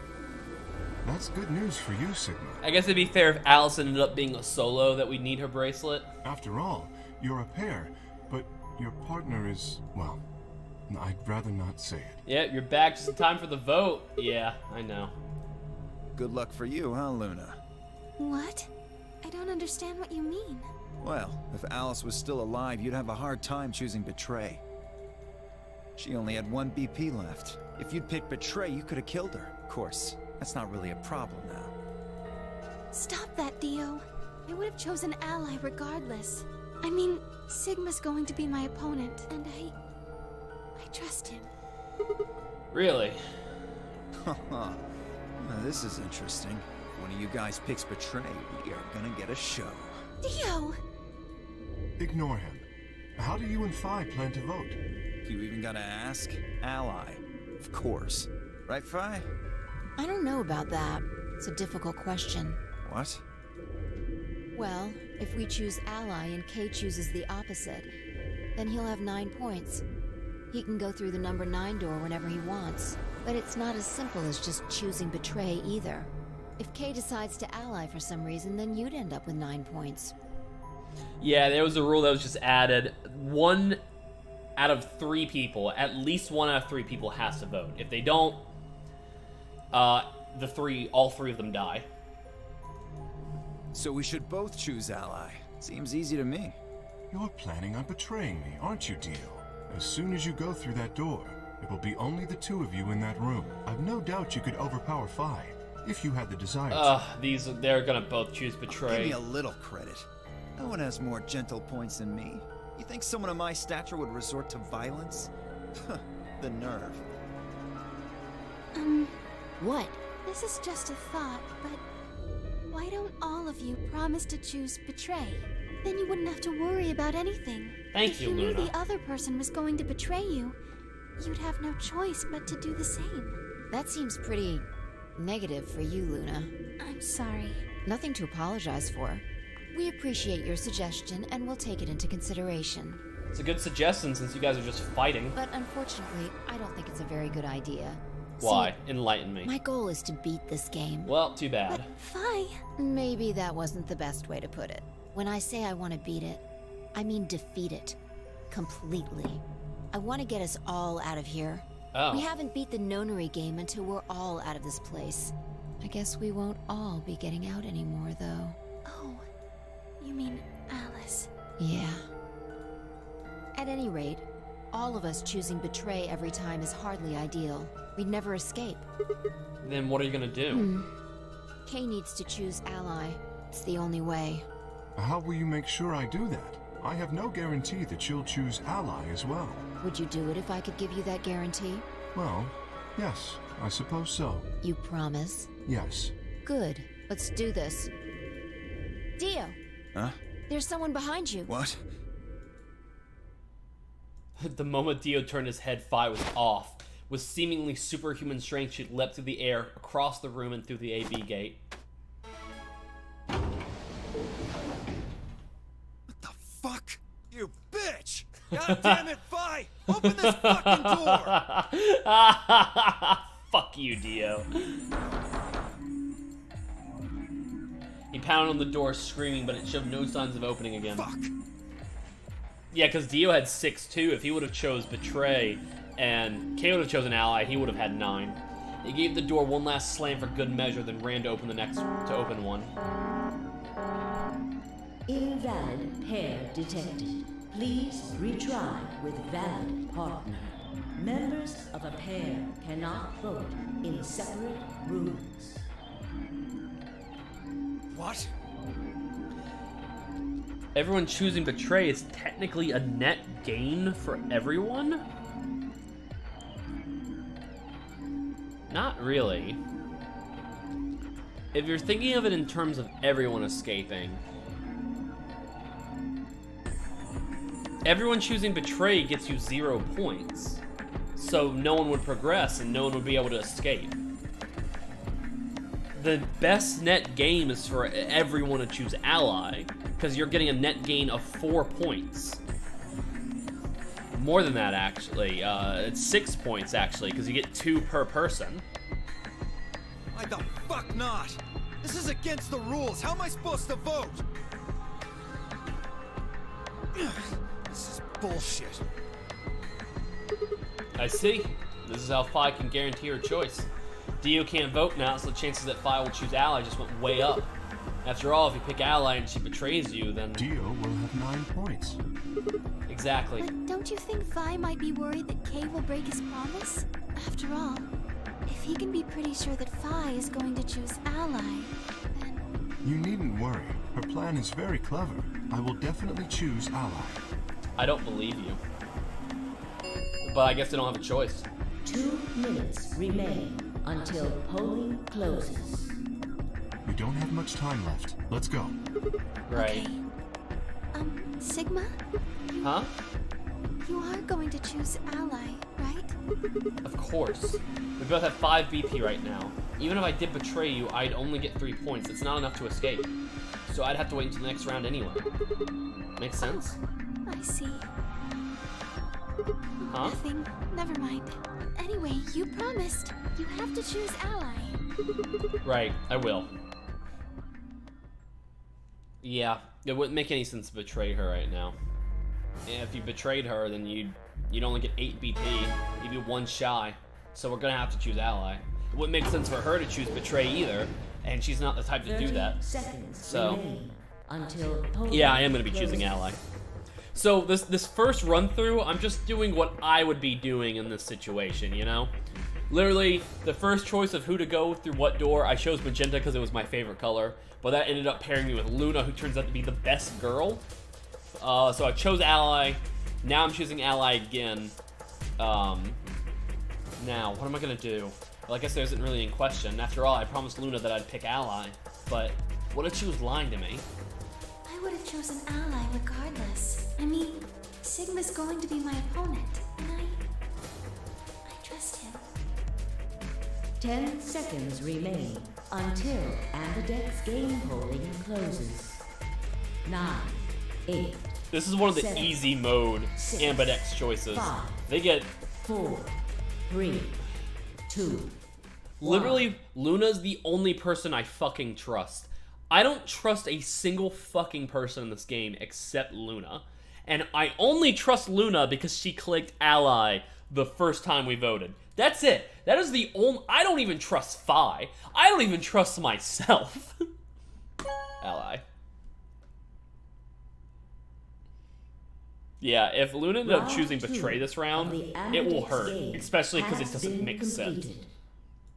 That's good news for you, Sigma. I guess it'd be fair if Alice ended up being a solo that we'd need her bracelet. After all, you're a pair, but your partner is, well, I'd rather not say it. Yeah, you're back just in time for the vote. Yeah, I know. Good luck for you, huh, Luna? What? I don't understand what you mean. Well, if Alice was still alive, you'd have a hard time choosing Betray. She only had 1 BP left. If you'd picked Betray, you could have killed her. Of course, that's not really a problem now. Stop that, Dio. I would have chosen Ally regardless. I mean, Sigma's going to be my opponent, and I trust him. Really? Now, this is interesting. If one of you guys picks Betray, we are gonna get a show. Dio! Ignore him. How do you and Phi plan to vote? You even gotta ask? Ally. Of course. Right, Phi? I don't know about that. It's a difficult question. What? Well, if we choose Ally and Kay chooses the opposite, then he'll have 9 points. He can go through the number 9 door whenever he wants. But it's not as simple as just choosing Betray either. If Kay decides to ally for some reason, then you'd end up with 9 points. Yeah, there was a rule that was just added. 1 out of 3 people, at least 1 out of 3 people has to vote. If they don't, all 3 of them die. So we should both choose Ally. Seems easy to me. You're planning on betraying me, aren't you, Dio? As soon as you go through that door, it will be only the 2 of you in that room. I've no doubt you could overpower Phi, if you had the desire to. They're gonna both choose Give Betray. me a little credit. No one has more gentle points than me. You think someone of my stature would resort to violence? The nerve. What? This is just a thought, but why don't all of you promise to choose Betray? Then you wouldn't have to worry about anything. Thank you, If you knew Luna. the other person was going to betray you, you'd have no choice but to do the same. That seems pretty negative for you, Luna. I'm sorry. Nothing to apologize for. We appreciate your suggestion and we'll take it into consideration. It's a good suggestion since you guys are just fighting. But unfortunately, I don't think it's a very good idea. Why? See, Enlighten me. my goal is to beat this game. Well, too bad. But Phi, Maybe that wasn't the best way to put it. When I say I want to beat it, I mean defeat it. Completely. I want to get us all out of here. Oh. We haven't beat the nonary game until we're all out of this place. I guess we won't all be getting out anymore, though. oh, you mean Alice? Yeah. At any rate, all of us choosing Betray every time is hardly ideal. We'd never escape. Then what are you gonna do? Kay needs to choose Ally. It's the only way. How will you make sure I do that? I have no guarantee that she'll choose Ally as well. Would you do it if I could give you that guarantee? Well, yes, I suppose so. You promise? Yes. Good. Let's do this. Dio! Huh? There's someone behind you. What? The moment Dio turned his head, Phi was off. With seemingly superhuman strength, she leapt through the air, across the room, and through the AB gate. What the fuck? You bitch! God damn it, Phi! Open this fucking door! Fuck you, Dio. He pounded on the door, screaming, but it showed no signs of opening again. Fuck! Yeah, because Dio had 6 too. If he would have chose Betray and Kay would have chosen Ally, he would have had 9. He gave the door one last slam for good measure, then ran to open the next one. Invalid pair detected. Please retry with valid partner. Members of a pair cannot vote in separate rooms. What? Everyone choosing betray is technically a net gain for everyone? Not really. If you're thinking of it in terms of everyone escaping, everyone choosing betray gets you 0 points. So no one would progress and no one would be able to escape. The best net game is for everyone to choose ally, because you're getting a net gain of 4 points. More than that, actually. It's 6 points, actually, because you get 2 per person. Why the fuck not? This is against the rules. How am I supposed to vote? This is bullshit. I see. This is how Phi can guarantee her choice. Dio can't vote now, so the chances that Phi will choose ally just went way up. After all, if you pick ally and she betrays you, then... Dio will have 9 points. Exactly. But don't you think Vi might be worried that Kay will break his promise? After all, if he can be pretty sure that Vi is going to choose ally, then... You needn't worry. Her plan is very clever. I will definitely choose ally. I don't believe you. But I guess they don't have a choice. 2 minutes remain until polling closes. We don't have much time left. Let's go. Right. Okay. Sigma? Huh? You are going to choose ally, right? Of course. We both have 5 BP right now. Even if I did betray you, I'd only get 3 points. It's not enough to escape. So I'd have to wait until the next round anyway. Makes sense? I see. Huh? Nothing. Never mind. Anyway, you promised. You have to choose ally. Right, I will. Yeah, it wouldn't make any sense to betray her right now. And if you betrayed her, then you'd only get 8 BP. You'd be 1 shy. So we're gonna have to choose ally. It wouldn't make sense for her to choose betray either, and she's not the type to do that. 30 seconds So, remain until polling yeah, I am gonna be choosing closes. ally. So this first run through, I'm just doing what I would be doing in this situation, you know? Literally, the first choice of who to go through what door, I chose magenta because it was my favorite color, but that ended up pairing me with Luna, who turns out to be the best girl. So I chose ally. Now I'm choosing ally again. Now, what am I gonna do? Well, I guess there isn't really in question. After all, I promised Luna that I'd pick ally, but what if she was lying to me? I would have chosen ally regardless. I mean, Sigma's going to be my opponent, and I trust him. 10 seconds remain until Ambidex's game polling closes. 9, 8, This is one of the 7, easy mode 6, Ambidex choices. 5, They get 4, 3, 2. literally Luna's the only person I fucking trust. I don't trust a single fucking person in this game except Luna. And I only trust Luna because she clicked ally the first time we voted. That's it. That is the only... I don't even trust Phi. I don't even trust myself. Ally. Yeah, if Luna ended up Round choosing 2 betray this of round, the it will Ambidex hurt. game Especially because it has doesn't been make sense. completed.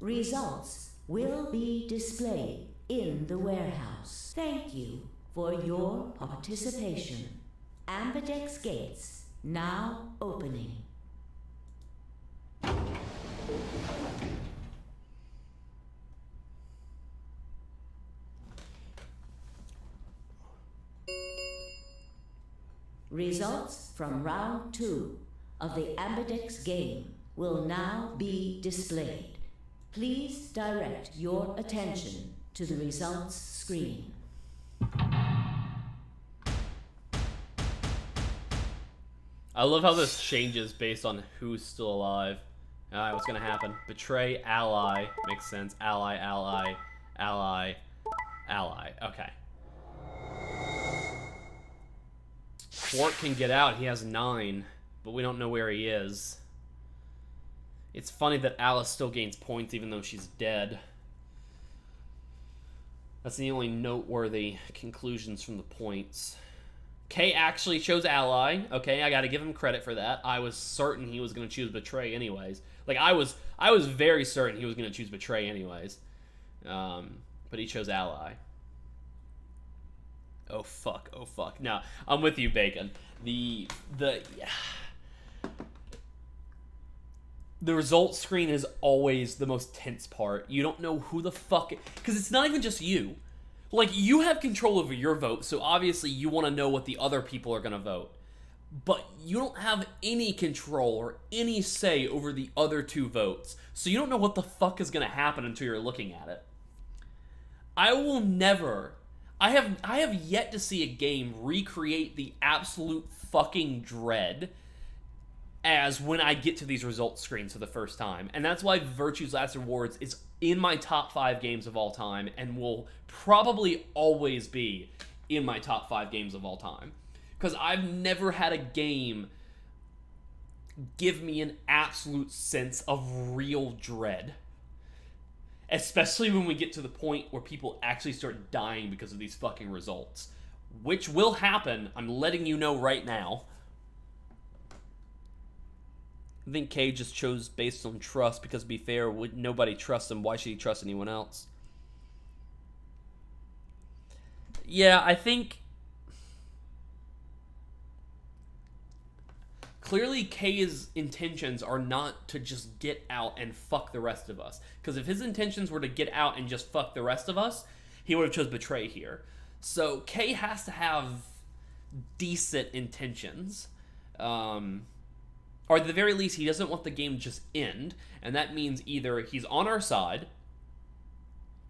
Results will be displayed in the warehouse. Thank you for your participation. Ambidex gates now opening. Results from round 2 of the Ambidex game will now be displayed. Please direct your attention to the results screen. I love how this changes based on who's still alive. Alright, what's gonna happen? Betray, ally. Makes sense. Ally, ally, ally, ally. Okay. Fort can get out. He has 9, but we don't know where he is. It's funny that Alice still gains points even though she's dead. That's the only noteworthy conclusions from the points. Kay actually chose ally. Okay, I gotta give him credit for that. I was certain he was gonna choose betray anyways. Like, I was very certain he was gonna choose betray anyways. But he chose ally. Oh fuck, oh fuck. No, I'm with you, Bacon. The results screen is always the most tense part. You don't know who the fuck... Because it's not even just you. Like, you have control over your vote, so obviously you want to know what the other people are going to vote. But you don't have any control or any say over the other two votes. So you don't know what the fuck is going to happen until you're looking at it. I will never... I have yet to see a game recreate the absolute fucking dread as when I get to these results screens for the first time. And that's why Virtue's Last Rewards is in my top 5 games of all time and will probably always be in my top 5 games of all time. Because I've never had a game give me an absolute sense of real dread. Especially when we get to the point where people actually start dying because of these fucking results. Which will happen, I'm letting you know right now. I think Kay just chose based on trust because, to be fair, would nobody trust him? Why should he trust anyone else? Yeah, I think... Clearly, Kay's intentions are not to just get out and fuck the rest of us. Because if his intentions were to get out and just fuck the rest of us, he would have chose Betray here. So, Kay has to have decent intentions. Or at the very least, he doesn't want the game to just end. And that means either he's on our side,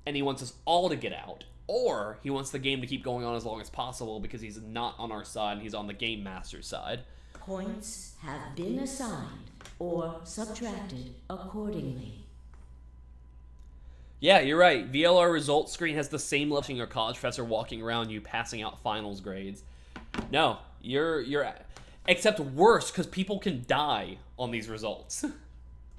and he wants us all to get out, or he wants the game to keep going on as long as possible because he's not on our side and he's on the Game Master's side. Points have been assigned or subtracted accordingly. Yeah, you're right. VLR results screen has the same level as your college professor walking around you passing out finals grades. No, you're except worse because people can die on these results.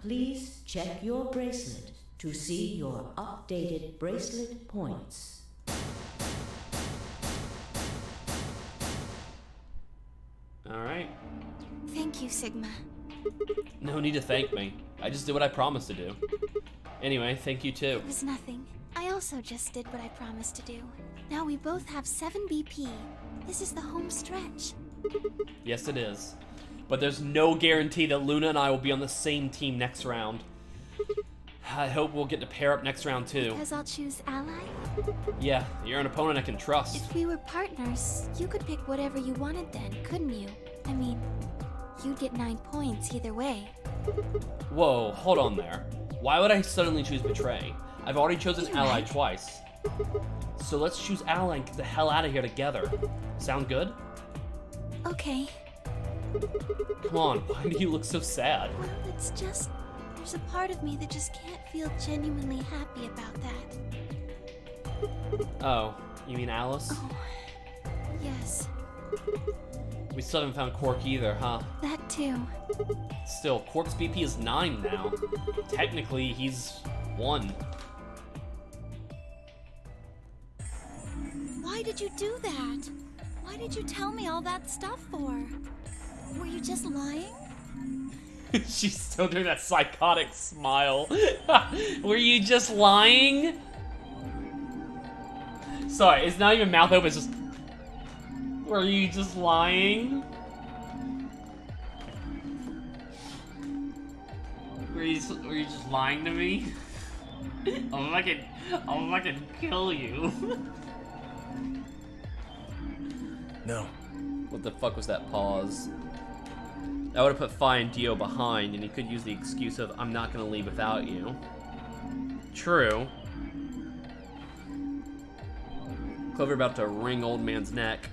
Please check your bracelet to see your updated bracelet points. All right. Thank you, Sigma. No need to thank me. I just did what I promised to do. Anyway, thank you too. It was nothing. I also just did what I promised to do. Now we both have 7 BP. This is the home stretch. Yes, it is. But there's no guarantee that Luna and I will be on the same team next round. I hope we'll get to pair up next round too. Because I'll choose ally? Yeah, you're an opponent I can trust. If we were partners, you could pick whatever you wanted then, couldn't you? I mean, you'd get 9 points either way. Whoa, hold on there. Why would I suddenly choose Betray? I've already chosen ally twice. So let's choose ally and get the hell out of here together. Sound good? Okay. Come on, why do you look so sad? Well, it's just... there's a part of me that just can't feel genuinely happy about that. Oh, you mean Alice? Oh, yes. We still haven't found Quark either, huh? That too. Still, Quark's BP is 9 now. Technically, he's 1. Why did you do that? Why did you tell me all that stuff for? Were you just lying? She's still doing that psychotic smile. Were you just lying? Sorry, it's not even mouth open, it's just... Were you just lying? Were you just lying to me? I'll fucking kill you. No. What the fuck was that pause? I would have put Fi and Dio behind, and he could use the excuse of, I'm not gonna leave without you. True. Clover about to wring old man's neck.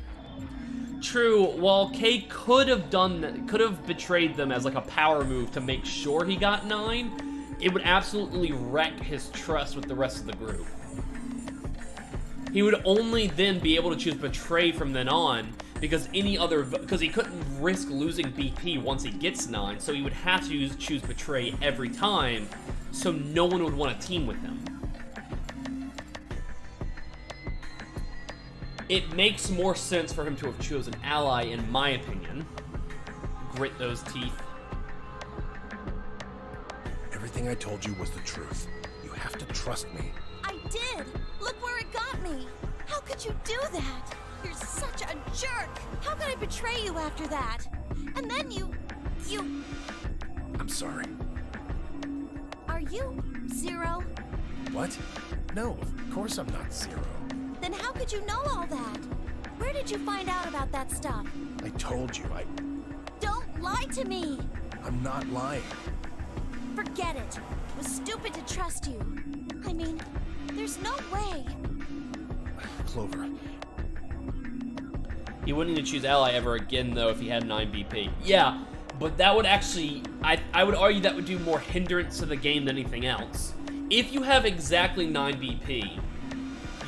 True, while Kay could have betrayed them as like a power move to make sure he got 9, it would absolutely wreck his trust with the rest of the group. He would only then be able to choose Betray from then on, because he couldn't risk losing BP once he gets 9, so he would have to choose Betray every time, so no one would want to team with him. It makes more sense for him to have chosen ally, in my opinion. Grit those teeth. Everything I told you was the truth. You have to trust me. I did! Look where it got me! How could you do that? You're such a jerk! How could I betray you after that? And then you... I'm sorry. Are you Zero? What? No, of course I'm not Zero. Then how could you know all that? Where did you find out about that stuff? I told you, Don't lie to me! I'm not lying. Forget it. It was stupid to trust you. I mean, there's no way. Clover, He wouldn't even choose Ally ever again, though, if he had 9 BP. Yeah, but that would actually... I would argue that would do more hindrance to the game than anything else. If you have exactly 9 BP,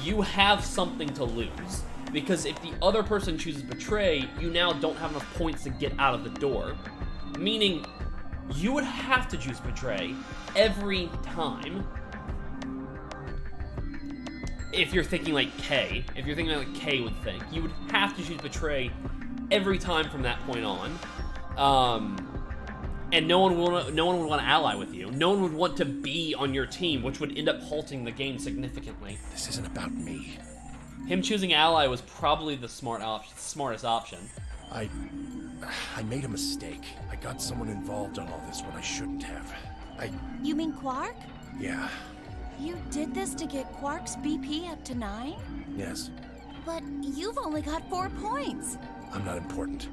you have something to lose. Because if the other person chooses Betray, you now don't have enough points to get out of the door. Meaning, you would have to choose Betray every time. If you're thinking like Kay, like Kay would think, you would have to choose Betray every time from that point on. And no one would want to ally with you. No one would want to be on your team, which would end up halting the game significantly. this isn't about me. Him choosing ally was probably the smartest option. I made a mistake. I got someone involved on all this when I shouldn't have. You mean Quark? Yeah, You did this to get Quark's BP up to 9? yes. But you've only got 4 points. I'm not important.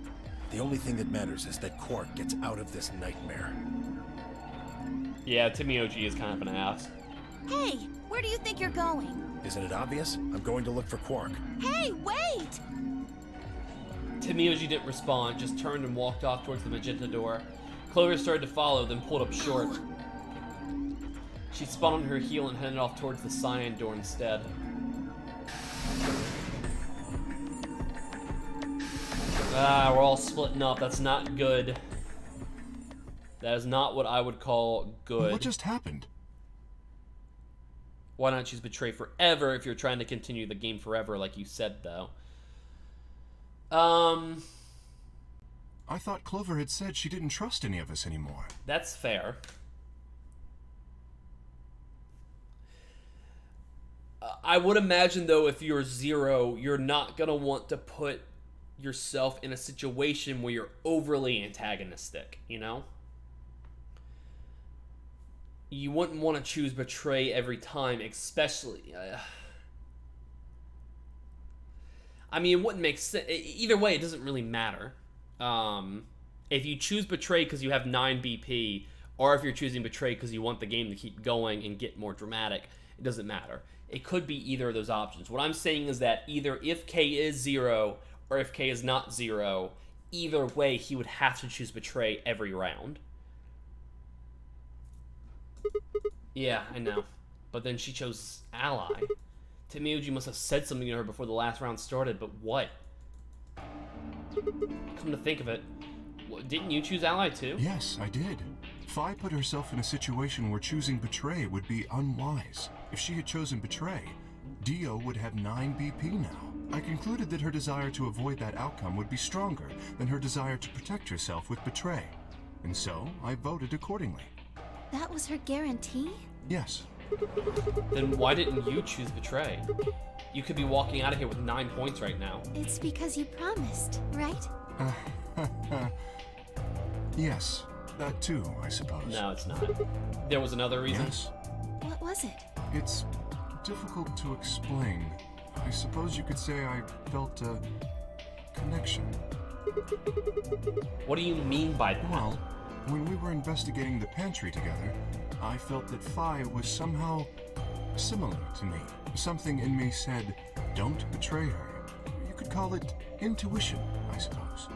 The only thing that matters is that Quark gets out of this nightmare. Yeah, Timmy OG is kind of an ass. Hey, where do you think you're going? Isn't it obvious? I'm going to look for Quark. Hey, wait! Timmy OG didn't respond, just turned and walked off towards the magenta door. Clover started to follow, then pulled up short. She spun on her heel and headed off towards the cyan door instead. We're all splitting up. That's not good. That is not what I would call good. What just happened? Why not choose Betray forever if you're trying to continue the game forever, like you said, though? I thought Clover had said she didn't trust any of us anymore. That's fair. I would imagine, though, if you're Zero, you're not going to want to put yourself in a situation where you're overly antagonistic, you know? You wouldn't want to choose Betray every time, especially... I mean, it wouldn't make sense. Either way, it doesn't really matter. If you choose Betray because you have 9 BP, or if you're choosing Betray because you want the game to keep going and get more dramatic, it doesn't matter. It could be either of those options. What I'm saying is that either if K is Zero or if K is not Zero, either way, he would have to choose Betray every round. Yeah, I know. But then she chose Ally. Timioji must have said something to her before the last round started, but what? Come to think of it, didn't you choose Ally too? Yes, I did. Fi put herself in a situation where choosing Betray would be unwise. If she had chosen Betray, Dio would have 9 BP now. I concluded that her desire to avoid that outcome would be stronger than her desire to protect herself with Betray. And so, I voted accordingly. That was her guarantee? Yes. Then why didn't you choose Betray? You could be walking out of here with 9 points right now. It's because you promised, right? Yes, that too, I suppose. No, it's not. There was another reason? Yes. What was it? It's difficult to explain. I suppose you could say I felt a connection. What do you mean by that? Well, when we were investigating the pantry together, I felt that Fi was somehow similar to me. Something in me said, don't betray her. You could call it intuition, I suppose.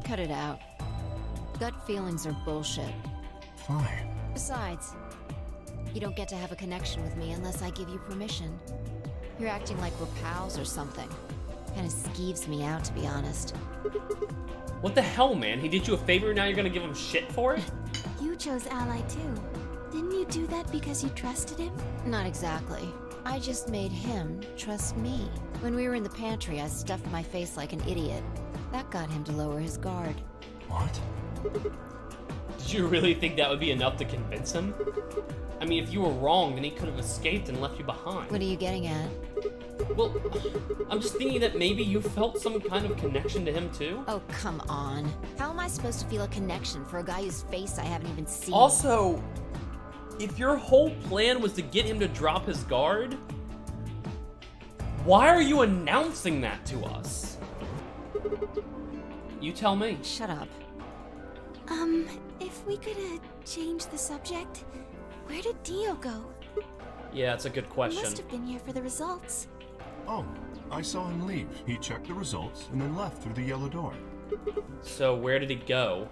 Cut it out. Gut feelings are bullshit. Fi. Besides, you don't get to have a connection with me unless I give you permission. You're acting like we're pals or something. Kinda skeeves me out, to be honest. What the hell, man? He did you a favor and now you're gonna give him shit for it? You chose Ally too. Didn't you do that because you trusted him? Not exactly. I just made him trust me. When we were in the pantry, I stuffed my face like an idiot. That got him to lower his guard. What? Did you really think that would be enough to convince him? I mean, if you were wrong, then he could have escaped and left you behind. What are you getting at? Well, I'm just thinking that maybe you felt some kind of connection to him too. Oh, come on. How am I supposed to feel a connection for a guy whose face I haven't even seen? Also, if your whole plan was to get him to drop his guard, why are you announcing that to us? You tell me. Shut up. If we could, change the subject, where did Dio go? Yeah, it's a good He question. must have been here for the results. Oh, I saw him leave. He checked the results and then left through the yellow door. So where did he go?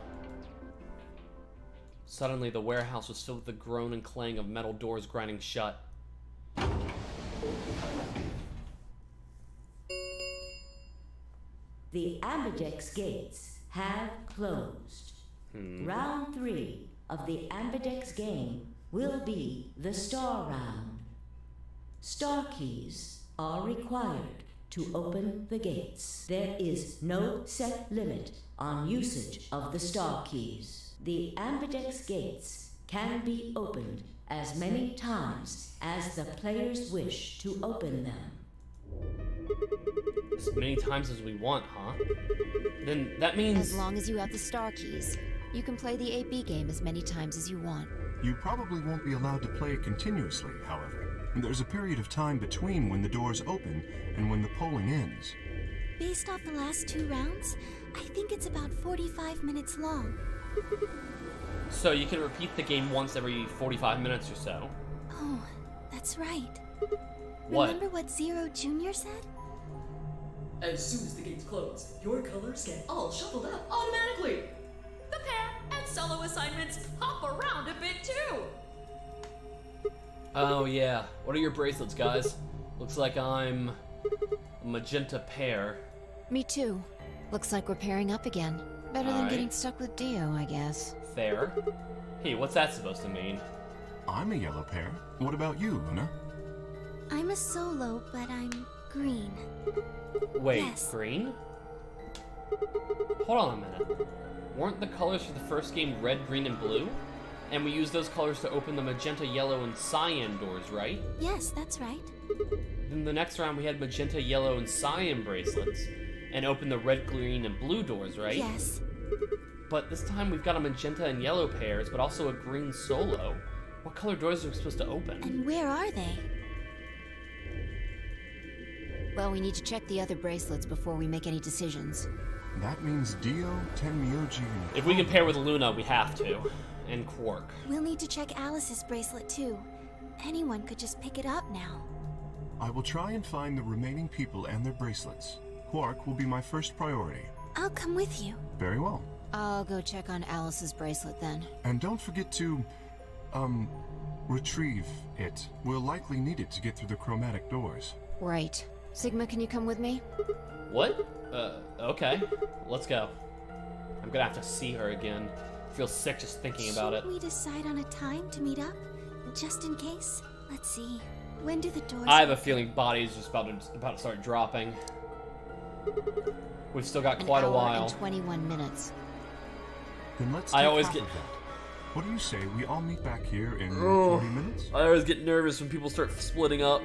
Suddenly, the warehouse was filled with the groan and clang of metal doors grinding shut. The Ambidex gates have closed. Round 3 of the Ambidex game will be the Star Round. Star keys are required to open the gates. There is no set limit on usage of the Star keys. The Ambidex gates can be opened as many times as the players wish to open them. As many times as we want, huh? Then that means... As long as you have the star keys, you can play the AB game as many times as you want. You probably won't be allowed to play it continuously, however. There's a period of time between when the doors open and when the polling ends. Based off the last 2 rounds, I think it's about 45 minutes long. So you can repeat the game once every 45 minutes or so. Oh, that's right. What? Remember what Zero Jr. said? As soon as the gates close, your colors get all shuffled up automatically. The pair and solo assignments hop around a bit too. Oh yeah. What are your bracelets, guys? Looks like I'm a magenta pair. Me too. Looks like we're pairing up again. Better than Alright. getting stuck with Dio, I guess. Fair. Hey, what's that supposed to mean? I'm a yellow pair. What about you, Luna? I'm a solo, but I'm green. Wait, Yes. green? Hold on a minute. Weren't the colors for the first game red, green, and blue? And we used those colors to open the magenta, yellow, and cyan doors, right? Yes, that's right. Then the next round we had magenta, yellow, and cyan bracelets, and opened the red, green, and blue doors, right? Yes. But this time we've got a magenta and yellow pairs, but also a green solo. What color doors are we supposed to open? And where are they? Well, we need to check the other bracelets before we make any decisions. That means Dio, Tenmyoji, and... If we can pair with Luna, we have to. And Quark. We'll need to check Alice's bracelet too. Anyone could just pick it up now. I will try and find the remaining people and their bracelets. Quark will be my first priority. I'll come with you. Very well. I'll go check on Alice's bracelet then. And don't forget to, retrieve it. We'll likely need it to get through the chromatic doors. Right. Sigma, can you come with me? What? Okay. Let's go. I'm gonna have to see her again. I feel sick just thinking about it. Shouldn't we decide on a time to meet up? Just in case? Let's see. When do the doors I have a open? feeling Body's just about to start dropping. We've still got An quite a hour while. and 21 minutes. Then let's I take always half get- of that. What do you say we all meet back here in 40 minutes? I always get nervous when people start splitting up.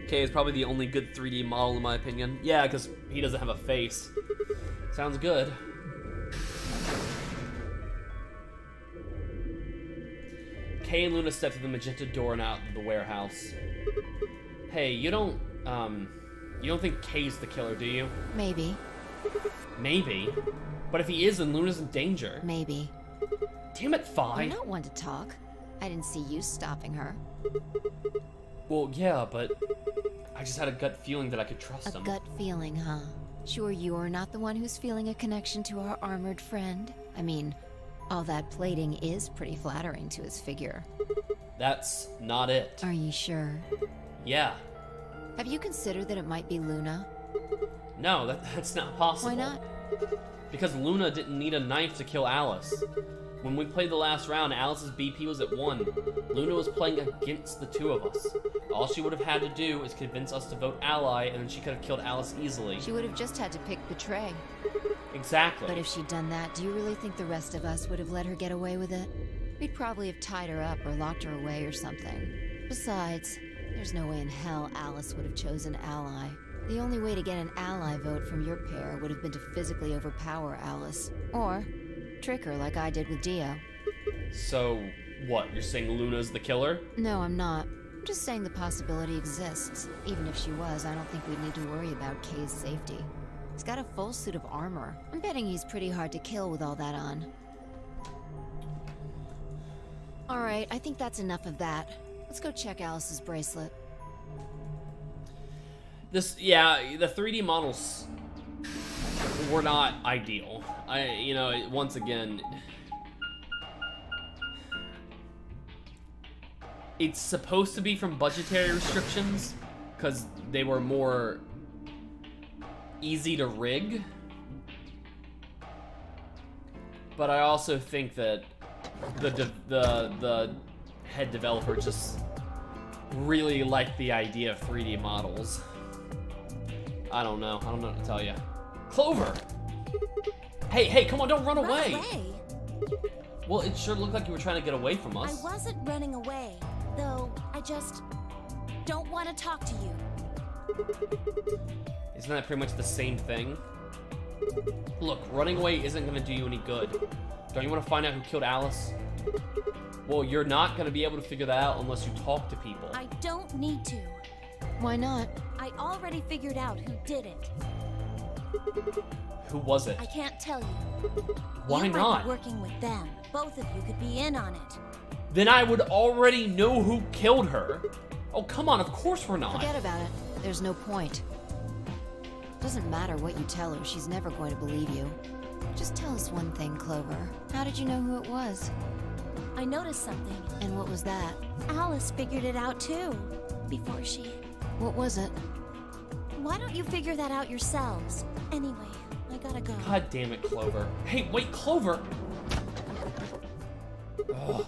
Kay is probably the only good 3D model in my opinion. Yeah, because he doesn't have a face. Sounds good. Kay and Luna step through the magenta door and out of the warehouse. Hey, you don't think Kay's the killer, do you? Maybe. Maybe. But if he is, then Luna's in danger. Maybe. Damn it, I'm Fi. not one to talk. I didn't see you stopping her. Well, yeah, but I just had a gut feeling that I could trust A him. gut feeling, huh? Sure you're not the one who's feeling a connection to our armored friend? I mean, all that plating is pretty flattering to his figure. That's not it. Are you sure? Yeah. Have you considered that it might be Luna? No, that's not possible. Why not? Because Luna didn't need a knife to kill Alice. When we played the last round, Alice's BP was at 1. Luna was playing against the two of us. All she would have had to do is convince us to vote ally, and then she could have killed Alice easily. She would have just had to pick Betray. Exactly. But if she'd done that, do you really think the rest of us would have let her get away with it? We'd probably have tied her up or locked her away or something. Besides, There's no way in hell Alice would have chosen Ally. The only way to get an ally vote from your pair would have been to physically overpower Alice. Or trick her like I did with Dio. So, what? You're saying Luna's the killer? No, I'm not. I'm just saying the possibility exists. Even if she was, I don't think we'd need to worry about Kay's safety. He's got a full suit of armor. I'm betting he's pretty hard to kill with all that on. Alright, I think that's enough of that. Let's go check Alice's bracelet. Yeah, the 3D models were not ideal. Once again, it's supposed to be from budgetary restrictions because they were more easy to rig. But I also think that the head developer just really liked the idea of 3D models. I don't know what to tell you. Clover! Hey, come on, don't run away! Well, it sure looked like you were trying to get away from us. I wasn't running away, though I just don't want to talk to you. Isn't that pretty much the same thing? Look, running away isn't gonna do you any good. Don't you want to find out who killed Alice? Well, you're not gonna be able to figure that out unless you talk to people. I don't need to. Why not? I already figured out who did it. Who was it? I can't tell you. Why you might not? be working with them. Both of you could be in on it. Then I would already know who killed her. Oh, come on, of course we're not. Forget about it. There's no point. Doesn't matter what you tell her, she's never going to believe you. Just tell us one thing, Clover. How did you know who it was? I noticed something. And what was that? Alice figured it out too. Before she... What was it? Why don't you figure that out yourselves? Anyway, I gotta go. God damn it, Clover. Hey, wait, Clover! Ugh.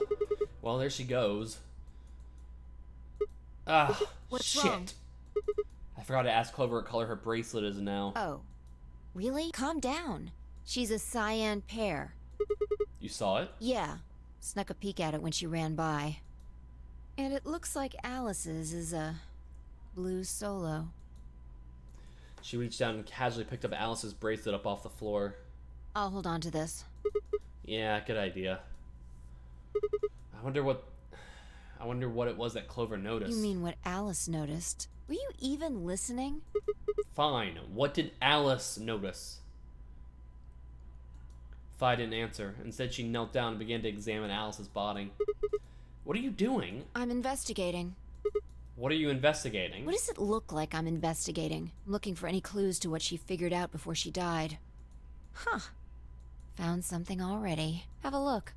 Well, there she goes. What's shit. wrong? I forgot to ask Clover what color her bracelet is now. Oh. Really? Calm down. She's a cyan pear. You saw it? Yeah. Snuck a peek at it when she ran by. And it looks like Alice's is a blue solo. She reached down and casually picked up Alice's bracelet up off the floor. I'll hold on to this. Yeah, good idea. I wonder what it was that Clover noticed. You mean what Alice noticed? Were you even listening? Fine. What did Alice notice? Fi didn't answer. Instead, she knelt down and began to examine Alice's body. What are you doing? I'm investigating. What are you investigating? What does it look like I'm investigating? I'm looking for any clues to what she figured out before she died. Huh. Found something already. Have a look.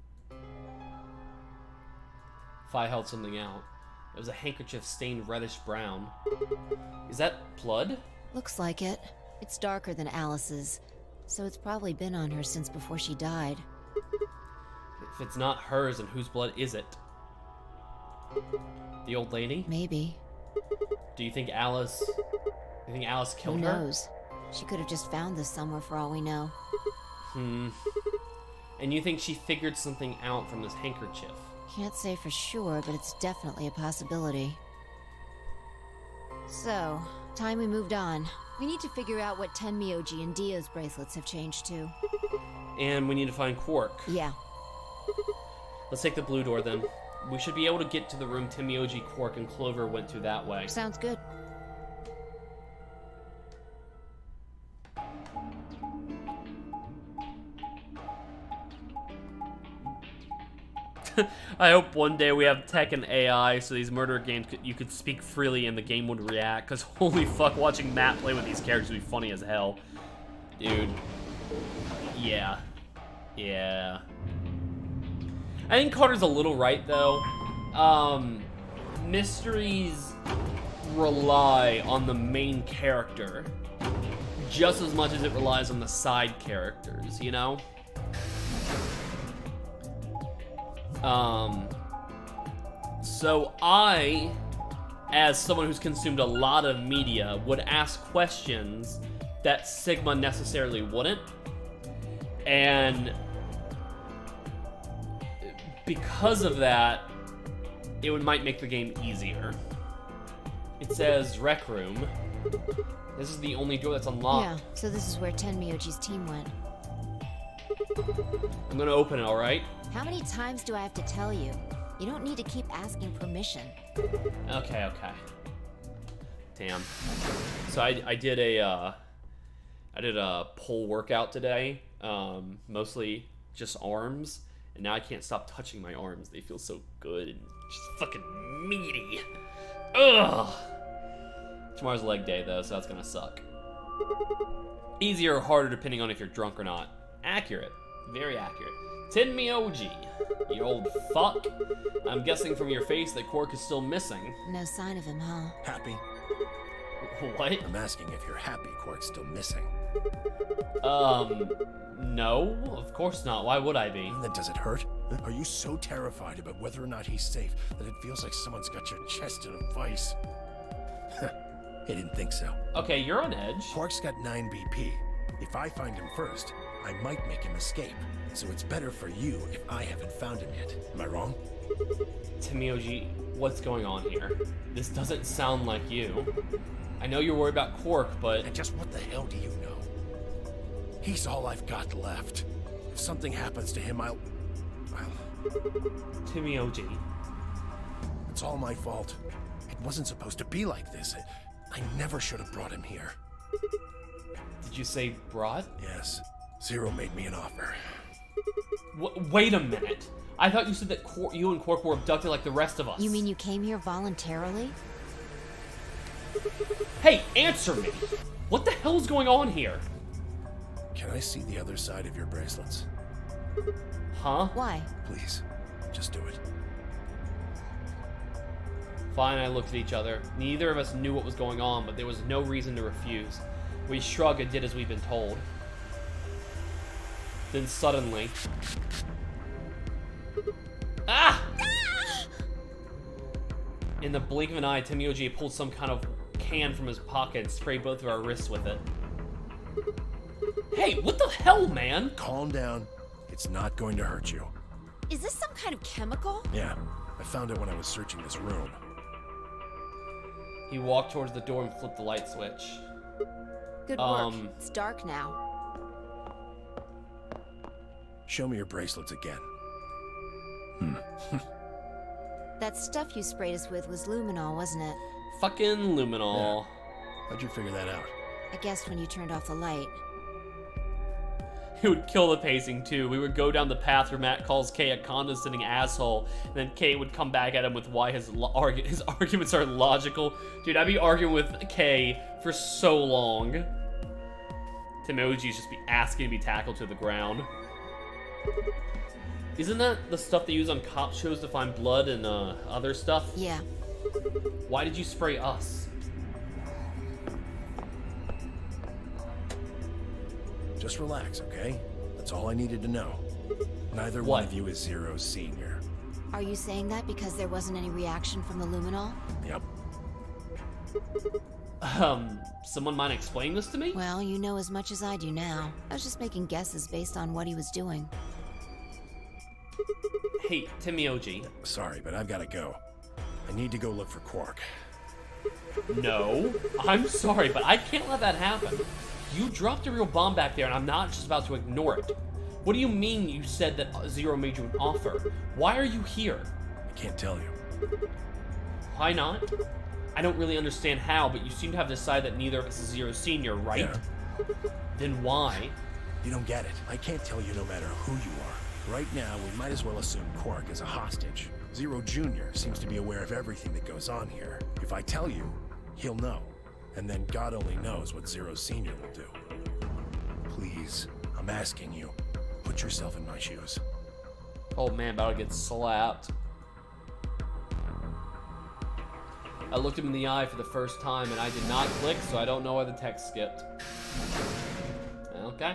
Fi held something out. It was a handkerchief stained reddish brown. Is that blood? Looks like it. It's darker than Alice's, so it's probably been on her since before she died. If it's not hers, then whose blood is it? The old lady? Maybe. Do you think Alice killed Who her? knows? She could have just found this somewhere for all we know. And you think she figured something out from this handkerchief? Can't say for sure, but it's definitely a possibility. So, time we moved on. We need to figure out what Tenmyoji and Dio's bracelets have changed to. And we need to find Quark. Yeah. Let's take the blue door then. We should be able to get to the room Tenmyoji, Quark, and Clover went to that way. Sounds good. I hope one day we have tech and AI so these murder games you could speak freely and the game would react, because holy fuck, watching Matt play with these characters would be funny as hell. Dude. Yeah. Yeah. I think Carter's a little right, though. Mysteries rely on the main character just as much as it relies on the side characters, you know? So I, as someone who's consumed a lot of media, would ask questions that Sigma necessarily wouldn't. And because of that, it might make the game easier. It says rec room. This is the only door that's unlocked. Yeah, so this is where Tenmyoji's team went. I'm gonna open it, alright? How many times do I have to tell you? You don't need to keep asking permission. Okay. Damn. So I did a pull workout today. Mostly just arms, and now I can't stop touching my arms. They feel so good and just fucking meaty. Ugh. Tomorrow's leg day though, so that's gonna suck. Easier or harder depending on if you're drunk or not. Accurate. Very accurate. Tenmyoji, you old fuck. I'm guessing from your face that Quark is still missing. No sign of him, huh? Happy? What? I'm asking if you're happy Quark's still missing. No, of course not. Why would I be? Then does it hurt? Are you so terrified about whether or not he's safe that it feels like someone's got your chest in a vice? I didn't think so. Okay, you're on edge. Quark's got 9 BP. If I find him first, I might make him escape. So it's better for you if I haven't found him yet. Am I wrong? Tenmyoji, what's going on here? This doesn't sound like you. I know you're worried about Quark, but... And just what the hell do you know? He's all I've got left. If something happens to him, I'll... Tenmyoji. It's all my fault. It wasn't supposed to be like this. I never should have brought him here. Did you say brought? Yes. Zero made me an offer. Wait a minute. I thought you said that you and Quark were abducted like the rest of us. You mean you came here voluntarily? Hey, answer me! What the hell is going on here? Can I see the other side of your bracelets? Huh? Why? Please, just do it. Fine, I looked at each other. Neither of us knew what was going on, but there was no reason to refuse. We shrugged and did as we'd been told. Then suddenly... Ah! In the blink of an eye, Tenmyoji pulled some kind of can from his pocket and sprayed both of our wrists with it. Hey, what the hell, man? Calm down. It's not going to hurt you. Is this some kind of chemical? Yeah, I found it when I was searching this room. He walked towards the door and flipped the light switch. Good work. It's dark now. Show me your bracelets again. That stuff you sprayed us with was luminol, wasn't it? Fucking luminol. Yeah. How'd you figure that out? I guess when you turned off the light. It would kill the pacing too. We would go down the path where Matt calls Kay a condescending asshole, and then Kay would come back at him with why his arguments are logical. Dude, I'd be arguing with Kay for so long. Tenmyoji's just be asking to be tackled to the ground. Isn't that the stuff they use on cop shows to find blood and other stuff? Yeah. Why did you spray us? Just relax, okay? That's all I needed to know. Neither What? one of you is Zero's senior. Are you saying that because there wasn't any reaction from the luminol? Yep. Someone mind explaining this to me? Well, you know as much as I do now. I was just making guesses based on what he was doing. Hey, Tenmyoji. Sorry, but I've got to go. I need to go look for Quark. No, I'm sorry, but I can't let that happen. You dropped a real bomb back there, and I'm not just about to ignore it. What do you mean you said that Zero made you an offer? Why are you here? I can't tell you. Why not? I don't really understand how, but you seem to have decided that neither of us is Zero Senior, right? Yeah. Then why? You don't get it. I can't tell you no matter who you are. Right now, we might as well assume Quark is a hostage. Zero Jr. seems to be aware of everything that goes on here. If I tell you, he'll know. And then God only knows what Zero Senior will do. Please, I'm asking you, put yourself in my shoes. Oh man, about to get slapped. I looked him in the eye for the first time and I did not click, so I don't know why the text skipped. Okay.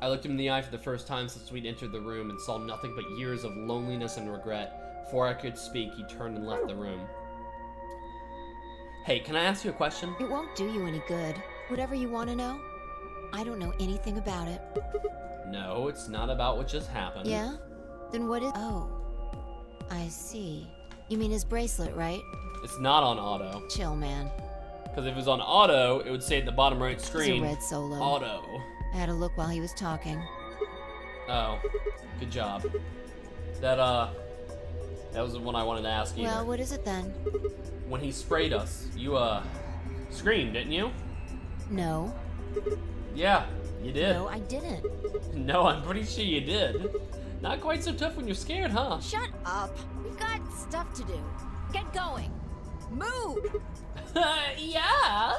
I looked him in the eye for the first time since we'd entered the room and saw nothing but years of loneliness and regret. Before I could speak, he turned and left the room. Hey, can I ask you a question? It won't do you any good. Whatever you want to know, I don't know anything about it. No, it's not about what just happened. Yeah? Then what is... Oh, I see. You mean his bracelet, right? It's not on auto. Chill, man. Because if it was on auto, it would say at the bottom right screen, It's a red Solo. auto. I had a look while he was talking. Oh, good job. That was the one I wanted to ask you. Well, what is it then? When he sprayed us, you, screamed, didn't you? No. Yeah, you did. No, I didn't. No, I'm pretty sure you did. Not quite so tough when you're scared, huh? Shut up. We've got stuff to do. Get going. Move! Yeah.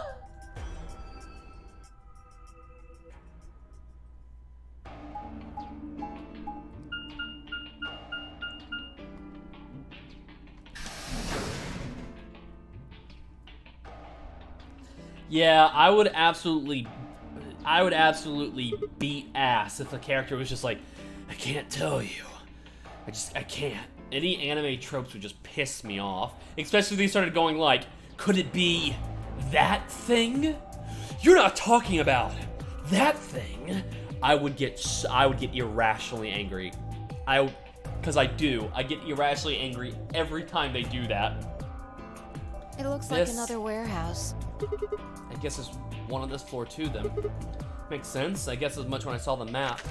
Yeah, I would absolutely beat ass if a character was just like, I can't tell you. I can't. Any anime tropes would just piss me off. Especially if they started going like, could it be that thing? You're not talking about that thing. I would get irrationally angry. Because I get irrationally angry every time they do that. It looks like another warehouse. I guess it's one on this floor too then. Makes sense. I guess as much when I saw the map.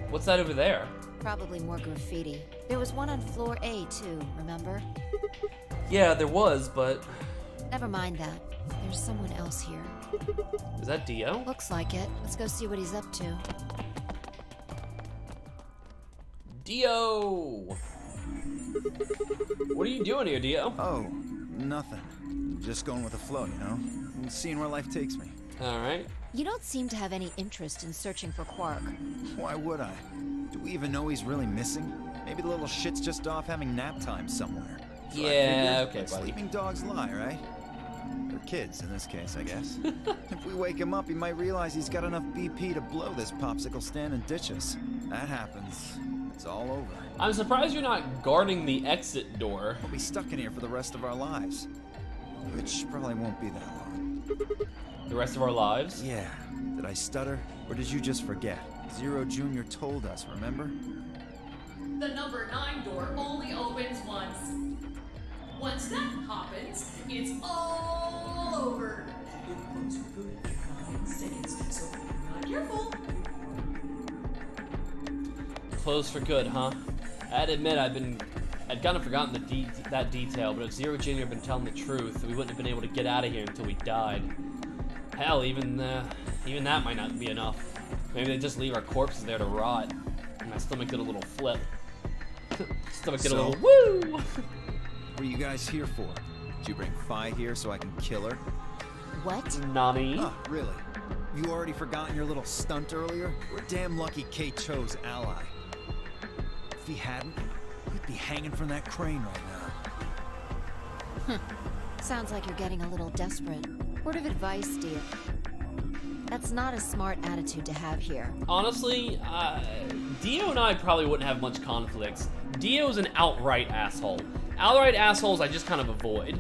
What's that over there? Probably more graffiti. There was one on floor A too, remember? Yeah, there was, but... Never mind that. There's someone else here. Is that Dio? Looks like it. Let's go see what he's up to. Dio! What are you doing here, Dio? Oh, nothing. Just going with the flow, you know? And seeing where life takes me. Alright. You don't seem to have any interest in searching for Quark. Why would I? Do we even know he's really missing? Maybe the little shit's just off having nap time somewhere. So Yeah, okay, let buddy. Sleeping dogs lie, right? Or kids, in this case, I guess. If we wake him up, he might realize he's got enough BP to blow this popsicle stand and ditch us. That happens. It's all over. I'm surprised you're not guarding the exit door. We'll be stuck in here for the rest of our lives. Which probably won't be that long. The rest of our lives? Yeah. Did I stutter? Or did you just forget? Zero Jr. told us, remember? The number 9 door only opens once. Once that happens, it's all over. It closes for good in 9 seconds, so if you're not careful. Closed for good, huh? I'd admit I'd kind of forgotten that detail, but if Zero Jr. had been telling the truth, we wouldn't have been able to get out of here until we died. Hell, even that might not be enough. Maybe they just leave our corpses there to rot. And my stomach did a little flip. Stomach did a little woo! What are you guys here for? Did you bring Fi here so I can kill her? What? Nani? Oh, really? You already forgotten your little stunt earlier? We're damn lucky Kate chose ally. If he hadn't, we'd be hanging from that crane right now. Sounds like you're getting a little desperate. Word of advice, dear. That's not a smart attitude to have here. Honestly, Dio and I probably wouldn't have much conflicts. Dio's an outright asshole. Outright assholes I just kind of avoid.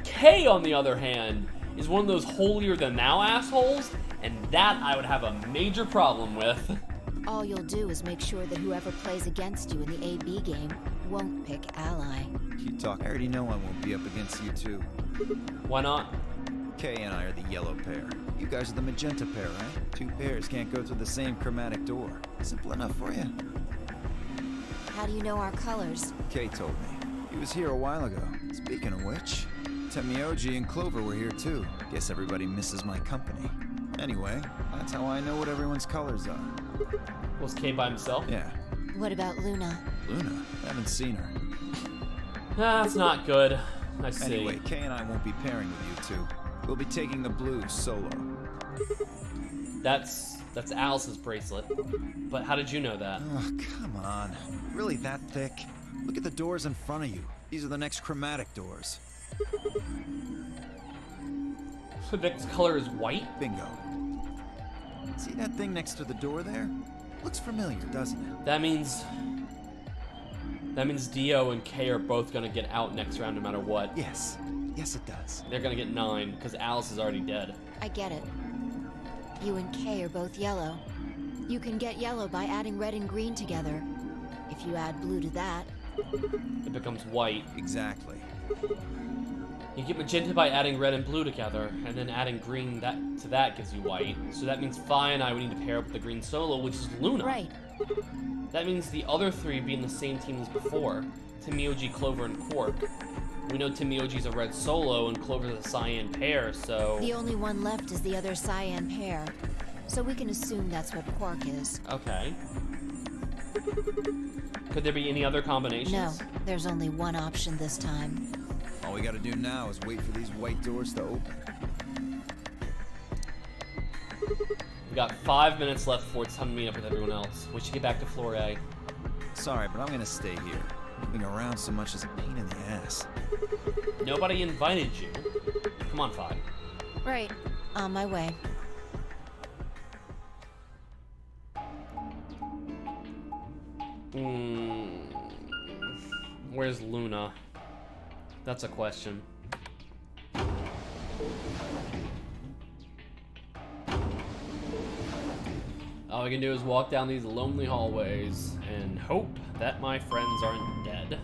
Kay, on the other hand, is one of those holier-than-thou assholes, and that I would have a major problem with. All you'll do is make sure that whoever plays against you in the AB game won't pick ally. You talk. I already know I won't be up against you two. Why not? Kay and I are the yellow pair. You guys are the magenta pair, right? Two pairs can't go through the same chromatic door. Simple enough for you. How do you know our colors? Kay told me. He was here a while ago. Speaking of which, Temioji and Clover were here too. Guess everybody misses my company. Anyway, that's how I know what everyone's colors are. Was Kay by himself? Yeah. What about Luna? Luna? Haven't seen her. That's not good. I see. Anyway, Kay and I won't be pairing with you two. We'll be taking the blues solo. That's Alice's bracelet. But how did you know that? Oh, come on. Really that thick? Look at the doors in front of you. These are the next chromatic doors. The next color is white? Bingo. See that thing next to the door there? Looks familiar, doesn't it? That means Dio and Kay are both gonna get out next round no matter what. Yes. Yes, it does. They're gonna get 9, because Alice is already dead. I get it. You and Kay are both yellow. You can get yellow by adding red and green together. If you add blue to that, It becomes white. Exactly. You get magenta by adding red and blue together, and then adding green to that gives you white. So that means Fi and I would need to pair up with the green solo, which is Luna. right. That means the other three being the same team as before. Timioji, Clover, and Quark. We know Timioji's a red solo and Clover's a cyan pair, so... The only one left is the other cyan pair. So we can assume that's what Quark is. Okay. Could there be any other combinations? No, there's only one option this time. All we gotta do now is wait for these white doors to open. We've got 5 minutes left before it's time to meet up with everyone else. We should get back to floor A. Sorry, but I'm gonna stay here. Moving around so much is a pain in the ass. Nobody invited you. Come on, Fi. Right. On my way. Where's Luna? That's a question. All we can do is walk down these lonely hallways and hope that my friends aren't dead.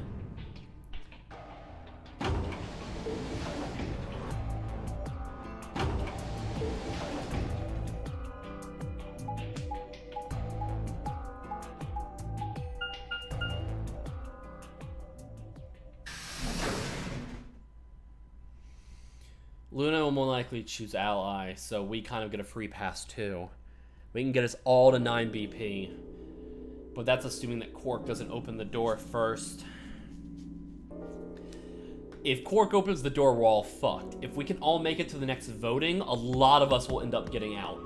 Luna will more likely choose Ally, so we kind of get a free pass too. We can get us all to 9 BP. But that's assuming that Quark doesn't open the door first. If Quark opens the door, we're all fucked. If we can all make it to the next voting, a lot of us will end up getting out.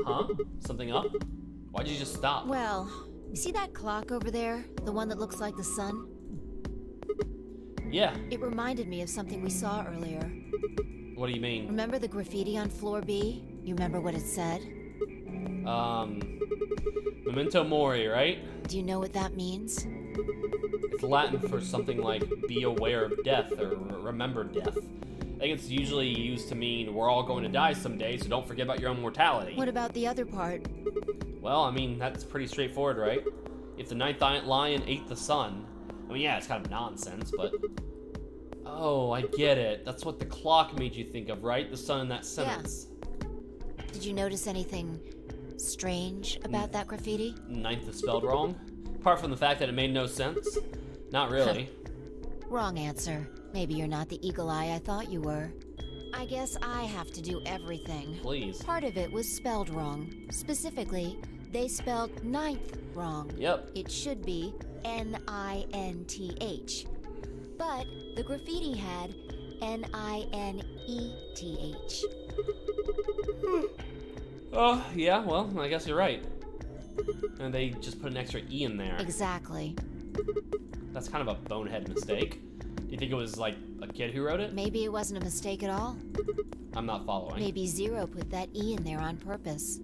Huh? Something up? Why'd you just stop? Well, see that clock over there? The one that looks like the sun? Yeah. It reminded me of something we saw earlier. What do you mean? Remember the graffiti on floor B? You remember what it said? Memento Mori, right? Do you know what that means? It's Latin for something like be aware of death or remember death. I think it's usually used to mean we're all going to die someday, so don't forget about your own mortality. What about the other part? Well, I mean, that's pretty straightforward, right? If the ninth lion ate the sun, I mean, yeah, it's kind of nonsense, but... Oh, I get it. That's what the clock made you think of, right? The sun in that sentence. Yeah. Did you notice anything strange about that graffiti? Ninth is spelled wrong? Apart from the fact that it made no sense? Not really. Wrong answer. Maybe you're not the eagle eye I thought you were. I guess I have to do everything. Please. Part of it was spelled wrong. Specifically, they spelled ninth wrong. Yep. It should be N-I-N-T-H. But the graffiti had N-I-N-E-T-H. Oh, yeah, well, I guess you're right. And they just put an extra E in there. Exactly. That's kind of a bonehead mistake. Do you think it was, like, a kid who wrote it? Maybe it wasn't a mistake at all. I'm not following. Maybe Zero put that E in there on purpose.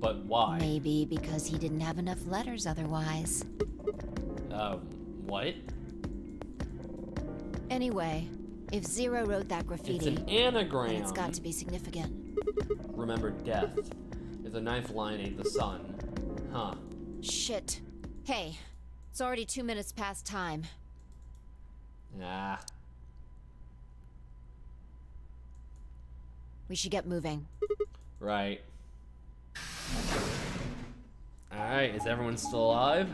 But why? Maybe because he didn't have enough letters otherwise. What? Anyway, if Zero wrote that graffiti... It's an anagram. Then it's got to be significant. Remember death. If the ninth line ate the sun. Huh. Shit. Hey, it's already 2 minutes past time. Nah. We should get moving. Right. Alright, is everyone still alive?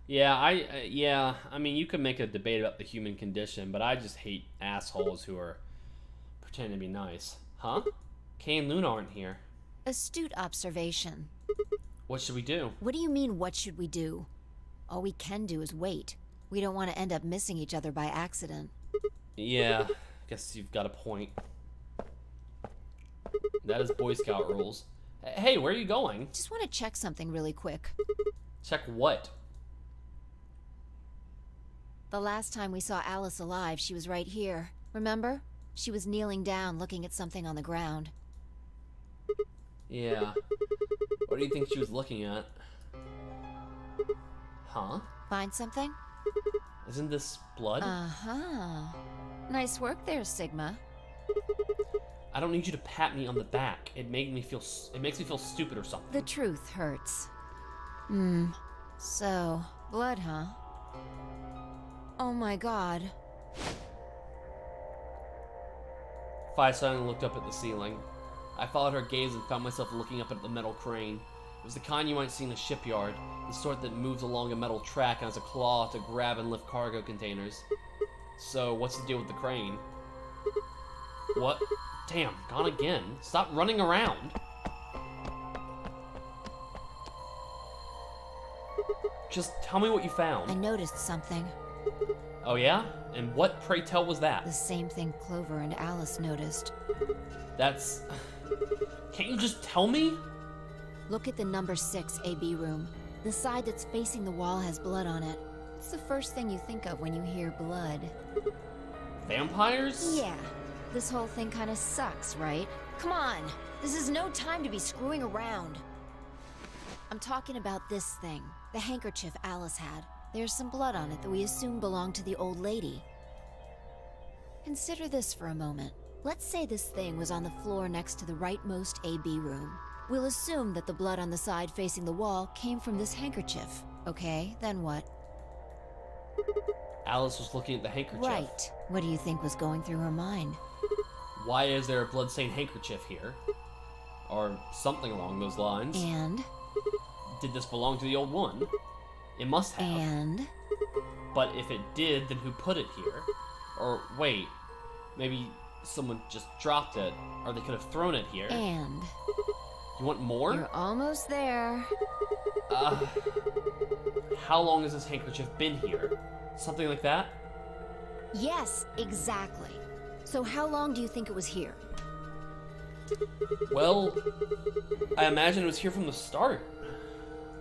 Yeah, I mean, you could make a debate about the human condition, but I just hate assholes who are pretending to be nice. Huh? Kay and Luna aren't here. Astute observation. What should we do? What do you mean, what should we do? All we can do is wait. We don't want to end up missing each other by accident. Yeah, guess you've got a point. That is Boy Scout rules. Hey, where are you going? Just want to check something really quick. Check what? The last time we saw Alice alive, she was right here. Remember? She was kneeling down looking at something on the ground. Yeah. What do you think she was looking at? Huh? Find something? Isn't this blood? Uh-huh. Nice work there, Sigma. I don't need you to pat me on the back. It makes me feel stupid or something. The truth hurts. So, blood, huh? Oh my god. Fi suddenly looked up at the ceiling. I followed her gaze and found myself looking up at the metal crane. It was the kind you might see in a shipyard, the sort that moves along a metal track and has a claw to grab and lift cargo containers. So, what's the deal with the crane? What? Damn, gone again. Stop running around. Just tell me what you I found. noticed something. Oh yeah? And what, pray tell, was that? The same thing Clover and Alice noticed. That's... Can't you just tell me? Look at the number 6 AB room. The side that's facing the wall has blood on it. It's the first thing you think of when you hear blood. Vampires? Yeah. This whole thing kind of sucks, right? Come on! This is no time to be screwing around. I'm talking about this thing. The handkerchief Alice had. There's some blood on it that we assume belonged to the old lady. Consider this for a moment. Let's say this thing was on the floor next to the rightmost AB room. We'll assume that the blood on the side facing the wall came from this handkerchief. Okay, then what? Alice was looking at the handkerchief. Right. What do you think was going through her mind? Why is there a bloodstained handkerchief here? Or something along those lines. And? Did this belong to the old woman? It must have. And? But if it did, then who put it here? Or wait, maybe someone just dropped it, or they could have thrown it here. And? You want more? You're almost there. How long has this handkerchief been here? Something like that? Yes, exactly. So how long do you think it was here? Well, I imagine it was here from the start.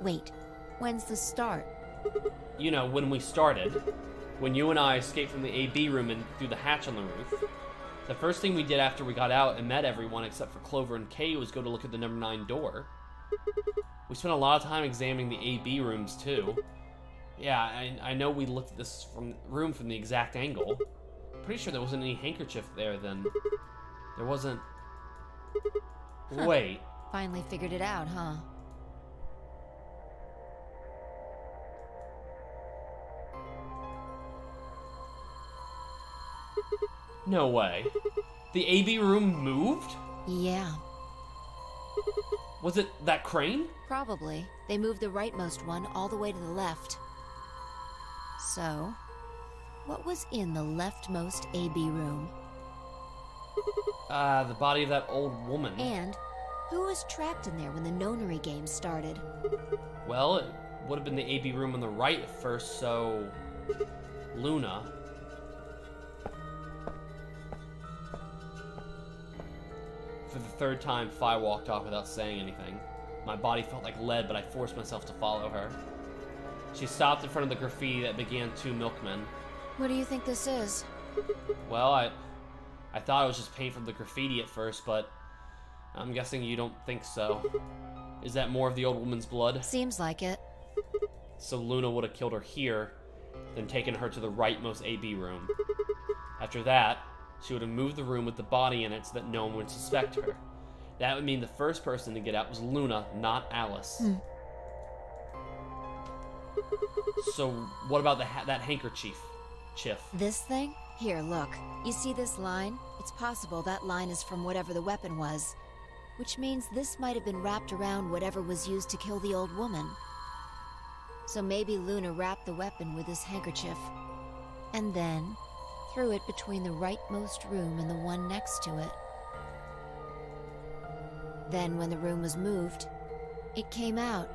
Wait, when's the start? You know, when we started. When you and I escaped from the AB room and through the hatch on the roof. The first thing we did after we got out and met everyone except for Clover and Kay was go to look at the number 9 door. We spent a lot of time examining the AB rooms too. Yeah, I know we looked at this room from the exact angle. Pretty sure there wasn't any handkerchief there then. There wasn't... Wait. Finally figured it out, huh? No way. The AB room moved? Yeah, Was it that crane? probably. They moved the rightmost one all the way to the left. So, what was in the leftmost AB room? The body of that old woman. And who was trapped in there when the nonary game started? Well, it would have been the AB room on the right at first, so... Luna. For the third time, Fi walked off without saying anything. My body felt like lead, but I forced myself to follow her. She stopped in front of the graffiti that began 2 milkmen. What do you think this is? Well, I thought it was just paint from the graffiti at first, but I'm guessing you don't think so. Is that more of the old woman's blood? Seems like it. So Luna would have killed her here, then taken her to the rightmost AB room. After that, she would have moved the room with the body in it so that no one would suspect her. That would mean the first person to get out was Luna, not Alice. So what about that handkerchief? Chiff. This thing? Here, look. You see this line? It's possible that line is from whatever the weapon was. Which means this might have been wrapped around whatever was used to kill the old woman. So maybe Luna wrapped the weapon with this handkerchief. And then threw it between the rightmost room and the one next to it. Then when the room was moved, it came out.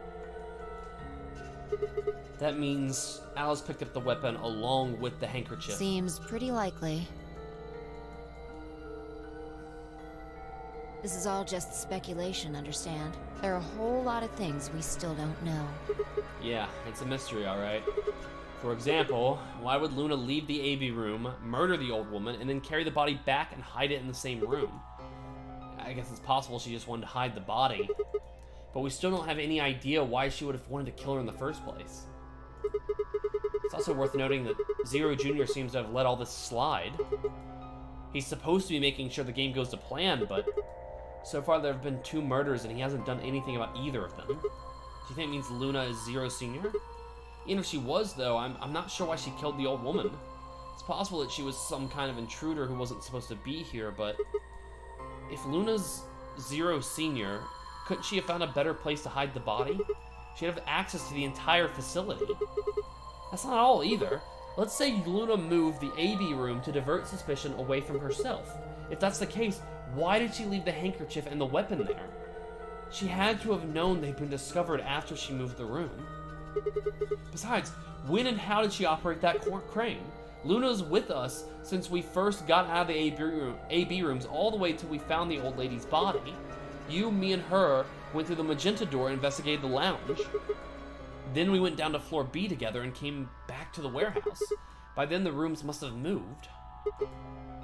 That means Alice picked up the weapon along with the handkerchief. Seems pretty likely. This is all just speculation, understand? There are a whole lot of things we still don't know. Yeah, it's a mystery, alright. For example, why would Luna leave the AB room, murder the old woman, and then carry the body back and hide it in the same room? I guess it's possible she just wanted to hide the body, but we still don't have any idea why she would have wanted to kill her in the first place. It's also worth noting that Zero Jr. seems to have let all this slide. He's supposed to be making sure the game goes to plan, but so far there have been 2 murders and he hasn't done anything about either of them. Do you think it means Luna is Zero Sr.? Even if she was, though, I'm not sure why she killed the old woman. It's possible that she was some kind of intruder who wasn't supposed to be here, but if Luna's Zero Sr., couldn't she have found a better place to hide the body? She'd have access to the entire facility. That's not all either. Let's say Luna moved the AB room to divert suspicion away from herself. If that's the case, why did she leave the handkerchief and the weapon there? She had to have known they'd been discovered after she moved the room. Besides, when and how did she operate that crane? Luna's with us since we first got out of the AB rooms all the way till we found the old lady's body. You, me, and her went through the magenta door and investigated the lounge. Then we went down to floor B together and came back to the warehouse. By then the rooms must have moved.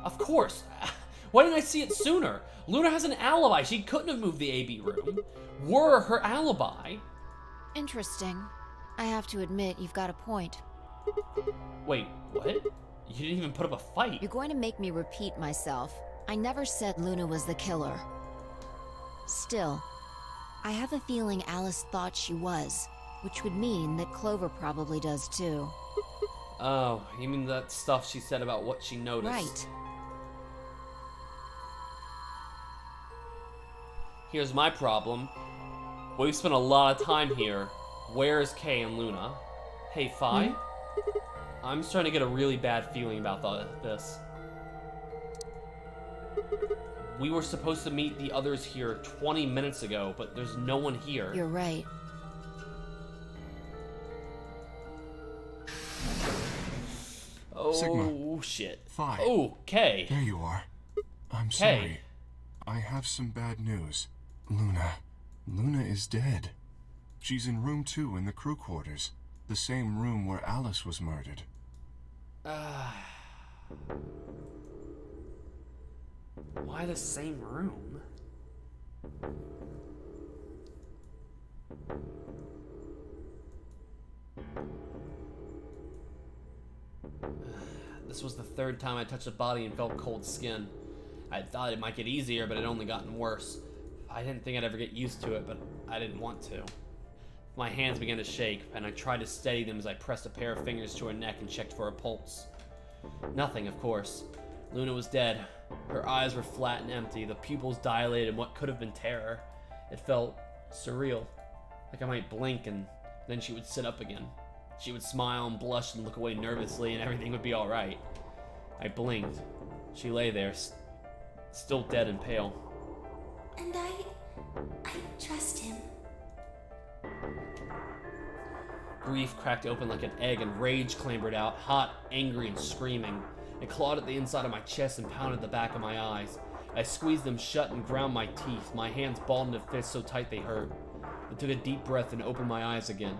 Of course. Why didn't I see it sooner? Luna has an alibi. She couldn't have moved the AB room. We're her alibi. Interesting. I have to admit, you've got a point. Wait, what? You didn't even put up a fight. You're going to make me repeat myself. I never said Luna was the killer. Still, I have a feeling Alice thought she was, which would mean that Clover probably does too. Oh, you mean that stuff she said about what she noticed? Right. Here's my problem. We've spent a lot of time here. Where's Kay and Luna? Hey, Fi? I'm starting to get a really bad feeling about this. We were supposed to meet the others here 20 minutes ago, but there's no one here. You're right. Oh, Sigma. shit. Fi. Oh, Kay. There you are. I'm Kay. sorry. I have some bad news. Luna is dead. She's in room 2 in the crew quarters. The same room where Alice was murdered. Why the same room? This was the 3rd time I touched a body and felt cold skin. I thought it might get easier, but it only gotten worse. I didn't think I'd ever get used to it, but I didn't want to. My hands began to shake, and I tried to steady them as I pressed a pair of fingers to her neck and checked for a pulse. Nothing, of course. Luna was dead. Her eyes were flat and empty, the pupils dilated in what could have been terror. It felt surreal, like I might blink and then she would sit up again. She would smile and blush and look away nervously and everything would be alright. I blinked. She lay there, still dead and pale. And I trust him. Grief cracked open like an egg and rage clambered out, hot, angry, and screaming. It clawed at the inside of my chest and pounded the back of my eyes. I squeezed them shut and ground my teeth, my hands balled into fists so tight they hurt. I took a deep breath and opened my eyes again.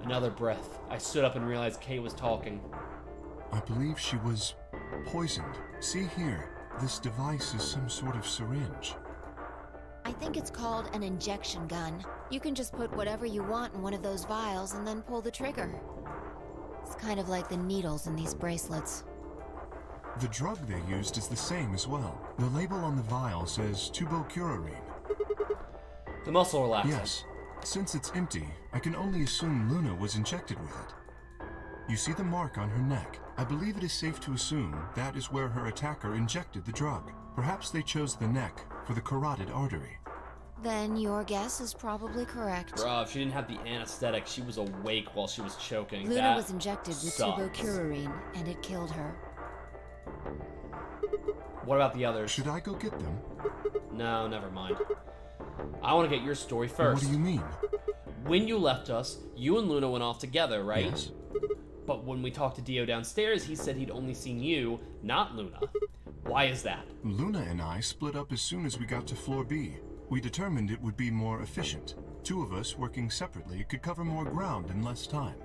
Another breath. I stood up and realized Kay was talking. I believe she was poisoned. See here, this device is some sort of syringe. I think it's called an injection gun. You can just put whatever you want in one of those vials and then pull the trigger. It's kind of like the needles in these bracelets. The drug they used is the same as well. The label on the vial says tubocurarine. The muscle relaxant. Yes. Since it's empty, I can only assume Luna was injected with it. You see the mark on her neck. I believe it is safe to assume that is where her attacker injected the drug. Perhaps they chose the neck for the carotid artery. Then your guess is probably correct. Bruh, if she didn't have the anesthetic, she was awake while she was choking. Luna That was injected with sucks. tubocurarine, and it killed her. What about the others? Should I go get them? No, never mind. I want to get your story first. What do you mean? When you left us, you and Luna went off together, right? Yes. But when we talked to Dio downstairs, he said he'd only seen you, not Luna. Why is that? Luna and I split up as soon as we got to floor B. We determined it would be more efficient. 2 of us working separately could cover more ground in less time.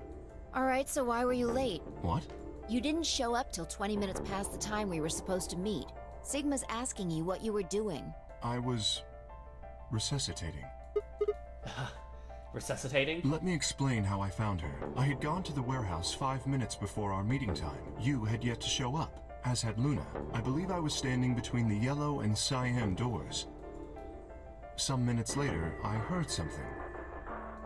Alright, so why were you late? What? You didn't show up till 20 minutes past the time we were supposed to meet. Sigma's asking you what you were doing. I was resuscitating. Resuscitating? Let me explain how I found her. I had gone to the warehouse 5 minutes before our meeting time. You had yet to show up, as had Luna. I believe I was standing between the yellow and cyan doors. Some minutes later, I heard something.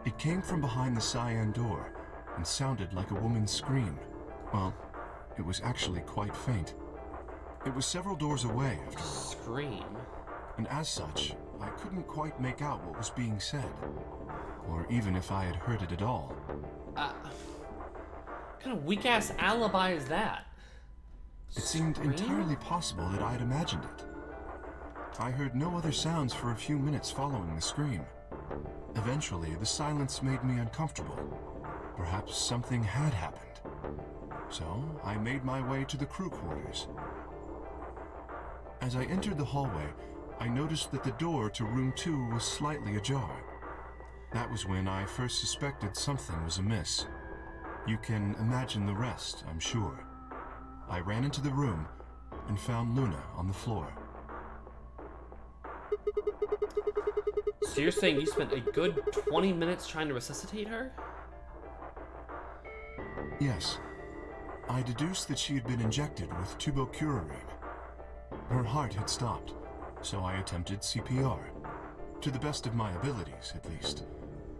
It came from behind the cyan door and sounded like a woman's scream. Well, it was actually quite faint. It was several doors away after all. Scream? And as such, I couldn't quite make out what was being said, or even if I had heard it at all. What kind of weak-ass alibi is that? It seemed entirely possible that I had imagined it. I heard no other sounds for a few minutes following the scream. Eventually, the silence made me uncomfortable. Perhaps something had happened. So, I made my way to the crew quarters. As I entered the hallway, I noticed that the door to room 2 was slightly ajar. That was when I first suspected something was amiss. You can imagine the rest, I'm sure. I ran into the room and found Luna on the floor. So you're saying you spent a good 20 minutes trying to resuscitate her? Yes. I deduced that she had been injected with tubocurarine. Her heart had stopped, so I attempted CPR. To the best of my abilities, at least.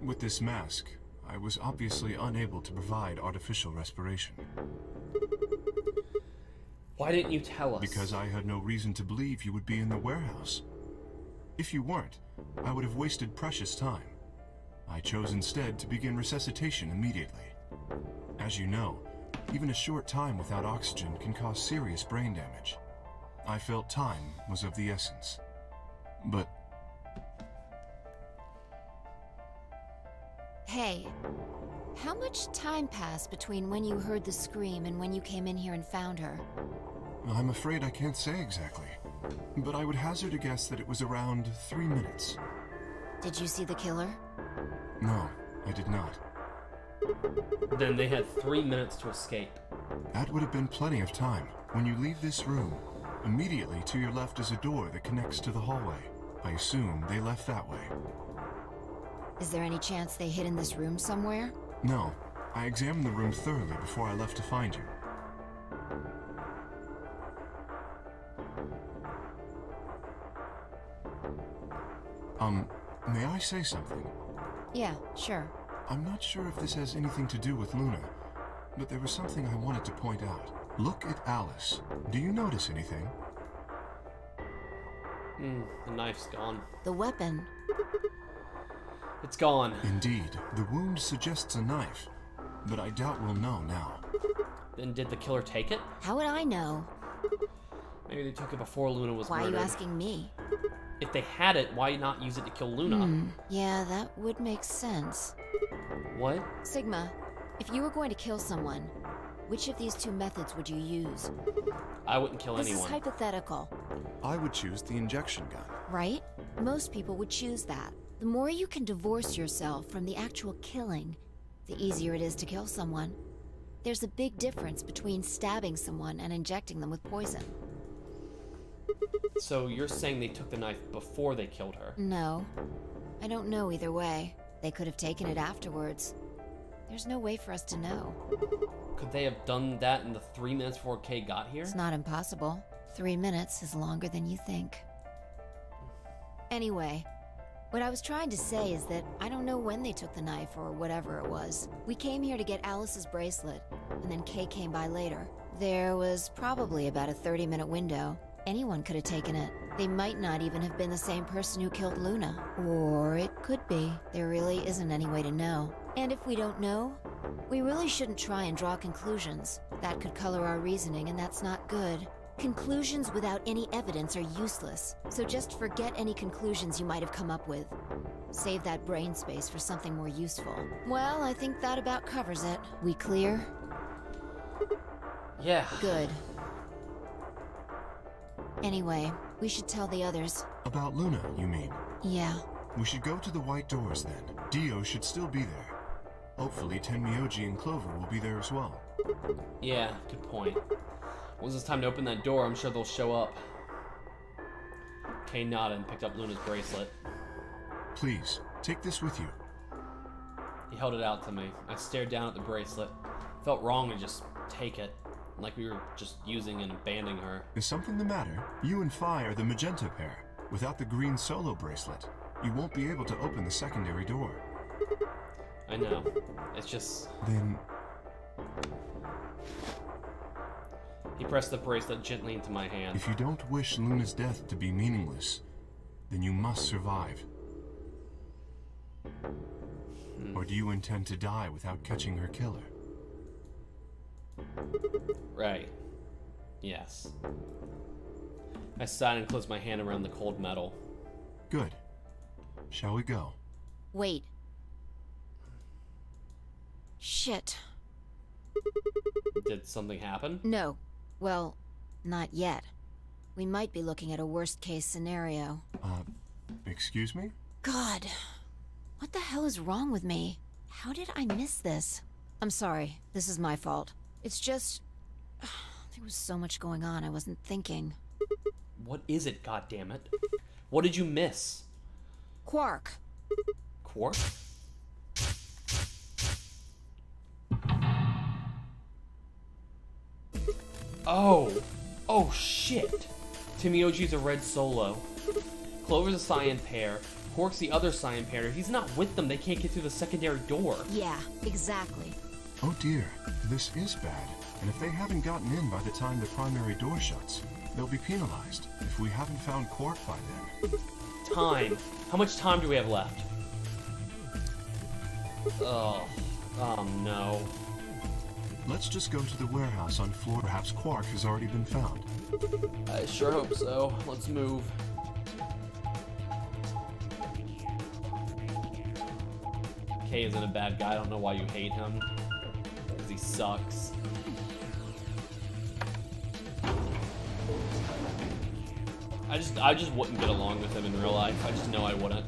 With this mask, I was obviously unable to provide artificial respiration. Why didn't you tell us? Because I had no reason to believe you would be in the warehouse. If you weren't, I would have wasted precious time. I chose instead to begin resuscitation immediately. As you know, even a short time without oxygen can cause serious brain damage. I felt time was of the essence. But... Hey, how much time passed between when you heard the scream and when you came in here and found her? I'm afraid I can't say exactly. But I would hazard a guess that it was around 3 minutes. Did you see the killer? No, I did not. Then they had 3 minutes to escape. That would have been plenty of time. When you leave this room, immediately to your left is a door that connects to the hallway. I assume they left that way. Is there any chance they hid in this room somewhere? No, I examined the room thoroughly before I left to find you. May I say something? Yeah, sure. I'm not sure if this has anything to do with Luna, but there was something I wanted to point out. Look at Alice. Do you notice anything? The knife's gone. The weapon. It's gone. Indeed, the wound suggests a knife, but I doubt we'll know now. Then did the killer take it? How would I know? Maybe they took it before Luna was Why murdered. are you asking me? If they had it, why not use it to kill Luna? Yeah, that would make sense. What? Sigma, if you were going to kill someone, which of these two methods would you use? I wouldn't kill This anyone. is hypothetical, I would choose the injection gun. right? Most people would choose that. The more you can divorce yourself from the actual killing, the easier it is to kill someone. There's a big difference between stabbing someone and injecting them with poison. So you're saying they took the knife before they killed her? No. I don't know either way. They could have taken it afterwards. There's no way for us to know. Could they have done that in the 3 minutes before Kay got here? It's not impossible. 3 minutes is longer than you think. Anyway, what I was trying to say is that I don't know when they took the knife or whatever it was. We came here to get Alice's bracelet, and then Kay came by later. There was probably about a 30-minute window. Anyone could have taken it. They might not even have been the same person who killed Luna. Or it could be. There really isn't any way to know. And if we don't know, we really shouldn't try and draw conclusions. That could color our reasoning, and that's not good. Conclusions without any evidence are useless, so just forget any conclusions you might have come up with. Save that brain space for something more useful. Well, I think that about covers it. We clear? Yeah. Good. Anyway, we should tell the others. About Luna, you mean? Yeah. We should go to the white doors then. Dio should still be there. Hopefully, Tenmyoji and Clover will be there as well. Yeah, good point. Once it's time to open that door, I'm sure they'll show up. Kay nodded and picked up Luna's bracelet. Please, take this with you. He held it out to me. I stared down at the bracelet. Felt wrong to just take it, like we were just using and abandoning her. Is something the matter? You and Phi are the magenta pair. Without the green solo bracelet, you won't be able to open the secondary door. I know. It's just... Then... He pressed the bracelet gently into my hand. If you don't wish Luna's death to be meaningless, then you must survive. Or do you intend to die without catching her killer? Right. Yes. I sighed and closed my hand around the cold metal. Good. Shall we go? Wait. Shit. Did something happen? No. Well, not yet. We might be looking at a worst-case scenario. Excuse me? God. What the hell is wrong with me? How did I miss this? I'm sorry. This is my fault. It's just... there was so much going on I wasn't thinking. What is it, goddammit? What did you miss? Quark. Quark? Oh. Oh, shit. Tenmyoji's a red solo. Clover's a cyan pair. Quark's the other cyan pair. If he's not with them, they can't get through the secondary door. Yeah, exactly. Oh dear, this is bad. And if they haven't gotten in by the time the primary door shuts, they'll be penalized if we haven't found Quark by then. Time. How much time do we have left? Oh. Oh no. Let's just go to the warehouse on floor. Perhaps Quark has already been found. I sure hope so. Let's move. Kay isn't a bad guy. I don't know why you hate him. Because he sucks. I just wouldn't get along with him in real life. I just know I wouldn't.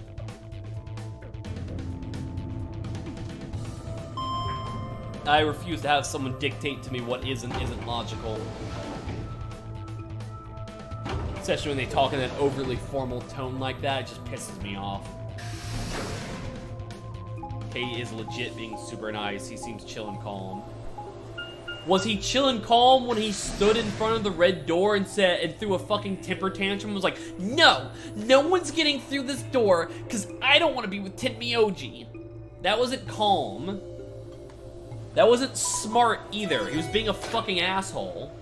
I refuse to have someone dictate to me what is and isn't logical. Especially when they talk in an overly formal tone like that, it just pisses me off. Kay is legit being super nice. He seems chill and calm. Was he chill and calm when he stood in front of the red door and said and threw a fucking temper tantrum and was like, no one's getting through this door because I don't want to be with Tenmyoji. That wasn't calm. That wasn't smart either. He was being a fucking asshole.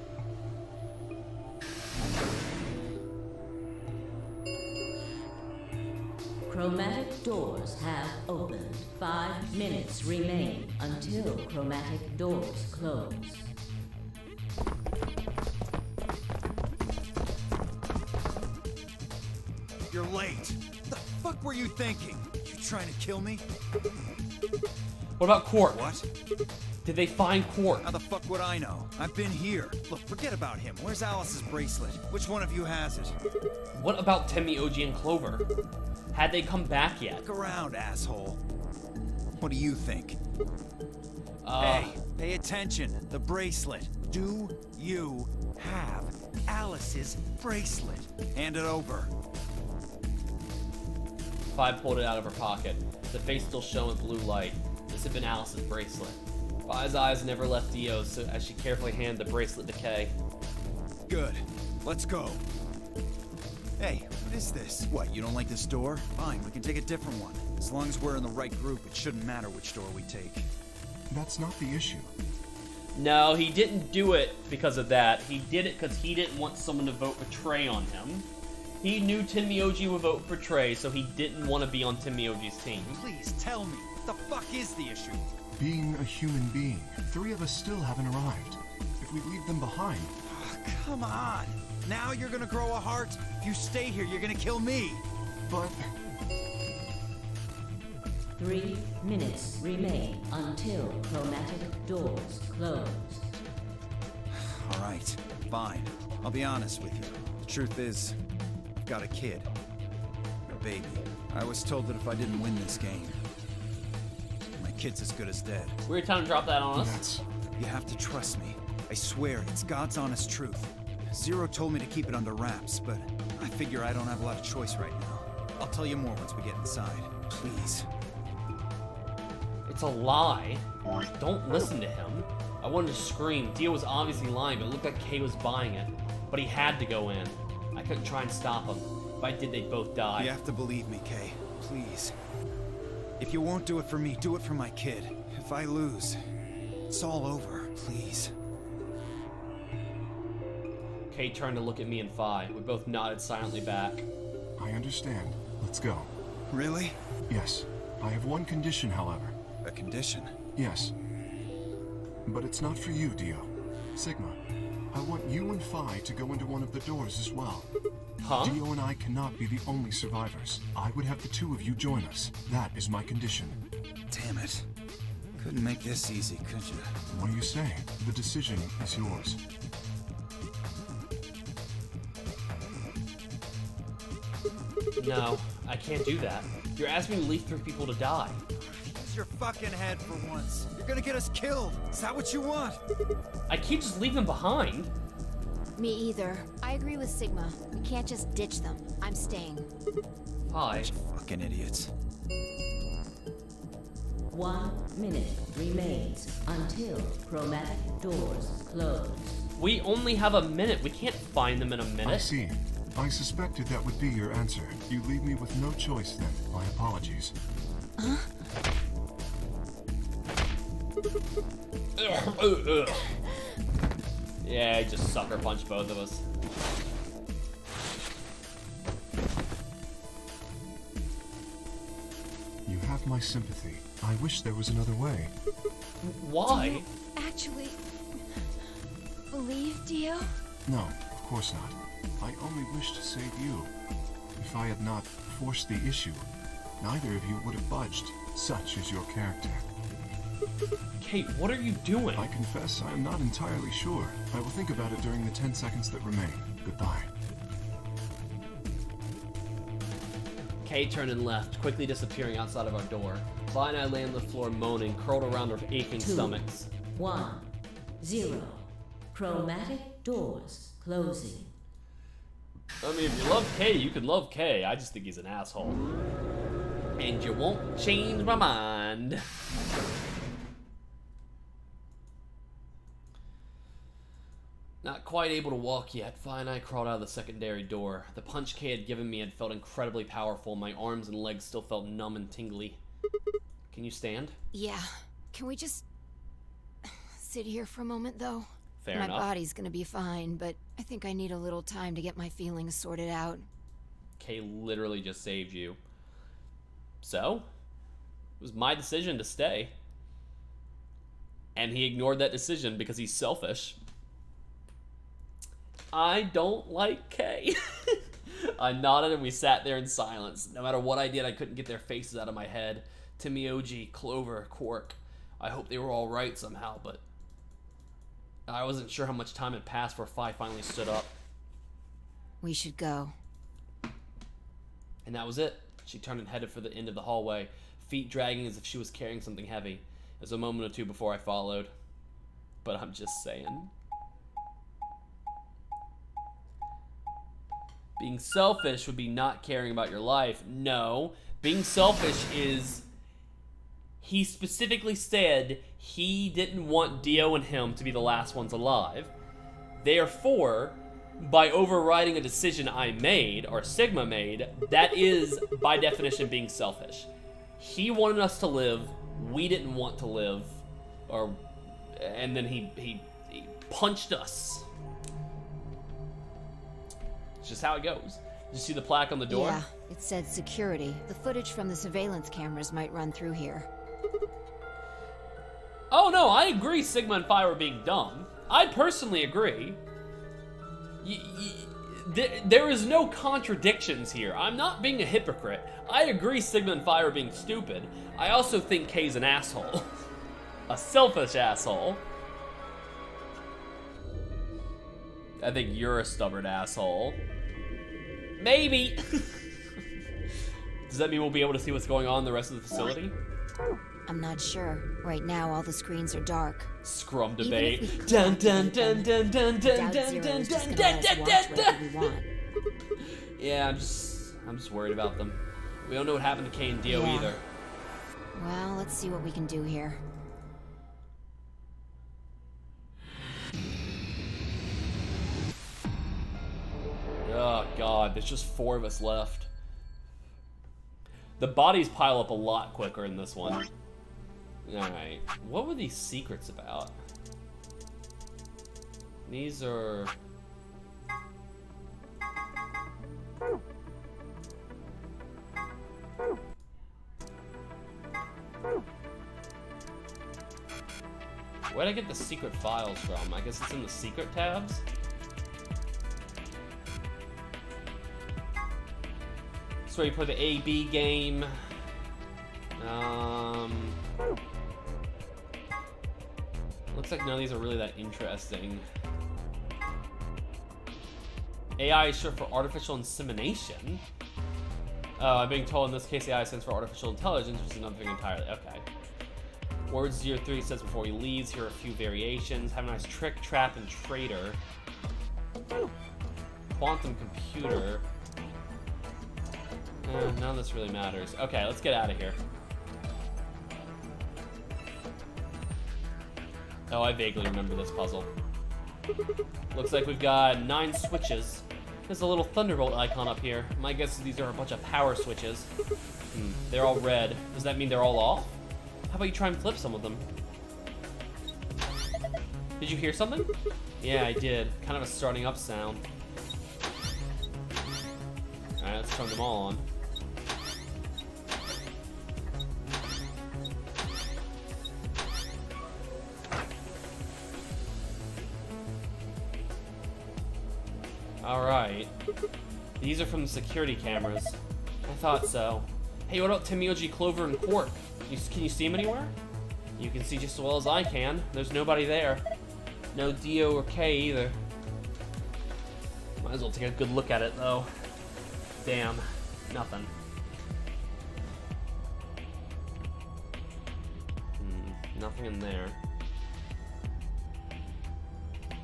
Chromatic doors have opened. 5 minutes remain until chromatic doors close. You're late. The fuck were you thinking? You trying to kill me? What about Quark? What? Did they find Quark? How the fuck would I know? I've been here. Look, forget about him. Where's Alice's bracelet? Which one of you has it? What about Tenmyoji and Clover? Had they come back yet? Look around, asshole. What do you think? Hey, pay attention. The bracelet. Do you have Alice's bracelet? Hand it over. Phi pulled it out of her pocket. The face still shone with blue light. This had been Alice's bracelet. Phi's eyes never left Dio's so as she carefully handed the bracelet to Kay. Good. Let's go. Hey, what is this? What, you don't like this door? Fine, we can take a different one. As long as we're in the right group, it shouldn't matter which door we take. That's not the issue. No, he didn't do it because of that. He did it because he didn't want someone to vote Betray on him. He knew Tenmyoji would vote Betray, so he didn't want to be on Tenmyoji's team. Please, tell me, what the fuck is the issue? Being a human being, 3 of us still haven't arrived. If we leave them behind... Oh, come on! Now you're gonna grow a heart? If you stay here, you're gonna kill me! But... 3 minutes remain until chromatic doors close. Alright, fine. I'll be honest with you. The truth is, I've got a kid. A baby. I was told that if I didn't win this game, my kid's as good as dead. Weird time to drop that on us. That's... You have to trust me. I swear, it's God's honest truth. Zero told me to keep it under wraps, but I figure I don't have a lot of choice right now. I'll tell you more once we get inside. Please. It's a lie. Don't listen to him. I wanted to scream. Dio was obviously lying, but it looked like Kay was buying it. But he had to go in. I couldn't try and stop him. If I did, they'd both die. You have to believe me, Kay. Please. If you won't do it for me, do it for my kid. If I lose, it's all over. Please. Kay turned to look at me and Phi. We both nodded silently back. I understand. Let's go. Really? Yes. I have one condition, however. A condition? Yes. But it's not for you, Dio. Sigma, I want you and Phi to go into one of the doors as well. Huh? Dio and I cannot be the only survivors. I would have the two of you join us. That is my condition. Damn it. Couldn't make this easy, could you? What do you say? The decision is yours. No, I can't do that. You're asking me to leave 3 people to die. Use your fucking head for once. You're gonna get us killed. Is that what you want? I can't just leave them behind. Me either. I agree with Sigma. We can't just ditch them. I'm staying. Phi. Fucking idiots. 1 minute remains until chromatic doors close. We only have a minute. We can't find them in a minute. I see. I suspected that would be your answer. You leave me with no choice then. My apologies. Huh? Yeah, I just sucker punched both of us. You have my sympathy. I wish there was another way. Why? Do you actually believe Dio? No, of course not. I only wish to save you. If I had not forced the issue, neither of you would have budged. Such is your character. Kate, what are you doing? I confess I am not entirely sure. I will think about it during the 10 seconds that remain. Goodbye. Kate turned and left, quickly disappearing outside of our door. Vi and I lay on the floor moaning, curled around our aching 2, stomachs. 1, 0. Chromatic doors closing. I mean, if you love Kay, you can love Kay. I just think he's an asshole. And you won't change my mind. Not quite able to walk yet, Vi and I crawled out of the secondary door. The punch Kay had given me had felt incredibly powerful. My arms and legs still felt numb and tingly. Can you stand? Yeah. Can we just sit here for a moment, though? Fair my enough. body's gonna be fine, but I think I need a little time to get my feelings sorted out. Kay literally just saved you. So, it was my decision to stay. And he ignored that decision because he's selfish. I don't like Kay. I nodded and we sat there in silence. No matter what I did, I couldn't get their faces out of my head. Timmy, OG, Clover, Quark. I hope they were all right somehow, but I wasn't sure how much time had passed before Phi finally stood up. We should go. And that was it. She turned and headed for the end of the hallway, feet dragging as if she was carrying something heavy. It was a moment or two before I followed. But I'm just saying. Being selfish would be not caring about your life. No. Being selfish is... He specifically said he didn't want Dio and him to be the last ones alive. Therefore, by overriding a decision I made, or Sigma made, that is, by definition, being selfish. He wanted us to live. We didn't want to live. And then he punched us. It's just how it goes. Did you see the plaque on the door? Yeah, it said security. The footage from the surveillance cameras might run through here. Oh no, I agree Sigma and Phi were being dumb. I personally agree. There is no contradictions here. I'm not being a hypocrite. I agree Sigma and Phi are being stupid. I also think Kay's an asshole. A selfish asshole. I think you're a stubborn asshole. Maybe. Does that mean we'll be able to see what's going on in the rest of the facility? I'm not sure. Right now, all the screens are dark. Scrum Even debate. if we Dun dun could dun dun dun dun Doubt dun Zero dun is just dun gonna dun let us dun watch dun whatever we want. Yeah, I'm just worried about them. We don't know what happened to Kay and Dio Yeah. either. Well, let's see what we can do here. Oh god, there's just 4 of us left. The bodies pile up a lot quicker in this one. Alright, what were these secrets about? These are... Where'd I get the secret files from? I guess it's in the secret tabs? So you play the A-B game. Looks like none of these are really that interesting. AI is short for artificial insemination. I'm being told in this case AI stands for artificial intelligence, which is another thing entirely. Okay. Word 03 says before he leaves, here are a few variations. Have a nice trick, trap, and traitor. Quantum computer. None of this really matters. Okay, let's get out of here. Oh, I vaguely remember this puzzle. Looks like we've got 9 switches. There's a little Thunderbolt icon up here. My guess is these are a bunch of power switches. They're all red. Does that mean they're all off? How about you try and flip some of them? Did you hear something? Yeah, I did. Kind of a starting up sound. Alright, let's turn them all on. Alright. These are from the security cameras. I thought so. Hey, what about Timioji, Clover, and Quark? Can you see them anywhere? You can see just as well as I can. There's nobody there. No Dio or Kay either. Might as well take a good look at it, though. Damn. Nothing. Nothing in there.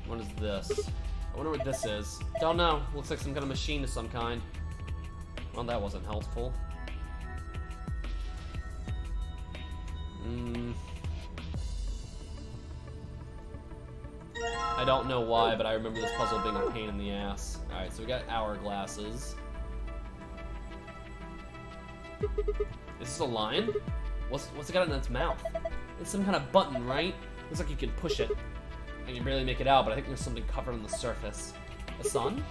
What is this? I wonder what this is. Don't know. Looks like some kind of machine of some kind. Well, that wasn't helpful. I don't know why, but I remember this puzzle being a pain in the ass. Alright, so we got hourglasses. Is this a lion? What's it got in its mouth? It's some kind of button, right? Looks like you can push it. I can barely make it out, but I think there's something covered on the surface. A sun?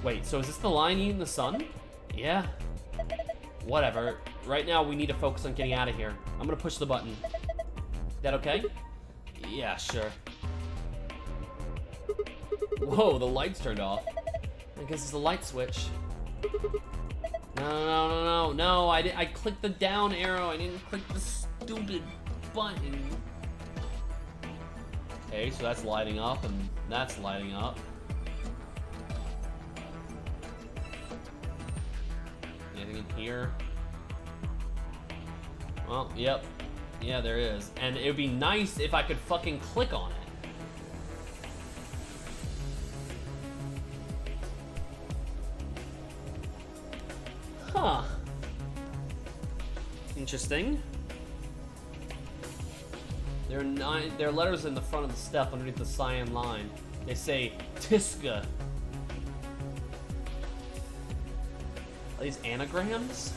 Wait, so is this the lion eating the sun? Yeah. Whatever. Right now, we need to focus on getting out of here. I'm gonna push the button. That okay? Yeah, sure. Whoa, the lights turned off. I guess it's the light switch. No, I clicked the down arrow. I didn't click the stupid button. Okay, so that's lighting up, and that's lighting up. Anything in here? Well, yep. Yeah, there is. And it would be nice if I could fucking click on it. Huh. Interesting. There are letters in the front of the step underneath the cyan line. They say Tiska. Are these anagrams?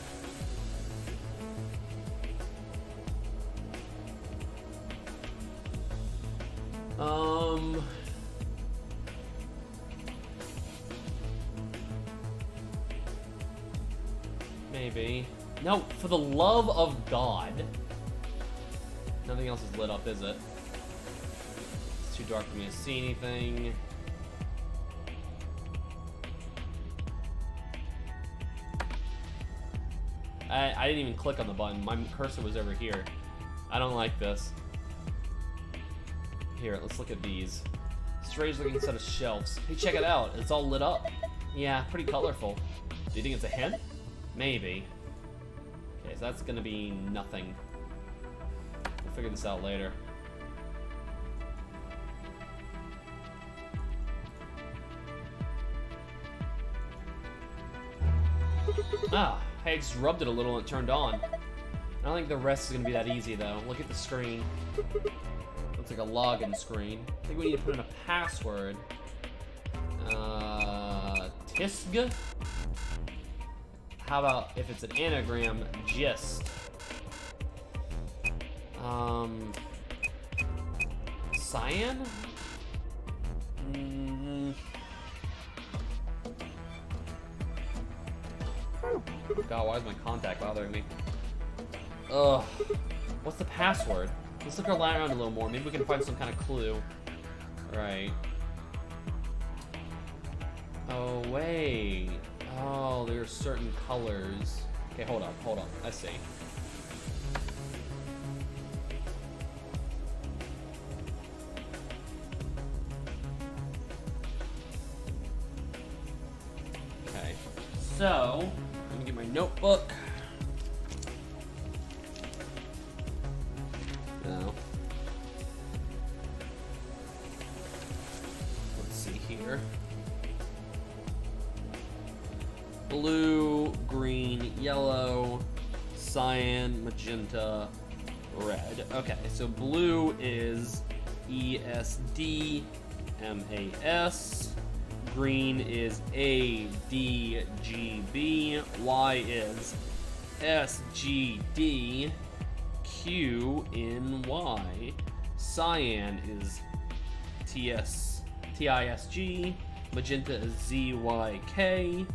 Maybe. No, for the love of God. Nothing else is lit up, is it? It's too dark for me to see anything. I didn't even click on the button. My cursor was over here. I don't like this. Here, let's look at these. Strange looking set of shelves. Hey, check it out. It's all lit up. Yeah, pretty colorful. Do you think it's a hint? Maybe. Okay, so that's gonna be nothing. figure this out later. Ah, hey, I just rubbed it a little and it turned on. I don't think the rest is gonna be that easy though. Look at the screen. Looks like a login screen. I think we need to put in a password. Tisg? How about if it's an anagram, gist? Cyan? God, why is my contact bothering me? Ugh. What's the password? Let's look around a little more. Maybe we can find some kind of clue. Right. Oh, wait. Oh, there are certain colors. Okay, hold on, hold on. I see. Okay. So, let me get my notebook. No. Let's see here. Blue, green, yellow, cyan, magenta, red. Okay, so blue is ESDMAS. Green is ADGB. Y is SGDQNY. Cyan is TISG. Magenta is ZYK.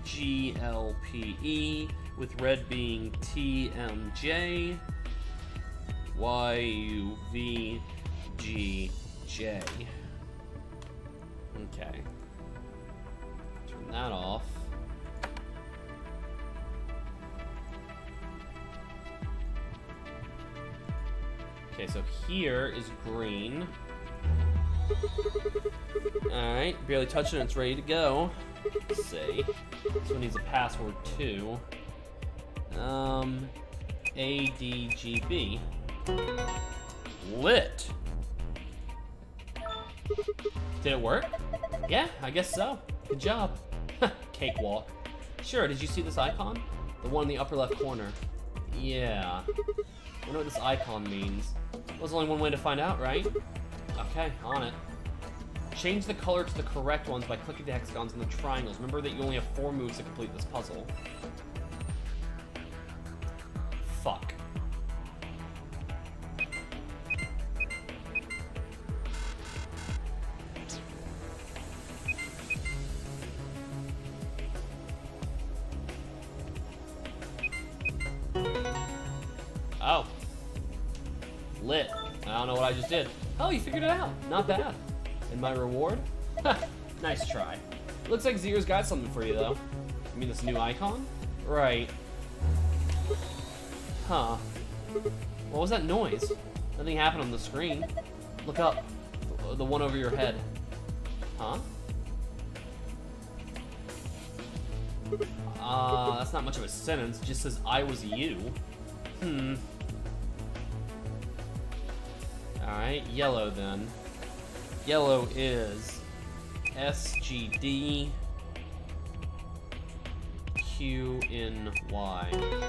GLPE, with red being TMJ, YUVGJ. Okay. Turn that off. Okay, so here is green. Alright, barely touched it and it's ready to go. Let's see. This one needs a password too. ADGB. Lit. Did it work? Yeah, I guess so. Good job. Cakewalk. Sure, did you see this icon? The one in the upper left corner. Yeah. I wonder what this icon means. Well, there's only one way to find out, right? Okay, on it. Change the color to the correct ones by clicking the hexagons and the triangles. Remember that you only have 4 moves to complete this puzzle. Fuck. Oh. Lit. I don't know what I just did. Oh, you figured it out. Not bad. And my reward? Nice try. Looks like Zero's got something for you, though. You mean this new icon? Right. Huh. What was that noise? Nothing happened on the screen. Look up. The one over your head. Huh? That's not much of a sentence. It just says, I was you. Alright, yellow then. Yellow is SGD QNY.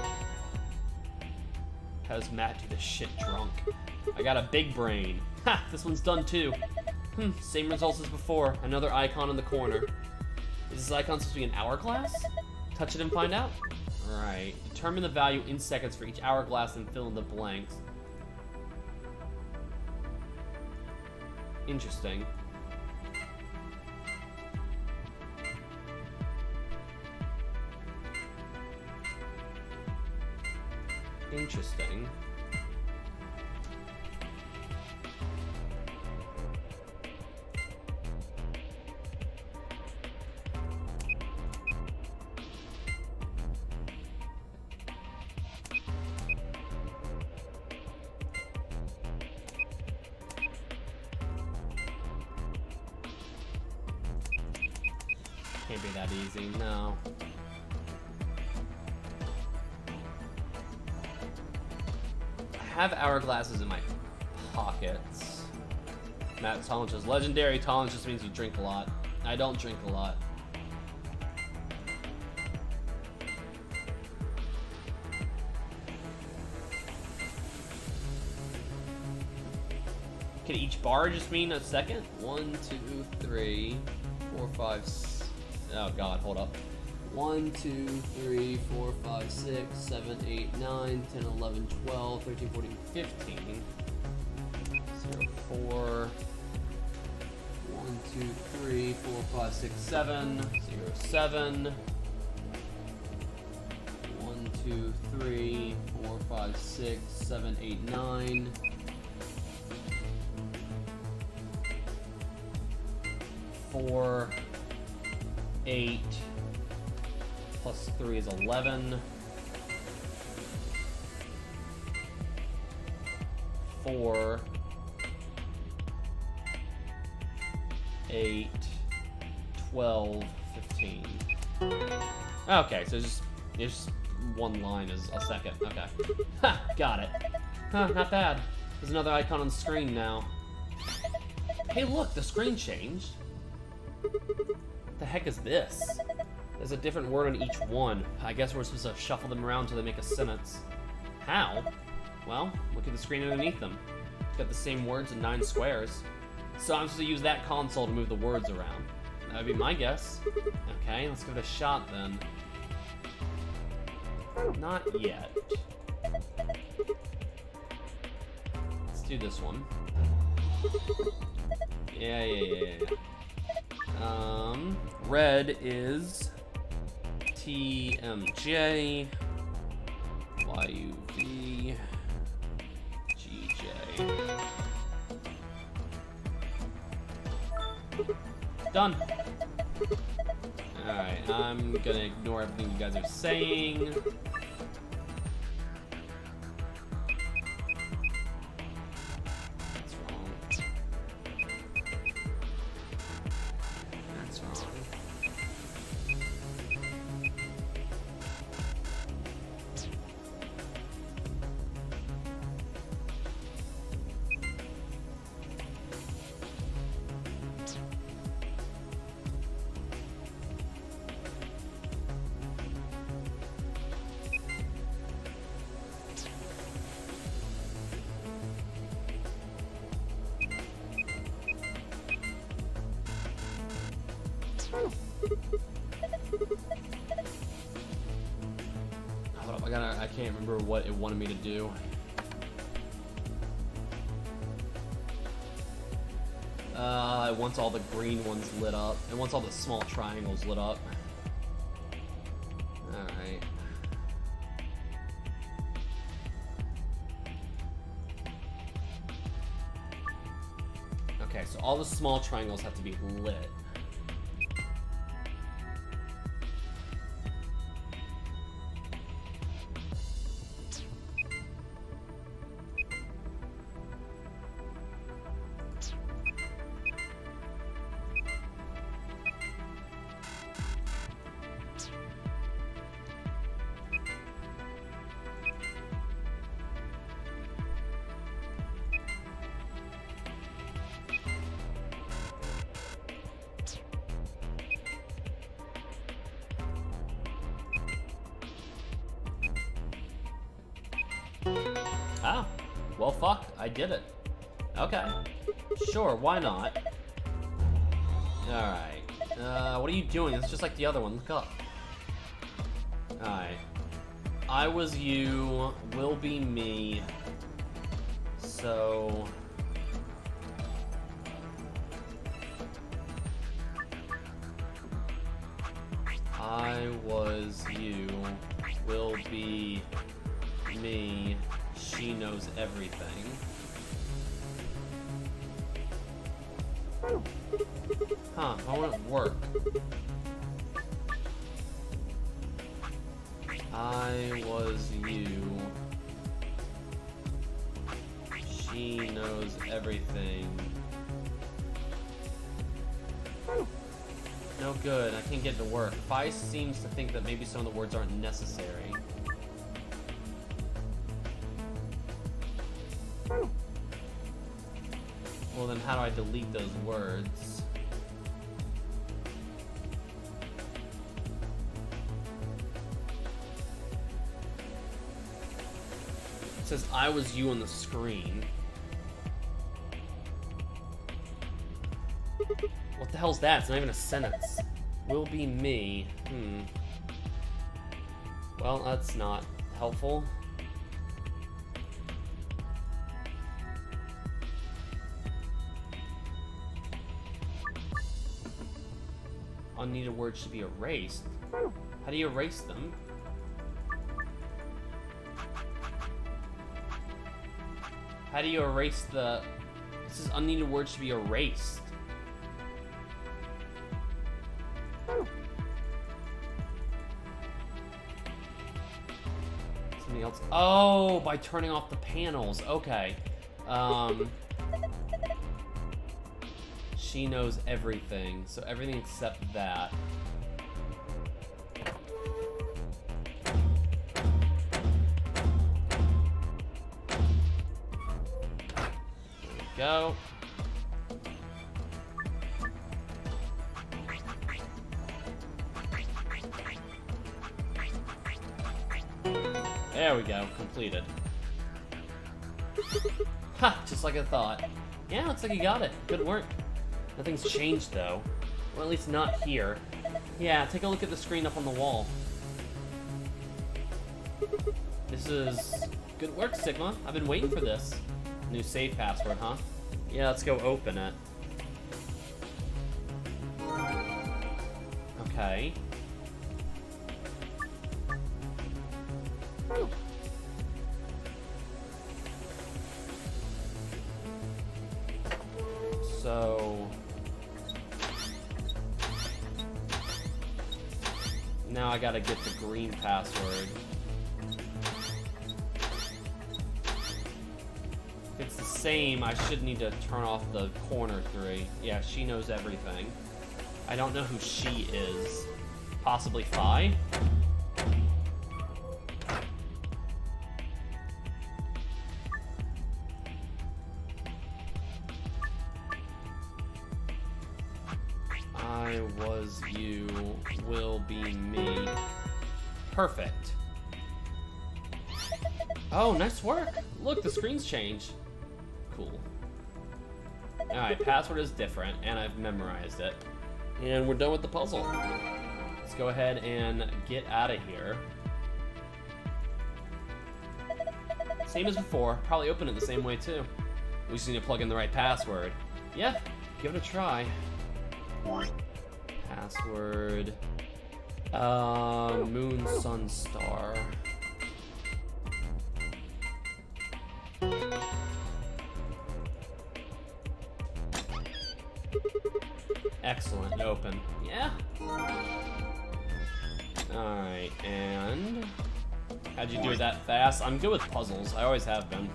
How's Matt do this shit drunk? I got a big brain. Ha! This one's done too. Same results as before. Another icon in the corner. Is this icon supposed to be an hourglass? Touch it and find out. Alright. Determine the value in seconds for each hourglass and fill in the blanks. Interesting. Interesting. Can't be that easy, no. have hourglasses in my pockets. Matt tolerance is legendary. Tolerance just means you drink a lot. I don't drink a lot. Can each bar just mean a second? 1, 2, 3, 4, 5. Oh god, hold up. 1, 2, 3, 4, 5, 6, 7, 8, 9, 10, 11, 12, 13, 14, 15. 0, 4. 1, 2, 3, 4, 5, 6, 7. 0, 7. 1, 2, 3, 4, 5, 6, 7, 8, 9. 4, 8, plus 3 is 11. 4, 8, 12, 15. Okay, so it's just one line is a second. Okay. Ha! Got it. Huh, not bad. There's another icon on the screen now. Hey look, the screen changed. The heck is this? There's a different word on each one. I guess we're supposed to shuffle them around until they make a sentence. How? Well, look at the screen underneath them. It's got the same words in 9 squares. So I'm supposed to use that console to move the words around. That would be my guess. Okay, let's give it a shot then. Not yet. Let's do this one. Yeah. Red is TMJ, YUV, GJ. Done. Alright, I'm gonna ignore everything you guys are saying. Hold up, I can't remember what it wanted me to do. It wants all the green ones lit up. It wants all the small triangles lit up. Alright. Okay, so all the small triangles have to be lit. Ah, well fuck, I did it. Okay, sure, why not? Alright, what are you doing? It's just like the other one, look up. Alright, I was you, will be me, so... I was you, will be me, she knows everything. Huh, why won't it work? I was you. She knows everything. No good, I can't get it to work. Fi seems to think that maybe some of the words aren't necessary. Well, then how do I delete those words? It says, I was you on the screen. What the hell's that? It's not even a sentence. Will be me. Well, that's not helpful. Unneeded words should be erased. How do you erase them? How do you erase the... It says unneeded words should be erased. Something else. Oh, by turning off the panels. Okay. She knows everything, so everything except that. There we go. There we go, completed. Ha, just like I thought. Yeah, looks like you got it. Good work. Nothing's changed though. Well, at least not here. Yeah, take a look at the screen up on the wall. This is good work, Sigma. I've been waiting for this. New save password, huh? Yeah, let's go open it. Okay. So now I gotta get the green password. If it's the same, I should need to turn off the corner 3. Yeah, she knows everything. I don't know who she is. Possibly Phi? I was you, will be me. Perfect. Oh, nice work. Look, the screen's changed. Cool. Alright, password is different, and I've memorized it. And we're done with the puzzle. Let's go ahead and get out of here. Same as before, probably open it the same way too. We just need to plug in the right password. Yeah, give it a try. Password. Moon, sun, star. Excellent, open. Yeah. Alright, and how'd you do that fast? I'm good with puzzles. I always have been.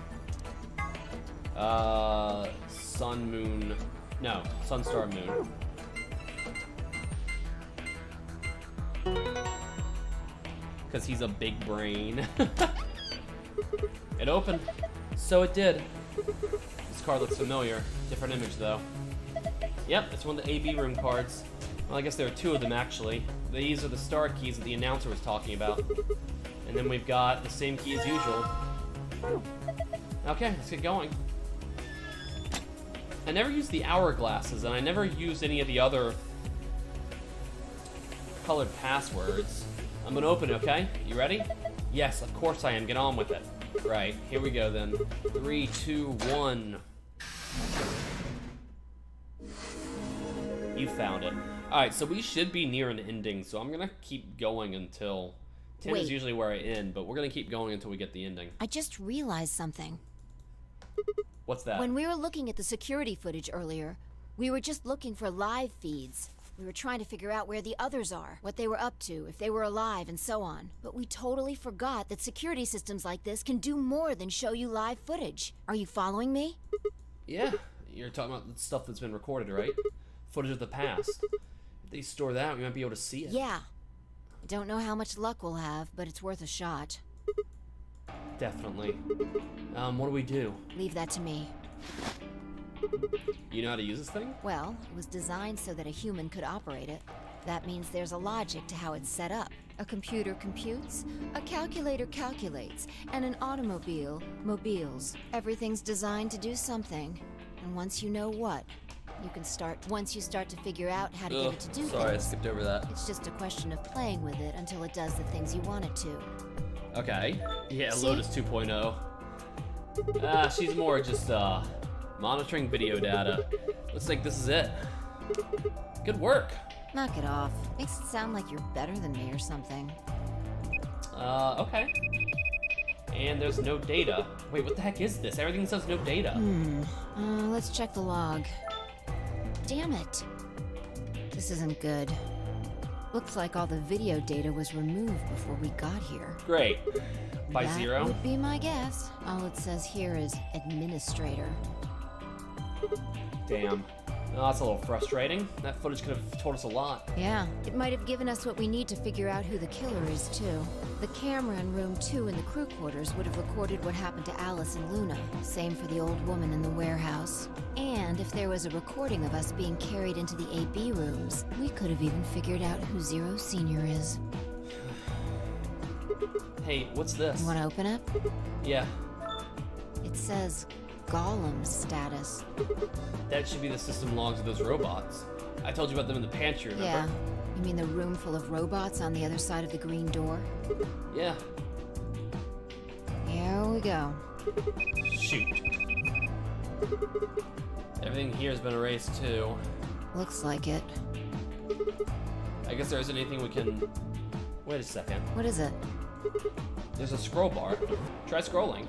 Sun, moon. No, sun, star, moon. Because he's a big brain. It opened. So it did. This card looks familiar. Different image, though. Yep, it's one of the AB room cards. Well, I guess there are 2 of them, actually. These are the star keys that the announcer was talking about. And then we've got the same key as usual. Okay, let's get going. I never used the hourglasses, and I never used any of the other colored passwords. I'm gonna open it, okay? You ready? Yes, of course I am. Get on with it. Right, here we go then. 3, 2, 1. You found it. Alright, so we should be near an ending, so I'm gonna keep going until... 10 is usually where I end, but we're gonna keep going until we get the ending. I just realized something. What's that? When we were looking at the security footage earlier, we were just looking for live feeds. We were trying to figure out where the others are, what they were up to, if they were alive, and so on. But we totally forgot that security systems like this can do more than show you live footage. Are you following me? Yeah, you're talking about the stuff that's been recorded, right? Footage of the past. If they store that, we might be able to see it. Yeah. I don't know how much luck we'll have, but it's worth a shot. definitely. What do we do? Leave that to me. You know how to use this thing? Well, it was designed so that a human could operate it. That means there's a logic to how it's set up. A computer computes, a calculator calculates, and an automobile mobiles. Everything's designed to do something. And once you know what, once you start to figure out how to get it to do sorry, I things, skipped over that. it's just a question of playing with it until it does the things you want it to. Okay. Yeah, See? Lotus 2.0. She's more just, monitoring video data. Looks like this is it. Good work. Knock it off. Makes it sound like you're better than me or something. Okay. And there's no data. Wait, what the heck is this? Everything says no data. Let's check the log. Damn it. This isn't good. Looks like all the video data was removed before we got here. Great. By That 0? would be my guess. All it says here is administrator. Damn. Oh, that's a little frustrating. That footage could have told us a lot. Yeah, it might have given us what we need to figure out who the killer is, too. The camera in room 2 in the crew quarters would have recorded what happened to Alice and Luna. Same for the old woman in the warehouse. And if there was a recording of us being carried into the AB rooms, we could have even figured out who Zero Senior is. Hey, what's this? You want to open it? Yeah, It says Gollum status. that should be the system logs of those robots. I told you about them in the pantry, remember? Yeah. You mean the room full of robots on the other side of the green door? Yeah. Here we go. Shoot. Everything here has been erased too. Looks like it. I guess there isn't anything we can... Wait a second. What is it? There's a scroll bar. Try scrolling.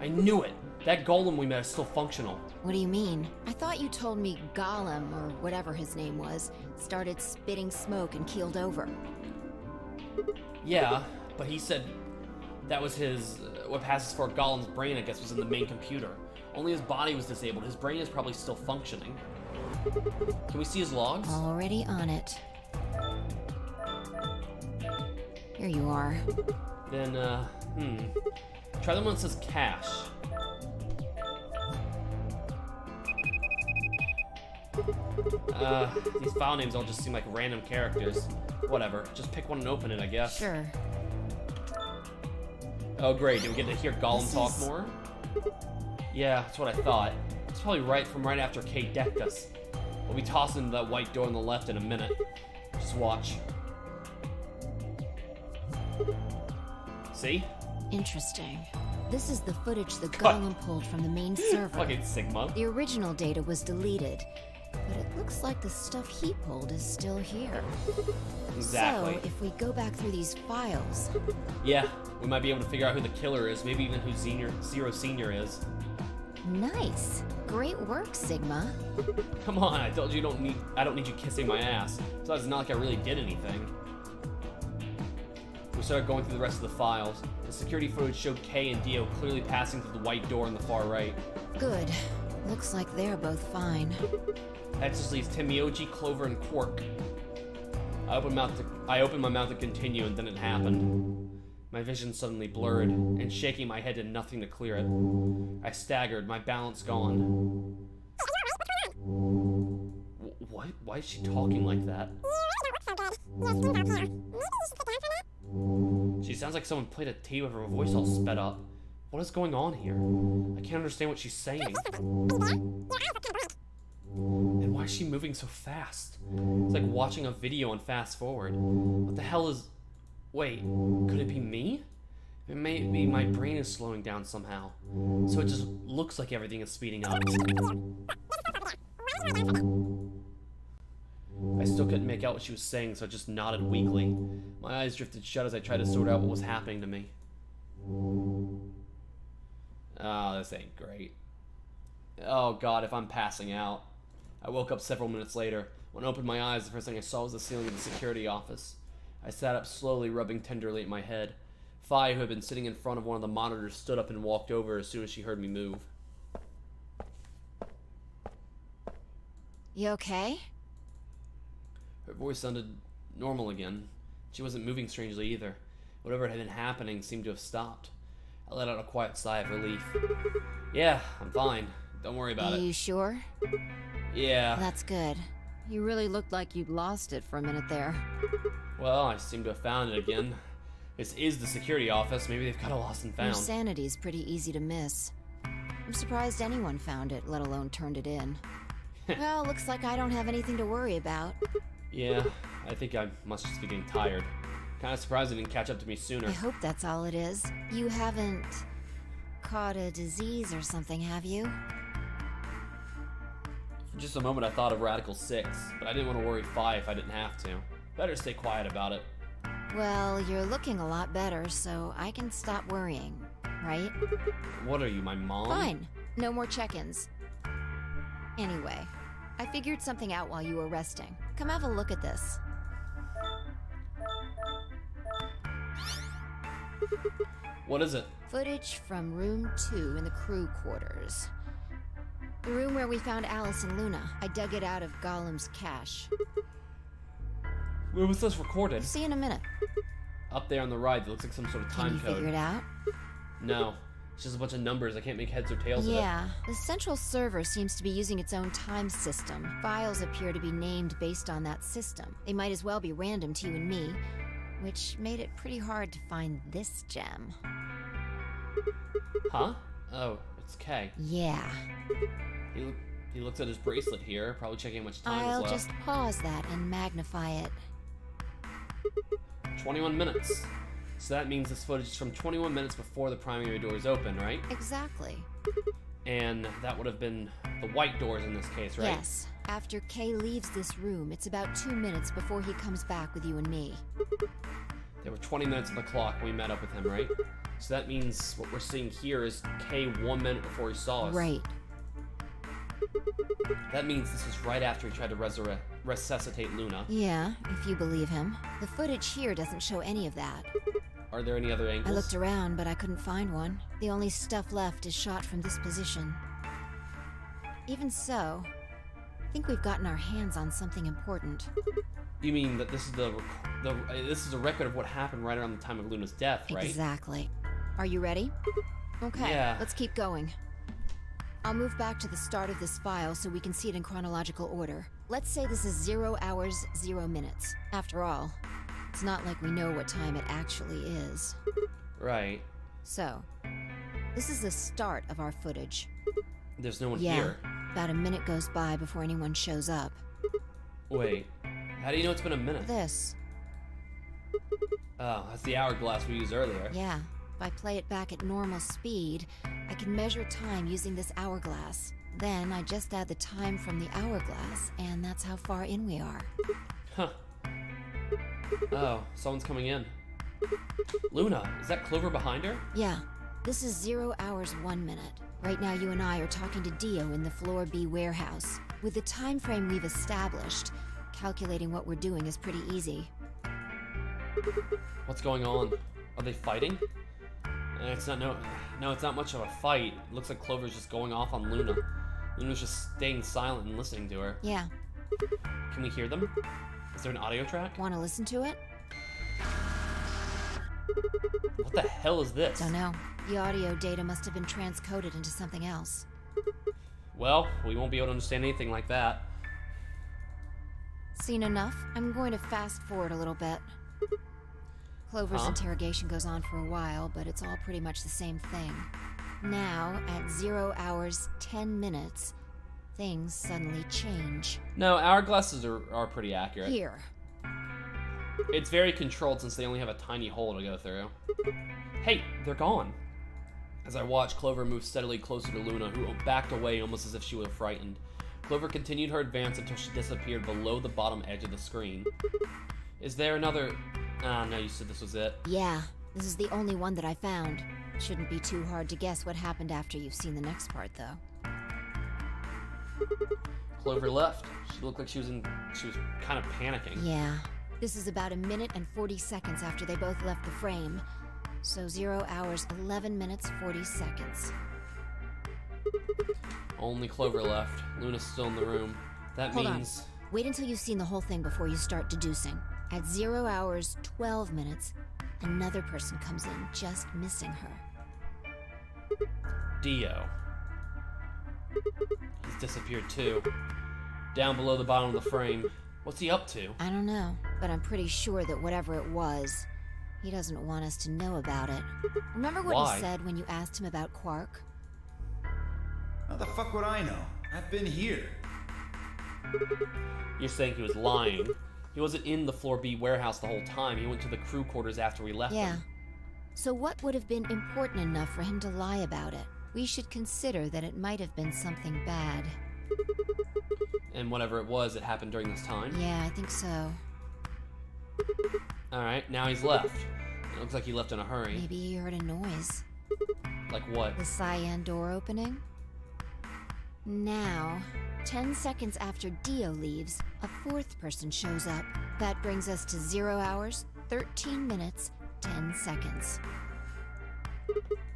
I knew it! That golem we met is still functional. What do you mean? I thought you told me Gollum, or whatever his name was, started spitting smoke and keeled over. Yeah, but he said that was his... what passes for Gollum's brain, I guess, was in the main computer. Only his body was disabled. His brain is probably still functioning. Can we see his logs? Already on it. Here you are. Then, try the one that says cash. These file names all just seem like random characters. Whatever, just pick one and open it, I guess. Sure. Oh great, do we get to hear Gollum This talk is- more? Yeah, that's what I thought. It's probably right from right after Kay decked us. We'll be tossing that white door on the left in a minute. Just watch. See? Interesting. This is the footage that Cut. Gollum pulled from the main server. Fucking Sigma. The original data was deleted, but it looks like the stuff he pulled is still here. Exactly. So, if we go back through these files... Yeah, we might be able to figure out who the killer is, maybe even who Zero Senior is. Nice. Great work, Sigma. Come on, I told you I don't need you kissing my ass. Besides, it's not like I really did anything. We started going through the rest of the files. The security footage showed Kay and Dio clearly passing through the white door on the far right. Good. Looks like they're both fine. That just leaves Timioji, Clover, and Quark. I opened my mouth to continue, and then it happened. My vision suddenly blurred, and shaking my head did nothing to clear it. I staggered, my balance gone. What? Why is she talking like that? She sounds like someone played a tape of her voice all sped up. What is going on here? I can't understand what she's saying. And why is she moving so fast? It's like watching a video on fast forward. What the hell is... Wait, could it be me? It may be my brain is slowing down somehow. So it just looks like everything is speeding up. I still couldn't make out what she was saying, so I just nodded weakly. My eyes drifted shut as I tried to sort out what was happening to me. Oh, this ain't great. Oh god, if I'm passing out. I woke up several minutes later. When I opened my eyes, the first thing I saw was the ceiling of the security office. I sat up slowly, rubbing tenderly at my head. Fi, who had been sitting in front of one of the monitors, stood up and walked over as soon as she heard me move. You okay? Her voice sounded normal again. She wasn't moving strangely either. Whatever had been happening seemed to have stopped. I let out a quiet sigh of relief. Yeah, I'm fine. Don't worry about Are it. you sure? Yeah. That's good. You really looked like you'd lost it for a minute there. Well, I seem to have found it again. This is the security office. Maybe they've got a lost and Your found. sanity's pretty easy to miss. I'm surprised anyone found it, let alone turned it in. Well, looks like I don't have anything to worry about. Yeah, I think I must just be getting tired. Kind of surprised they didn't catch up to me sooner. I hope that's all it is. You haven't caught a disease or something, have you? For just a moment I thought of Radical 6, but I didn't want to worry Fi if I didn't have to. Better stay quiet about it. Well, you're looking a lot better, so I can stop worrying, right? What are you, my mom? Fine. No more check-ins. Anyway, I figured something out while you were resting. Come have a look at this. What is it? Footage from room 2 in the crew quarters. The room where we found Alice and Luna. I dug it out of Gollum's cache. Where was this recorded? See you in a minute. Up there on the right, that looks like some sort of Can time you code. figure it out? No. It's just a bunch of numbers. I can't make heads or tails of it. Yeah, the central server seems to be using its own time system. Files appear to be named based on that system. They might as well be random to you and me, which made it pretty hard to find this gem. Huh? Oh, it's K. Yeah. He looks at his bracelet here, probably checking how much time is I'll left. just pause that and magnify it. 21 minutes. So that means this footage is from 21 minutes before the primary doors open, right? Exactly. And that would have been the white doors in this case, right? Yes. After Kay leaves this room, it's about 2 minutes before he comes back with you and me. There were 20 minutes on the clock when we met up with him, right? So that means what we're seeing here is K 1 minute before he saw us. Right. That means this is right after he tried to resuscitate Luna. Yeah, if you believe him. The footage here doesn't show any of that. Are there any other I angles? looked around, but I couldn't find one. The only stuff left is shot from this position. Even so, I think we've gotten our hands on something important. You mean that this is this is a record of what happened right around the time of Luna's death, right? Exactly. Are you ready? Okay, Yeah. let's keep going. I'll move back to the start of this file so we can see it in chronological order. Let's say this is 0 hours, 0 minutes. After all, it's not like we know what time it actually is. Right. So, this is the start of our footage. There's no one Yeah, here. about a minute goes by before anyone shows up. Wait. How do you know it's been a minute? This. Oh, that's the hourglass we used earlier. Yeah, if I play it back at normal speed, I can measure time using this hourglass. Then I just add the time from the hourglass, and that's how far in we are. Huh. Oh, someone's coming in. Luna, is that Clover behind her? Yeah, this is 0 hours, 1 minute. Right now you and I are talking to Dio in the Floor B warehouse. With the time frame we've established, calculating what we're doing is pretty easy. What's going on? Are they fighting? It's not it's not much of a fight. It looks like Clover's just going off on Luna. Luna's just staying silent and listening to her. Yeah. Can we hear them? Is there an audio track? Want to listen to it? What the hell is this? Don't know. The audio data must have been transcoded into something else. Well, we won't be able to understand anything like that. Seen enough? I'm going to fast forward a little bit. Clover's interrogation goes on for a while, but it's all pretty much the same thing. Now, at 0 hours, 10 minutes, things suddenly change. No, hourglasses are pretty accurate. Here. It's very controlled since they only have a tiny hole to go through. Hey, they're gone. As I watched, Clover move steadily closer to Luna, who backed away almost as if she were frightened. Clover continued her advance until she disappeared below the bottom edge of the screen. Is there another... Ah, no, you said this was it. Yeah, this is the only one that I found. Shouldn't be too hard to guess what happened after you've seen the next part, though. Clover left. She looked like she was kind of panicking. Yeah. This is about 1 minute and 40 seconds after they both left the frame. So 0 hours, 11 minutes, 40 seconds. Only Clover left. Luna's still in the room. That Hold means... on. Wait until you've seen the whole thing before you start deducing. At 0 hours, 12 minutes, another person comes in, just missing her. Dio. He's disappeared too. Down below the bottom of the frame. What's he up to? I don't know, but I'm pretty sure that whatever it was, he doesn't want us to know about it. Remember what Why? he said when you asked him about Quark? How the fuck would I know? I've been here. You're saying he was lying. He wasn't in the Floor B warehouse the whole time. He went to the crew quarters after we left Yeah. them. So what would have been important enough for him to lie about it? We should consider that it might have been something bad. And whatever it was, it happened during this time. Yeah, I think so. Alright, now he's left. It looks like he left in a hurry. Maybe he heard a noise. Like what? The cyan door opening? Now, 10 seconds after Dio leaves, a fourth person shows up. That brings us to 0 hours, 13 minutes, 10 seconds.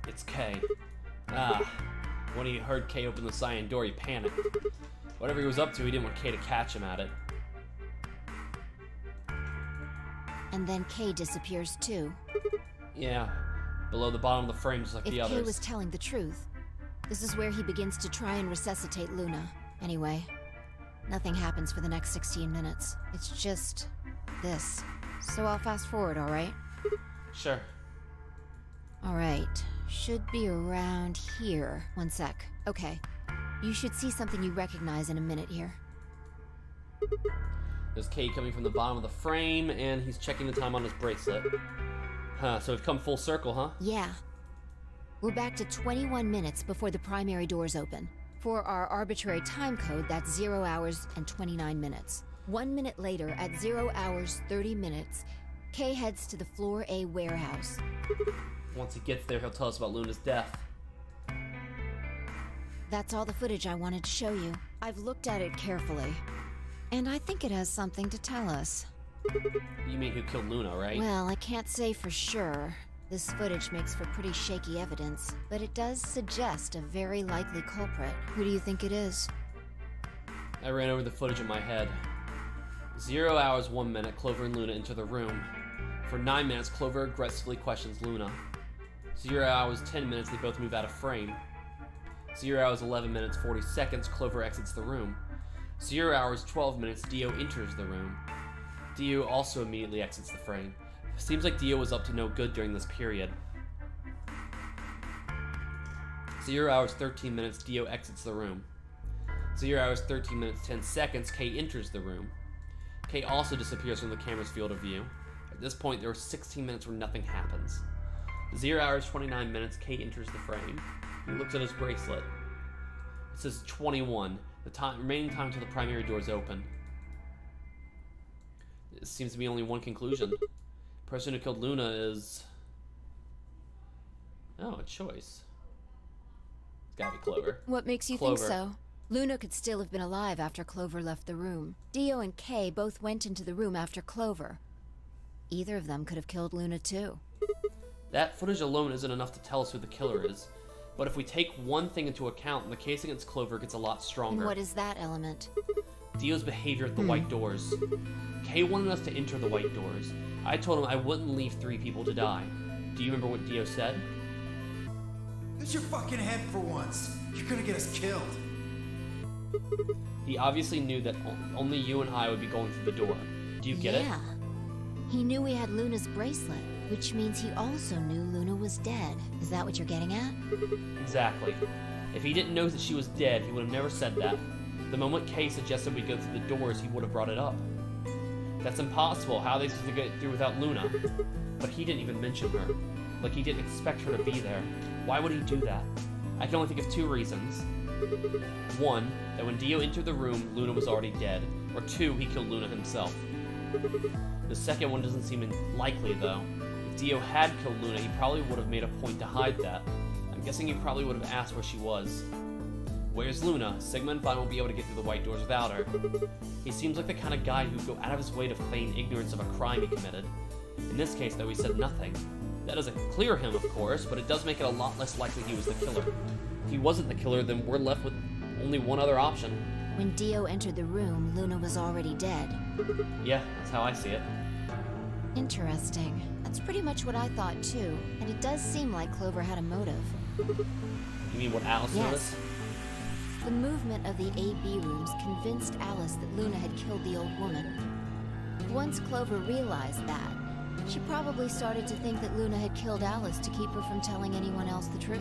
It's Kay. When he heard Kay open the cyan door, he panicked. Whatever he was up to, he didn't want Kay to catch him at it. And then Kay disappears too. Yeah, below the bottom of the frame, just like If the Kay others. was telling the truth, this is where he begins to try and resuscitate Luna. Anyway, nothing happens for the next 16 minutes. It's just this. So I'll fast forward, alright? Sure. Alright, should be around here. One sec. Okay. You should see something you recognize in a minute here. There's Kay coming from the bottom of the frame, and he's checking the time on his bracelet. Huh, so we've come full circle, huh? Yeah. We're back to 21 minutes before the primary doors open. For our arbitrary time code, that's 0 hours and 29 minutes. 1 minute later, at 0 hours 30 minutes, Kay heads to the Floor A warehouse. Once he gets there, he'll tell us about Luna's death. That's all the footage I wanted to show you. I've looked at it carefully, and I think it has something to tell us. You mean who killed Luna, right? Well, I can't say for sure. This footage makes for pretty shaky evidence, but it does suggest a very likely culprit. Who do you think it is? I ran over the footage in my head. 0 hours 1 minute, Clover and Luna enter the room. For 9 minutes, Clover aggressively questions Luna. 0 hours 10 minutes, they both move out of frame. 0 hours 11 minutes 40 seconds, Clover exits the room. 0 hours 12 minutes, Dio enters the room. Dio also immediately exits the frame. Seems like Dio was up to no good during this period. 0 hours 13 minutes, Dio exits the room. 0 hours 13 minutes 10 seconds, Kay enters the room. Kay also disappears from the camera's field of view. At this point, there are 16 minutes where nothing happens. 0 hours 29 minutes, Kay enters the frame. He looks at his bracelet. It says 21, the remaining time until the primary doors open. It seems to be only one conclusion. The person who killed Luna is... Oh, a choice. It's gotta be Clover. What makes you Clover. think so? Luna could still have been alive after Clover left the room. Dio and Kay both went into the room after Clover. Either of them could have killed Luna too. That footage alone isn't enough to tell us who the killer is. But if we take one thing into account, the case against Clover gets a lot stronger. And what is that element? Dio's behavior at the White Doors. Kay wanted us to enter the White Doors. I told him I wouldn't leave 3 people to die. Do you remember what Dio said? Use your fucking head for once. You're gonna get us killed. He obviously knew that only you and I would be going through the door. Do you get it? Yeah. He knew we had Luna's bracelet, which means he also knew Luna was dead. Is that what you're getting at? Exactly. If he didn't know that she was dead, he would have never said that. The moment Kay suggested we go through the doors, he would have brought it up. That's impossible. How are they supposed to get through without Luna? But he didn't even mention her. Like he didn't expect her to be there. Why would he do that? I can only think of 2 reasons. 1, that when Dio entered the room, Luna was already dead. Or 2, he killed Luna himself. The second one doesn't seem likely, though. If Dio had killed Luna, he probably would have made a point to hide that. I'm guessing he probably would have asked where she was. Where's Luna? Sigma and Vine won't be able to get through the White Doors without her. He seems like the kind of guy who'd go out of his way to feign ignorance of a crime he committed. In this case, though, he said nothing. That doesn't clear him, of course, but it does make it a lot less likely he was the killer. If he wasn't the killer, then we're left with only one other option. When Dio entered the room, Luna was already dead. Yeah, that's how I see it. Interesting. That's pretty much what I thought too, and it does seem like Clover had a motive. You mean what Alice noticed? The movement of the AB rooms convinced Alice that Luna had killed the old woman. Once Clover realized that, she probably started to think that Luna had killed Alice to keep her from telling anyone else the truth.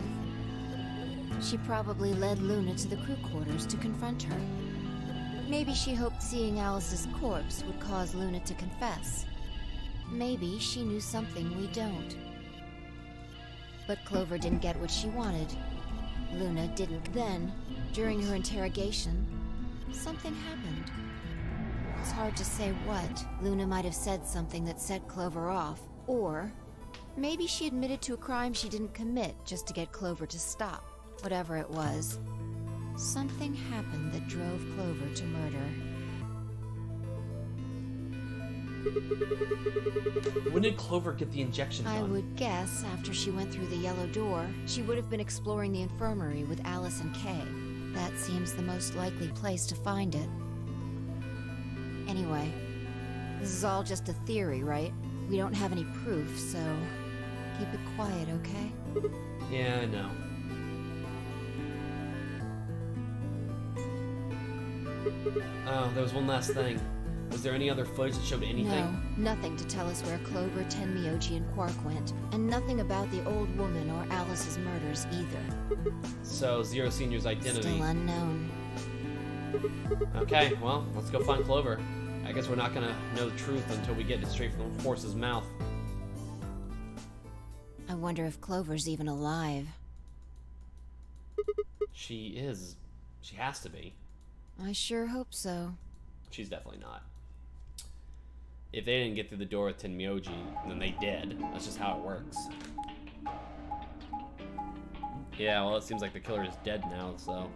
She probably led Luna to the crew quarters to confront her. Maybe she hoped seeing Alice's corpse would cause Luna to confess. Maybe she knew something we don't. But Clover didn't get what she wanted. Luna didn't. Then, during her interrogation, something happened. It's hard to say what. Luna might have said something that set Clover off, or maybe she admitted to a crime she didn't commit just to get Clover to stop. Whatever it was, something happened that drove Clover to murder. When did Clover get the injection done? I would guess after she went through the yellow door, she would have been exploring the infirmary with Alice and Kay. That seems the most likely place to find it. Anyway, this is all just a theory, right? We don't have any proof, so keep it quiet, okay? Yeah, I know. Oh, there was one last thing. Was there any other footage that showed anything? No, nothing to tell us where Clover, Tenmyoji, and Quark went. And nothing about the old woman or Alice's murders either. So, Zero Senior's identity. Still unknown. Okay, well, let's go find Clover. I guess we're not gonna know the truth until we get it straight from the horse's mouth. I wonder if Clover's even alive. She is. She has to be. I sure hope so. She's definitely not. If they didn't get through the door with Tenmyoji, then they did. That's just how it works. Yeah, well, it seems like the killer is dead now, so...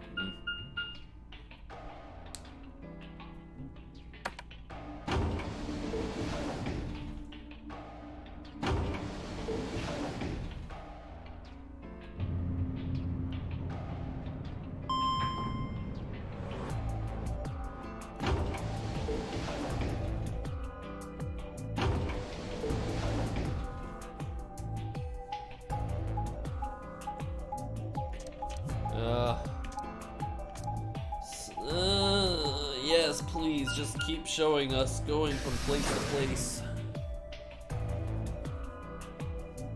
Yes, please, just keep showing us going from place to place.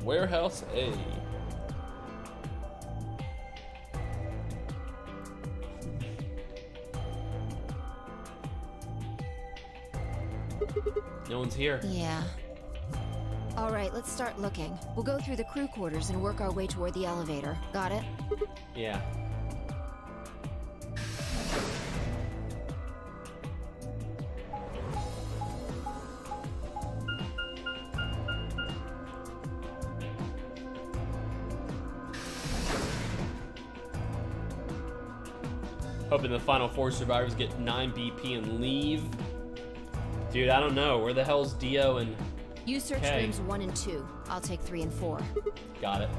Warehouse A. No one's here. Yeah. All right, let's start looking. We'll go through the crew quarters and work our way toward the elevator. Got it? Yeah. Hoping the final 4 survivors get 9 BP and leave. Dude, I don't know. Where the hell's Dio and You search Kay? rooms 1 and 2. I'll take 3 and 4. Got it.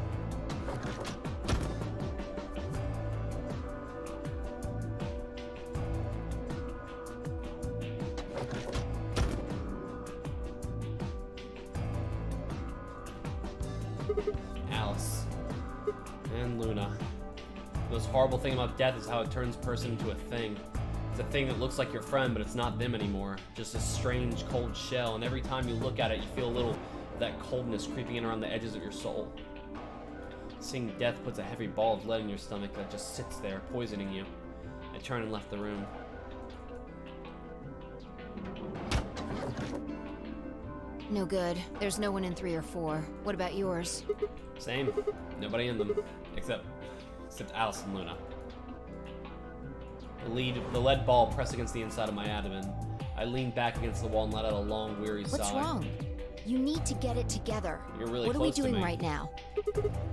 Alice. And Luna. The most horrible thing about death is how it turns a person into a thing. It's a thing that looks like your friend, but it's not them anymore. Just a strange, cold shell, and every time you look at it, you feel a little of that coldness creeping in around the edges of your soul. Seeing death puts a heavy ball of lead in your stomach that just sits there, poisoning you. I turned and left the room. No good. There's no one in 3 or 4. What about yours? Same. Nobody in them. Except Alice and Luna. The lead ball pressed against the inside of my abdomen. I leaned back against the wall and let out a long, weary sigh. What's wrong? You need to get it together. You're really What are we close to doing me. right now?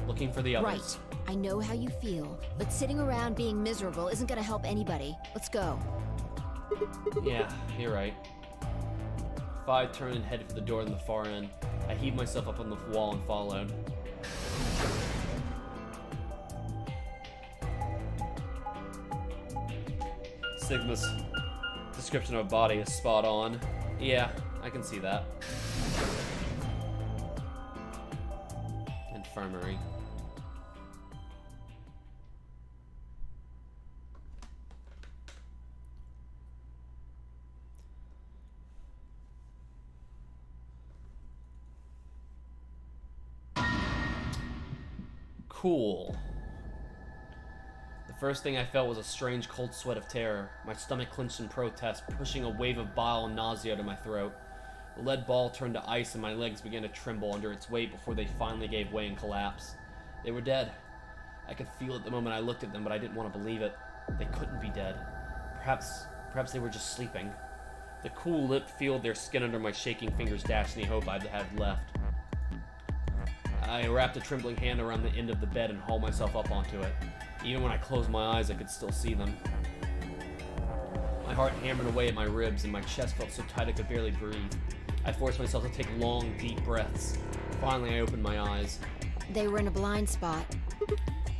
Looking for the others. Right. I know how you feel, but sitting around being miserable isn't gonna help anybody. Let's go. Yeah, you're right. Fi turned and headed for the door in the far end. I heaved myself up on the wall and followed. Sigma's description of a body is spot on. Yeah, I can see that. infirmary. Cool. The first thing I felt was a strange cold sweat of terror. My stomach clenched in protest, pushing a wave of bile and nausea to my throat. The lead ball turned to ice and my legs began to tremble under its weight before they finally gave way and collapsed. They were dead. I could feel it the moment I looked at them, but I didn't want to believe it. They couldn't be dead. Perhaps they were just sleeping. The cool lip feel their skin under my shaking fingers dashed any hope I'd had left. I wrapped a trembling hand around the end of the bed and hauled myself up onto it. Even when I closed my eyes, I could still see them. My heart hammered away at my ribs, and my chest felt so tight I could barely breathe. I forced myself to take long, deep breaths. Finally, I opened my eyes. They were in a blind spot.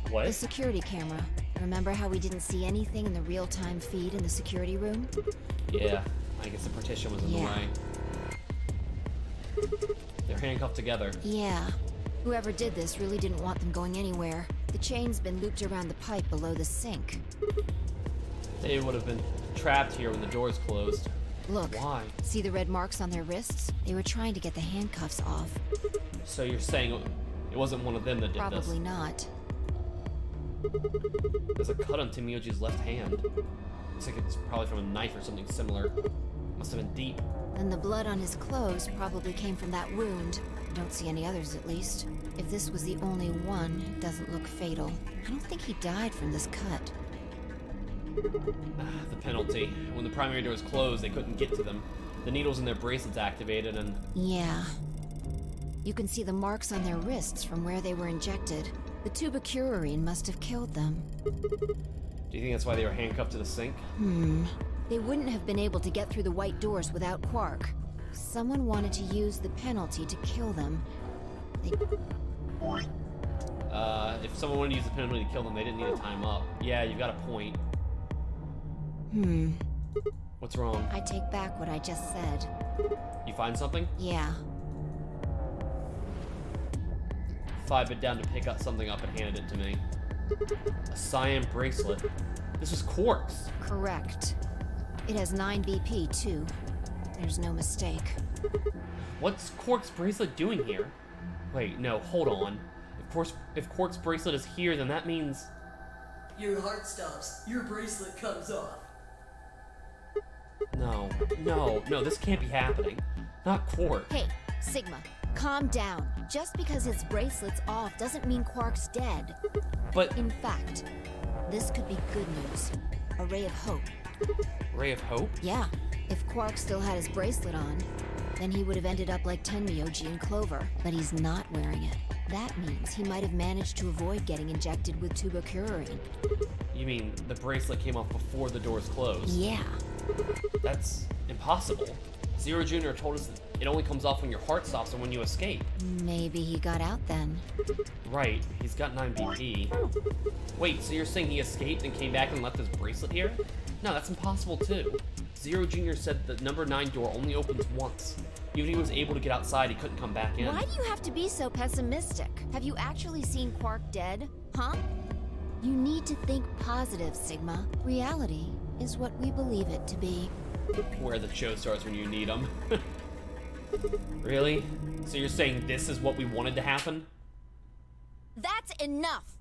What? The security camera. Remember how we didn't see anything in the real-time feed in the security room? Yeah, I guess the partition was in the way. They're handcuffed together. Yeah. Whoever did this really didn't want them going anywhere. The chain's been looped around the pipe below the sink. They would have been trapped here when the doors closed. Look. Why? See the red marks on their wrists? They were trying to get the handcuffs off. So you're saying it wasn't one of them that did this? Probably not. There's a cut on Timioji's left hand. Looks like it's probably from a knife or something similar. Must have been deep. And the blood on his clothes probably came from that wound. I don't see any others, at least. If this was the only one, it doesn't look fatal. I don't think he died from this cut. The penalty. When the primary doors closed, they couldn't get to them. The needles in their bracelets activated and... Yeah. You can see the marks on their wrists from where they were injected. The tubocurarine must have killed them. Do you think that's why they were handcuffed to the sink? They wouldn't have been able to get through the white doors without Quark. Someone wanted to use the penalty to kill them. If someone wanted to use the penalty to kill them, they didn't need to tie him up. Yeah, you've got a point. What's wrong? I take back what I just said. You find something? Yeah. Phi bent down to pick up something up and handed it to me. A cyan bracelet. This was Quark's. Correct. It has 9 BP, too. There's no mistake. What's Quark's bracelet doing here? Wait, no, hold on. If Quark's bracelet is here, then that means... Your heart stops. Your bracelet comes off. No, this can't be happening. Not Quark. Hey, Sigma, calm down. Just because his bracelet's off doesn't mean Quark's dead. But... In fact, this could be good news. A ray of hope. Ray of hope? Yeah. If Quark still had his bracelet on, then he would have ended up like Tenmyoji and Clover. But he's not wearing it. That means he might have managed to avoid getting injected with tubocurarine. You mean the bracelet came off before the doors closed? Yeah. That's impossible. Zero Jr. told us that it only comes off when your heart stops and when you escape. Maybe he got out then. Right, he's got 9 BP. Wait, so you're saying he escaped and came back and left his bracelet here? No, that's impossible too. Zero Jr. said the number 9 door only opens once. Even if he was able to get outside, he couldn't come back in. Why do you have to be so pessimistic? Have you actually seen Quark dead? Huh? You need to think positive, Sigma. Reality is what we believe it to be. Where the show starts when you need them. Really? So you're saying this is what we wanted to happen? That's enough!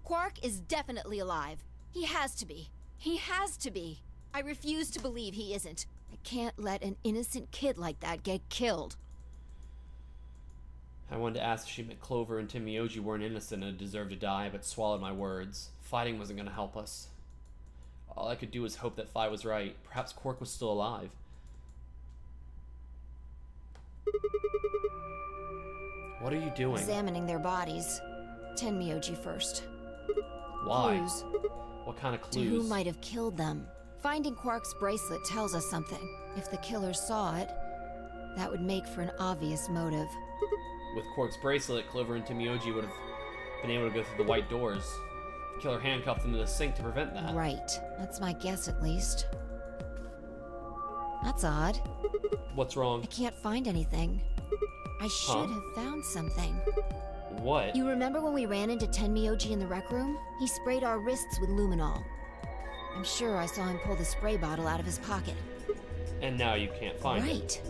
Quark is definitely alive. He has to be. He has to be. I refuse to believe he isn't. I can't let an innocent kid like that get killed. I wanted to ask if she meant Clover and Timioji weren't innocent and deserved to die, but swallowed my words. Fighting wasn't going to help us. All I could do was hope that Phi was right. Perhaps Quark was still alive. What are you doing? Examining their bodies. Tenmyoji first. Why? Clues. What kind of To clues? who might have killed them. Finding Quark's bracelet tells us something. If the killer saw it, that would make for an obvious motive. With Quark's bracelet, Clover and Timioji would have been able to go through the white doors. The killer handcuffed them to the sink to prevent that. Right. That's my guess, at least. That's odd. What's wrong? I can't find anything. I should have found something. What? You remember when we ran into Tenmyoji in the rec room? He sprayed our wrists with luminol. I'm sure I saw him pull the spray bottle out of his pocket. And now you can't find it. Right.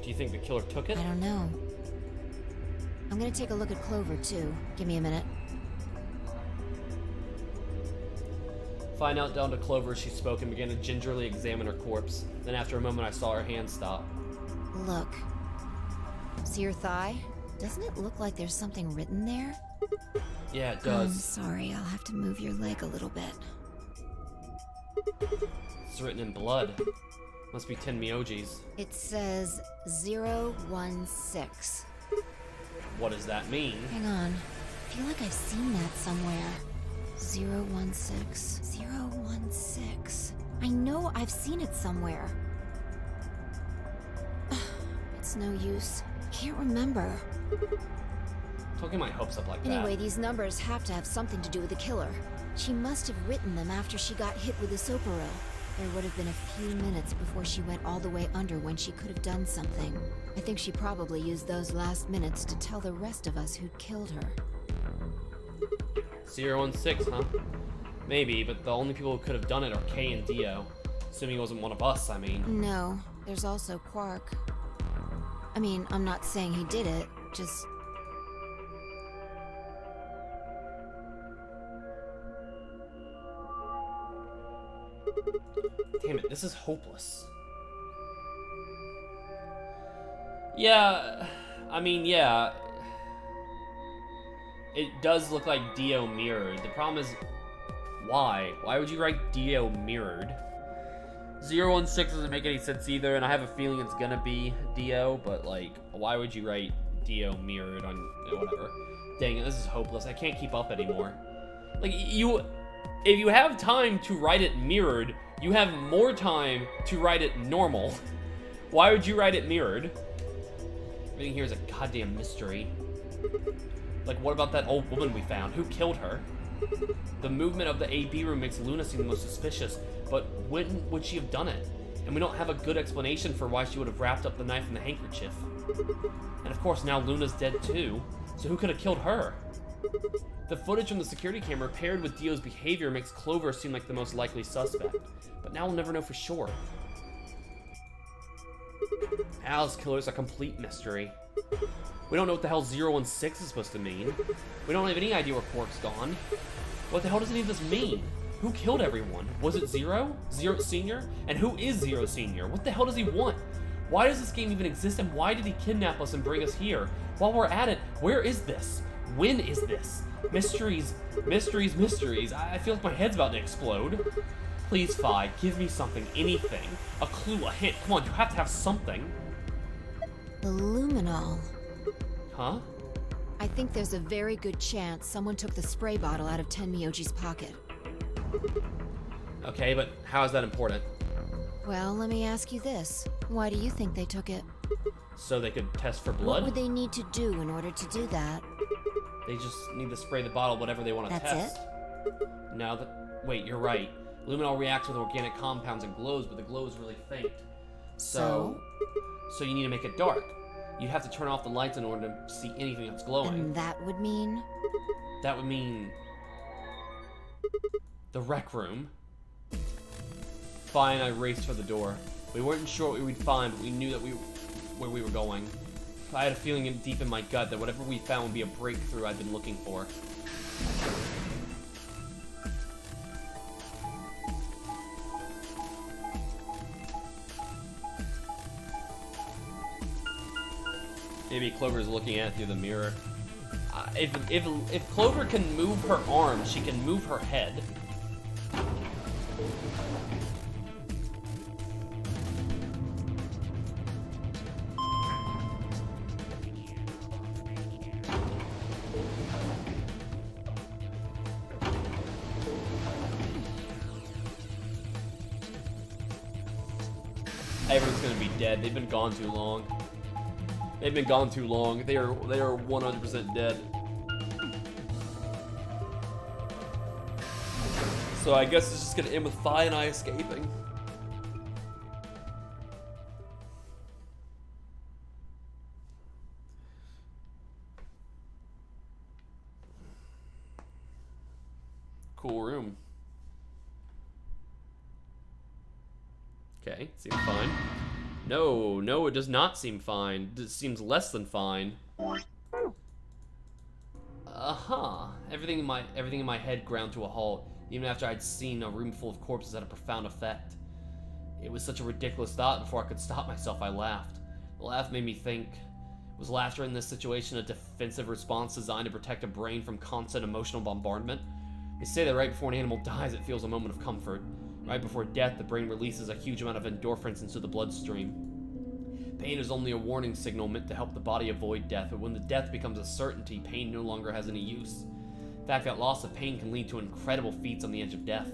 Do you think the killer took it? I don't know. I'm gonna take a look at Clover, too. Give me a minute. Fine knelt down to Clover as she spoke and began to gingerly examine her corpse. Then after a moment I saw her hand stop. Look. See her thigh? Doesn't it look like there's something written there? Yeah, it I'm does. sorry, I'll have to move your leg a little bit. It's written in blood. Must be Tenmyoji's. It says 016. What does that mean? Hang on. I feel like I've seen that somewhere. 016. 016. I know I've seen it somewhere. It's no use. Can't remember. Don't get my hopes up like Anyway, that. these numbers have to have something to do with the killer. She must have written them after she got hit with the Soparil. There would have been a few minutes before she went all the way under when she could have done something. I think she probably used those last minutes to tell the rest of us who'd killed her. 016, huh? Maybe, but the only people who could have done it are Kay and Dio. Assuming he wasn't one of us, I mean. No, there's also Quark. I mean, I'm not saying he did it, just... Damn it, this is hopeless. Yeah, I mean, yeah. It does look like Dio mirrored. The problem is, why? Why would you write Dio mirrored? 016 doesn't make any sense either, and I have a feeling it's gonna be Dio, but like, why would you write Dio mirrored on whatever? Dang it, this is hopeless. I can't keep up anymore. Like, if you have time to write it mirrored, you have more time to write it normal. Why would you write it mirrored? Everything here is a goddamn mystery. Like, what about that old woman we found? Who killed her? The movement of the AB room makes Luna seem the most suspicious, but when would she have done it? And we don't have a good explanation for why she would have wrapped up the knife in the handkerchief. And of course, now Luna's dead too, so who could have killed her? The footage from the security camera paired with Dio's behavior makes Clover seem like the most likely suspect, but now we'll never know for sure. Al's killer is a complete mystery. We don't know what the hell 016 is supposed to mean. We don't have any idea where Quark's gone. What the hell does any of this mean? Who killed everyone? Was it Zero? Zero Senior? And who is Zero Senior? What the hell does he want? Why does this game even exist, and why did he kidnap us and bring us here? While we're at it, where is this? When is this? Mysteries, mysteries, mysteries. I feel like my head's about to explode. Please, Fi, give me something, anything. A clue, a hint. Come on, you have to have something. The luminol. Huh? I think there's a very good chance someone took the spray bottle out of Tenmyoji's pocket. Okay, but how is that important? Well, let me ask you this. Why do you think they took it? So they could test for What blood? would they need to do in order to do that? They just need to spray the bottle whatever they want to That's test. No, wait, you're right. Luminol reacts with organic compounds and glows, but the glow is really faint. So you need to make it dark. You have to turn off the lights in order to see anything that's glowing. And that would mean? That would mean the rec room. Fine, I raced for the door. We weren't sure what we'd find, but we knew that where we were going. I had a feeling deep in my gut that whatever we found would be a breakthrough I'd been looking for. Maybe Clover's looking at it through the mirror. If Clover can move her arms, she can move her head. Everyone's gonna be dead. They've been gone too long. They've been gone too long. They are 100% dead. So I guess it's just gonna end with Fi and I escaping. Cool room. Okay, seems fine. No, no, it does not seem fine. It seems less than fine. Everything in my head ground to a halt. Even after I'd seen a room full of corpses had a profound effect. It was such a ridiculous thought. Before I could stop myself, I laughed. The laugh made me think. Was laughter in this situation a defensive response designed to protect a brain from constant emotional bombardment? They say that right before an animal dies, it feels a moment of comfort. Right before death, the brain releases a huge amount of endorphins into the bloodstream. Pain is only a warning signal meant to help the body avoid death, but when the death becomes a certainty, pain no longer has any use. In fact, that loss of pain can lead to incredible feats on the edge of death.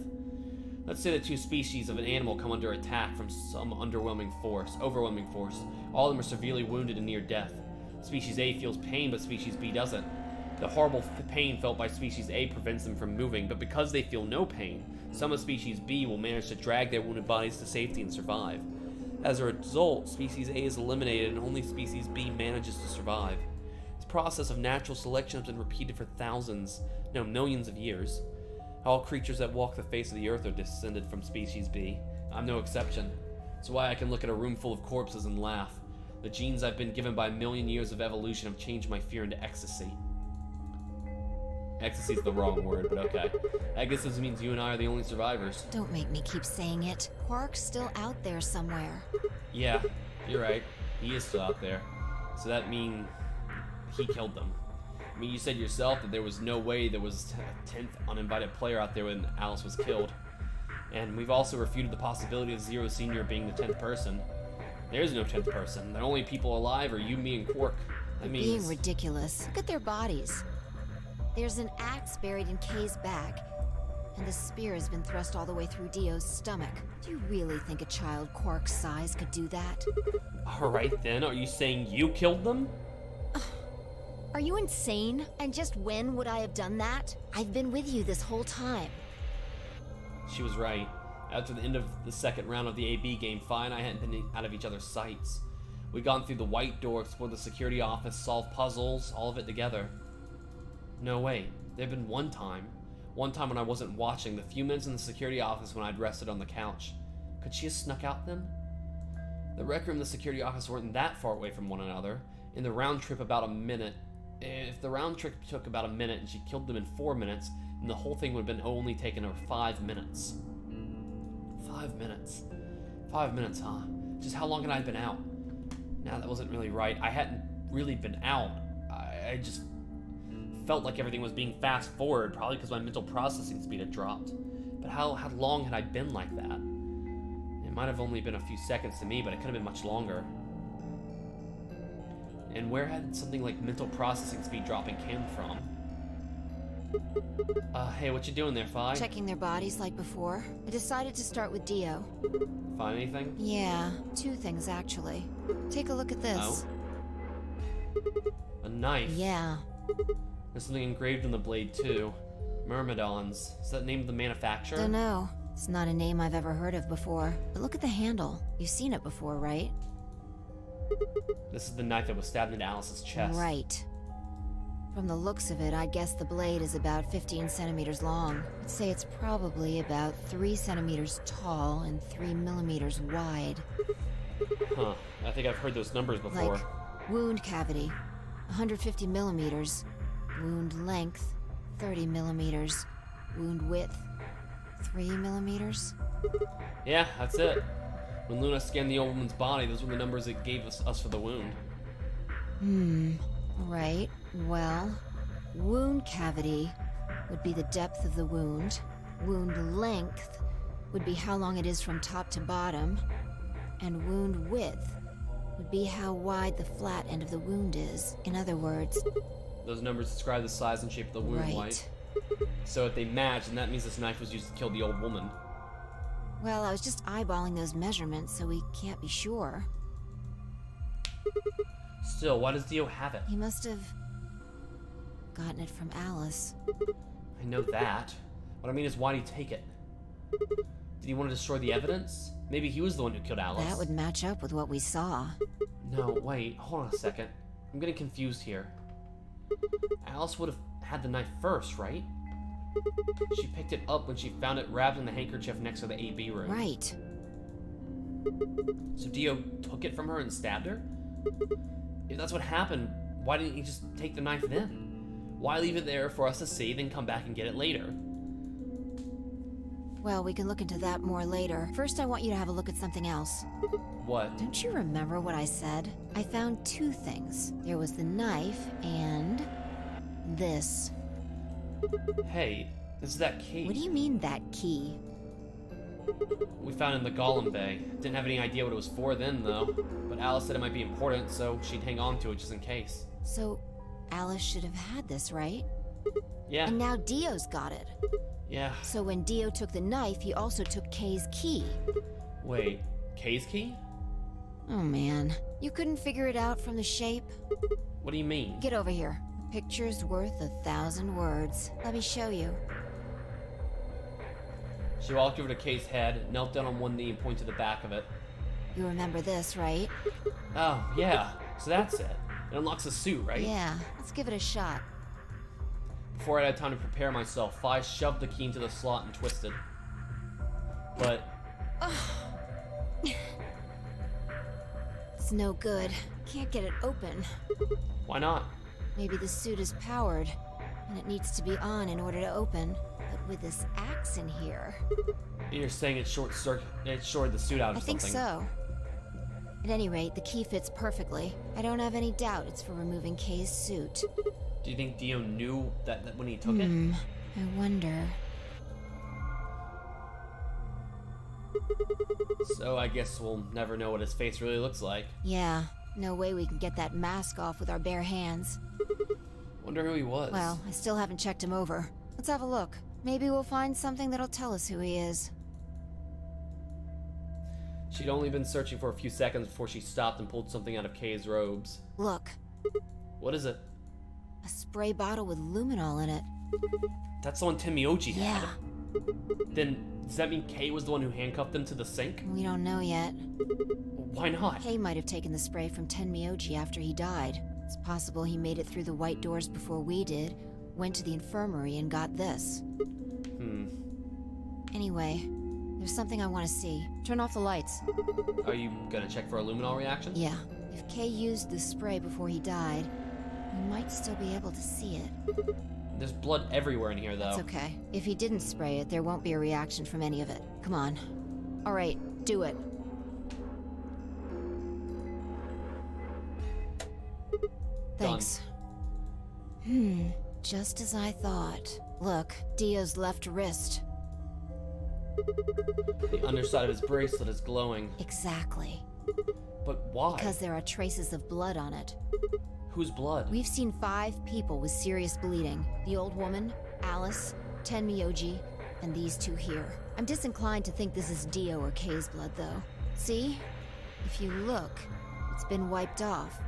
Let's say that two species of an animal come under attack from some overwhelming force. All of them are severely wounded and near death. Species A feels pain, but species B doesn't. The horrible pain felt by species A prevents them from moving, but because they feel no pain, some of species B will manage to drag their wounded bodies to safety and survive. As a result, species A is eliminated and only species B manages to survive. This process of natural selection has been repeated for millions of years. All creatures that walk the face of the earth are descended from species B. I'm no exception. That's why I can look at a room full of corpses and laugh. The genes I've been given by a million years of evolution have changed my fear into ecstasy. Ecstasy's the wrong word, but okay. I guess this means you and I are the only survivors. Don't make me keep saying it. Quark's still out there somewhere. Yeah, you're right. He is still out there. So that means he killed them. I mean, you said yourself that there was no way there was a 10th uninvited player out there when Alice was killed. And we've also refuted the possibility of Zero Senior being the 10th person. There's no 10th person. The only people alive are you, me, and Quark. That means... Being ridiculous. Look at their bodies. There's an axe buried in Kay's back, and the spear has been thrust all the way through Dio's stomach. Do you really think a child Quark's size could do that? Alright then, are you saying you killed them? Are you insane? And just when would I have done that? I've been with you this whole time. She was right. After the end of the second round of the AB game, Fi and I hadn't been out of each other's sights. We'd gone through the white door, explored the security office, solved puzzles, all of it together. No, wait. There'd been one time when I wasn't watching, the few minutes in the security office when I'd rested on the couch. Could she have snuck out then? The rec room and the security office weren't that far away from one another. In the round trip about a minute. If the round trip took about a minute and she killed them in 4 minutes, then the whole thing would have been only taken her 5 minutes. 5 minutes. 5 minutes, huh? Just how long had I been out? Now that wasn't really right. I hadn't really been out. I just felt like everything was being fast forward, probably because my mental processing speed had dropped. But how long had I been like that? It might have only been a few seconds to me, but it could have been much longer. And where had something like mental processing speed dropping came from? Hey, what you doing there, Fi? Checking their bodies like before. I decided to start with Dio. Find anything? Yeah, 2 things actually. Take a look at this. Oh? A knife? Yeah. There's something engraved on the blade, too. Myrmidons. Is that the name of the manufacturer? Dunno. It's not a name I've ever heard of before. But look at the handle. You've seen it before, right? This is the knife that was stabbed into Alice's chest. Right. From the looks of it, I guess the blade is about 15 centimeters long. I'd say it's probably about 3 centimeters tall and 3 millimeters wide. Huh. I think I've heard those numbers before. Like, wound cavity, 150 millimeters. Wound length, 30 millimeters. Wound width, 3 millimeters. Yeah, that's it. When Luna scanned the old woman's body, those were the numbers it gave us for the wound. Right. Well, wound cavity would be the depth of the wound. Wound length would be how long it is from top to bottom. And wound width would be how wide the flat end of the wound is. In other words... Those numbers describe the size and shape of the wound, right? So if they match, then that means this knife was used to kill the old woman. Well, I was just eyeballing those measurements, so we can't be sure. Still, why does Dio have it? He must have gotten it from Alice. I know that. What I mean is, why did he take it? Did he want to destroy the evidence? Maybe he was the one who killed Alice. That would match up with what we saw. No, wait, hold on a second. I'm getting confused here. Alice would have had the knife first, right? She picked it up when she found it wrapped in the handkerchief next to the AB room. Right. So Dio took it from her and stabbed her? If that's what happened, why didn't he just take the knife then? Why leave it there for us to see, then come back and get it later? Well, we can look into that more later. First, I want you to have a look at something else. What? Don't you remember what I said? I found two things. There was the knife and this. Hey, this is that key. What do you mean, that key? We found it in the Golem Bay. Didn't have any idea what it was for then, though. But Alice said it might be important, so she'd hang on to it just in case. So, Alice should have had this, right? Yeah. And now Dio's got it. Yeah. So when Dio took the knife, he also took Kay's key. Wait, Kay's key? Oh man, you couldn't figure it out from the shape? What do you mean? Get over here. A picture's worth 1,000 words. Let me show you. She walked over to Kay's head, knelt down on one knee, and pointed to the back of it. You remember this, right? Oh, yeah. So that's it. It unlocks the suit, right? Yeah, let's give it a shot. Before I had time to prepare myself, Fi shoved the key into the slot and twisted. But... It's no good. Can't get it open. why not? Maybe the suit is powered, and it needs to be on in order to open. But with this axe in here... You're saying it shorted the suit out or I think something. so. At any rate, the key fits perfectly. I don't have any doubt it's for removing Kay's suit. Do you think Dio knew that when he took it? I wonder... So I guess we'll never know what his face really looks like. Yeah, no way we can get that mask off with our bare hands. Wonder who he was. Well, I still haven't checked him over. Let's have a look. Maybe we'll find something that'll tell us who he is. She'd only been searching for a few seconds before she stopped and pulled something out of Kay's robes. Look, What is it? a spray bottle with luminol in it. That's the one Timioji had. Yeah, Then, does that mean Kay was the one who handcuffed them to the sink? we don't know yet. Why not? Kay might have taken the spray from Tenmyoji after he died. It's possible he made it through the white doors before we did, went to the infirmary and got this. Anyway, there's something I want to see. Turn off the lights. Are you gonna check for a luminol reaction? Yeah, if Kay used the spray before he died, we might still be able to see it. There's blood everywhere in here, though. It's okay. If he didn't spray it, there won't be a reaction from any of it. Come on. All right, do it. Thanks. Just as I thought. Look, Dio's left wrist. The underside of his bracelet is glowing. Exactly. But why? Because there are traces of blood on it. Whose blood? We've seen 5 people with serious bleeding. The old woman, Alice, Tenmyoji, and these 2 here. I'm disinclined to think this is Dio or Kay's blood, though. See? If you look, it's been wiped off.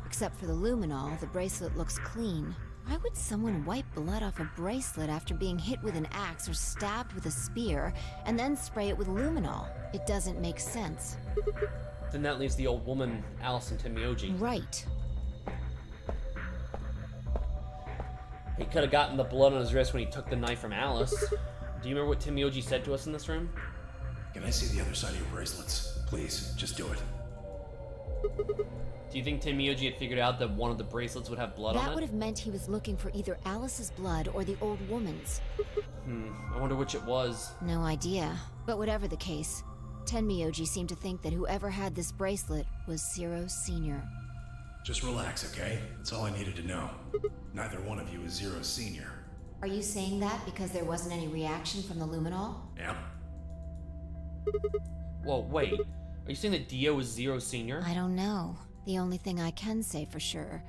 Except for the luminol, the bracelet looks clean. Why would someone wipe blood off a bracelet after being hit with an axe or stabbed with a spear, and then spray it with luminol? It doesn't make sense. Then that leaves the old woman, Alice, and Timioji. Right. He could have gotten the blood on his wrist when he took the knife from Alice. Do you remember what Timioji said to us in this room? Can I see the other side of your bracelets? Please, just do it. Do you think Timioji had figured out that one of the bracelets would have blood on it? That would have meant he was looking for either Alice's blood or the old woman's. I wonder which it was. No idea. But whatever the case, Tenmyoji seemed to think that whoever had this bracelet was Zero Sr. Just relax, okay? That's all I needed to know. Neither one of you is Zero Senior. Are you saying that because there wasn't any reaction from the luminol? Yeah? Whoa, wait. Are you saying that Dio is Zero Senior? I don't know. The only thing I can say for sure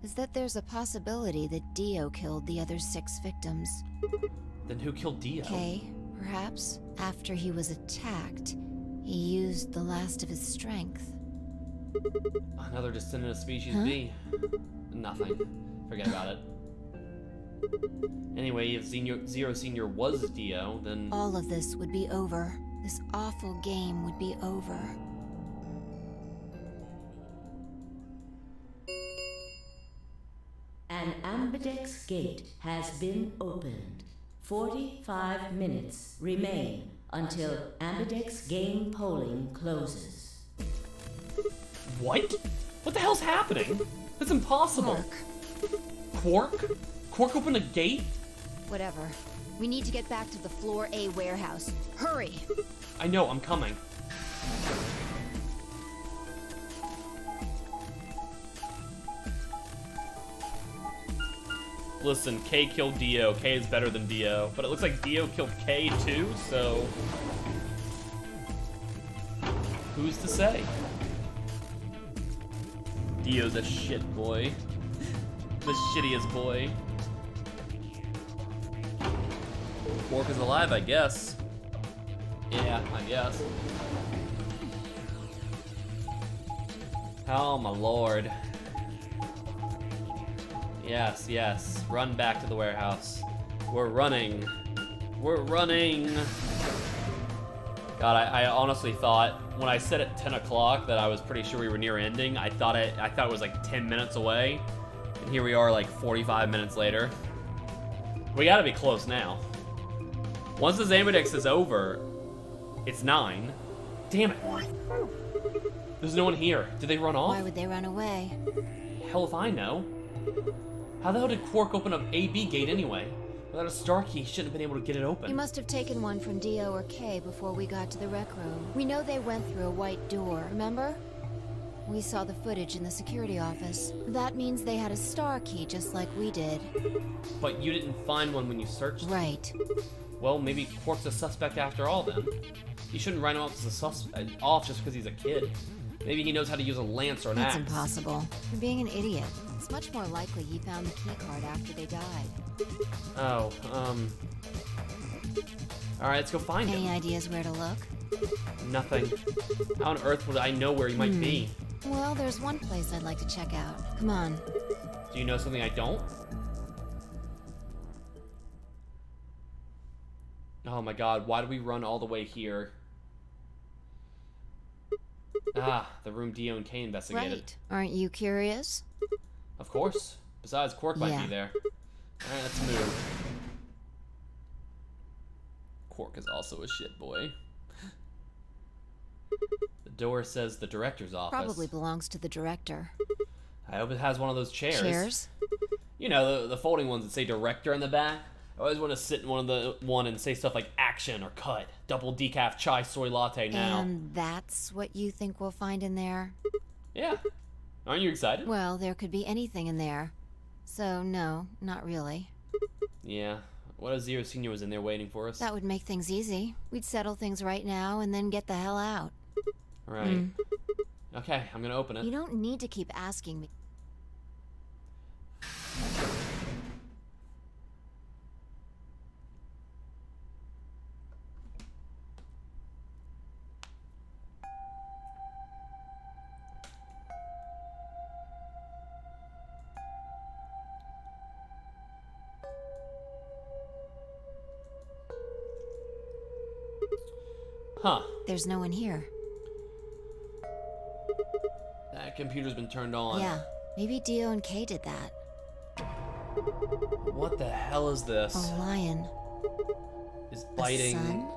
is that there's a possibility that Dio killed the other 6 victims. Then who killed Dio? Kay, perhaps. After he was attacked, he used the last of his strength. Another descendant of species B. Nothing. Forget about it. Anyway, if Zero Senior was Dio, then... All of this would be over. This awful game would be over. An ambidex gate has been opened. 45 minutes remain until Ambidex game polling closes. What? What the hell's happening? That's impossible. Quark? Quark opened a gate? Whatever. We need to get back to the Floor A warehouse. Hurry! I know, I'm coming. Listen, K killed Dio. K is better than Dio. But it looks like Dio killed K too, so... who's to say? Dio's a shit boy. The shittiest boy. Quark is alive, I guess. Yeah, I guess. Oh my lord. Yes, yes. Run back to the warehouse. We're running. We're running. God, I honestly thought when I said at 10 o'clock that I was pretty sure we were near ending. I thought it was like 10 minutes away. And here we are like 45 minutes later. We gotta be close now. Once the Ambidex is over, it's 9. Damn it. There's no one here. Did they run off? Why would they run away? Hell if I know. How the hell did Quark open up AB gate anyway? Without a star key, he shouldn't have been able to get it open. You must have taken one from Dio or K before we got to the rec room. We know they went through a white door, remember? We saw the footage in the security office. That means they had a star key just like we did. But you didn't find one when you searched? Right. Well, maybe Quark's a suspect after all then. You shouldn't write him off as a suspect off just because he's a kid. Maybe he knows how to use a lance or an axe. That's impossible. You're being an idiot. It's much more likely he found the key card after they died. Oh, alright, let's go find him. Any ideas where to look? Nothing. How on earth would I know where he might be? Well, there's one place I'd like to check out. Come on. Do you know something I don't? Oh my god, why do we run all the way here? Ah, the room Dio and K investigated. Right. Aren't you curious? Of course. Besides, Quark might be there. Alright, let's move. Quark is also a shit boy. The door says the director's office. Probably belongs to the director. I hope it has one of those chairs. Chairs? You know, the folding ones that say director in the back. I always want to sit in one and say stuff like action or cut. Double decaf chai soy latte now. And that's what you think we'll find in there? Yeah. Aren't you excited? Well, there could be anything in there. So, no, not really. Yeah. What if Zero Senior was in there waiting for us? That would make things easy. We'd settle things right now and then get the hell out. Right. Okay, I'm gonna open it. You don't need to keep asking me. Huh. There's no one here. That computer's been turned on. Yeah, maybe Dio and Kay did that. What the hell is this? A lion. Is biting. A sun?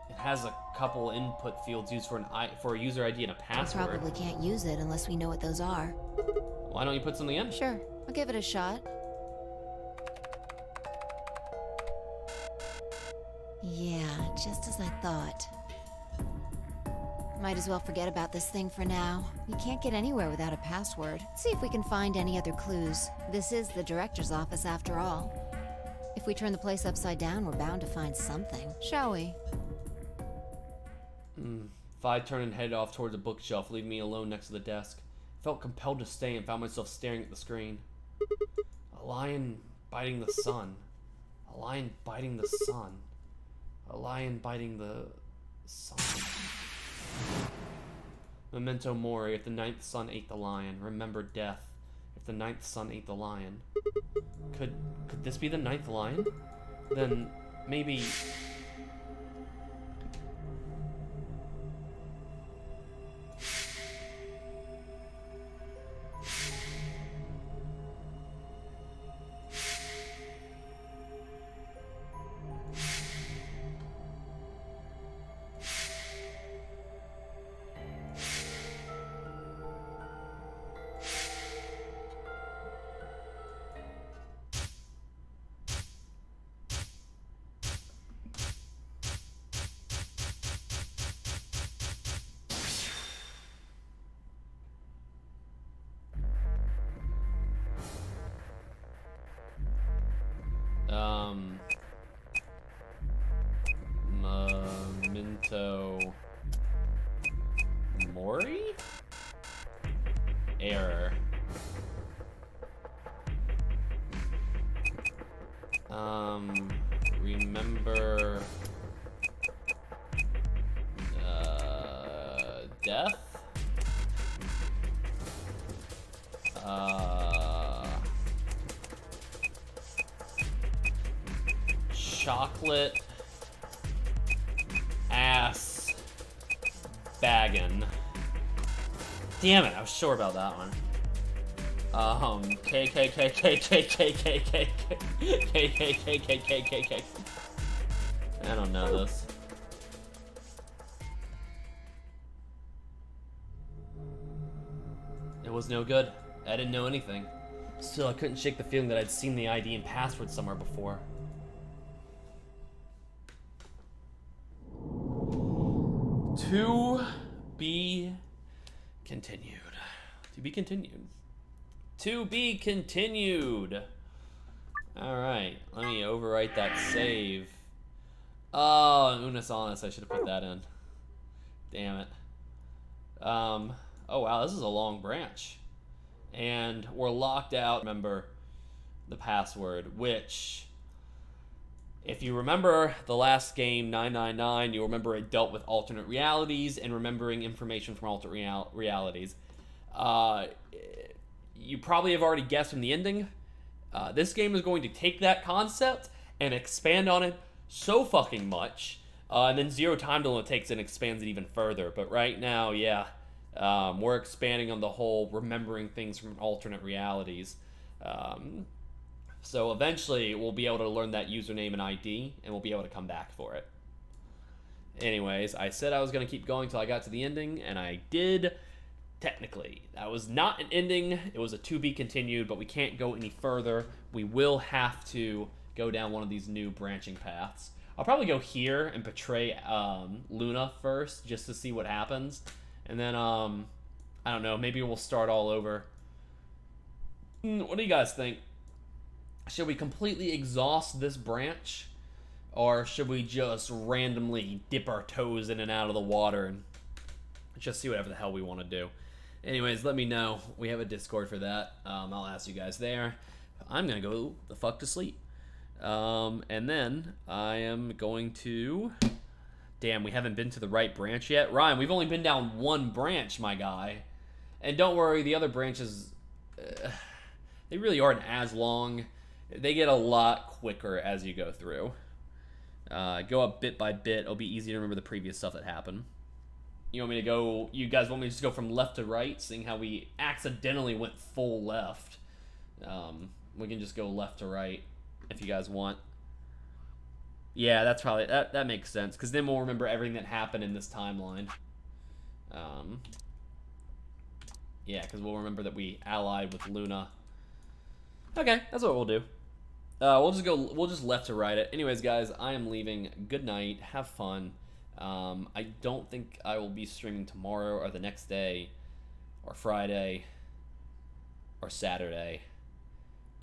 It has a couple input fields used for a user ID and a password. We probably can't use it unless we know what those are. Why don't you put something in? Sure, I'll give it a shot. Yeah, just as I thought. Might as well forget about this thing for now. You can't get anywhere without a password. See if we can find any other clues. This is the director's office after all. If we turn the place upside down, we're bound to find something, shall we? If I turned and headed off towards a bookshelf, leaving me alone next to the desk, I felt compelled to stay and found myself staring at the screen. A lion biting the sun. A lion biting the sun. A lion biting the sun. Memento mori, if the ninth son ate the lion, remember death. If the ninth son ate the lion. Could this be the ninth lion? Then maybe... chocolate ass baggin'. Damn it, I was sure about that one. K. I don't know this. It was no good. I didn't know anything. Still, I couldn't shake the feeling that I'd seen the ID and password somewhere before. To be continued. To be continued. To be continued. Alright, let me overwrite that save. Oh, Unis Honest, I should have put that in. Damn it. Oh wow, this is a long branch. And we're locked out. Remember the password, which, if you remember the last game, 999, you'll remember it dealt with alternate realities and remembering information from alternate realities. You probably have already guessed from the ending. This game is going to take that concept and expand on it so fucking much. And then Zero Time Dilemma takes it and expands it even further. But right now, yeah, we're expanding on the whole remembering things from alternate realities. So eventually, we'll be able to learn that username and ID, and we'll be able to come back for it. Anyways, I said I was going to keep going till I got to the ending, and I did. Technically, that was not an ending. It was a to be continued, but we can't go any further. We will have to go down one of these new branching paths. I'll probably go here and betray Luna first, just to see what happens. And then, I don't know, maybe we'll start all over. What do you guys think? Should we completely exhaust this branch? Or should we just randomly dip our toes in and out of the water and just see whatever the hell we want to do? Anyways, let me know. We have a Discord for that. I'll ask you guys there. I'm going to go the fuck to sleep. And then I am going to... Damn, we haven't been to the right branch yet. Ryan, we've only been down one branch, my guy. And don't worry, the other branches... they really aren't as long. They get a lot quicker as you go through. Go up bit by bit. It'll be easy to remember the previous stuff that happened. You want me to go... You guys want me to just go from left to right, seeing how we accidentally went full left? We can just go left to right if you guys want. Yeah, that's probably... That makes sense, because then we'll remember everything that happened in this timeline. Yeah, because we'll remember that we allied with Luna. Okay, that's what we'll do. We'll just left to right it. Anyways, guys, I am leaving. Good night. Have fun. I don't think I will be streaming tomorrow or the next day or Friday or Saturday.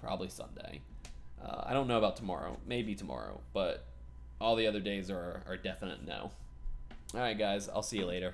Probably Sunday. I don't know about tomorrow. Maybe tomorrow, but all the other days are definite no. Alright, guys. I'll see you later.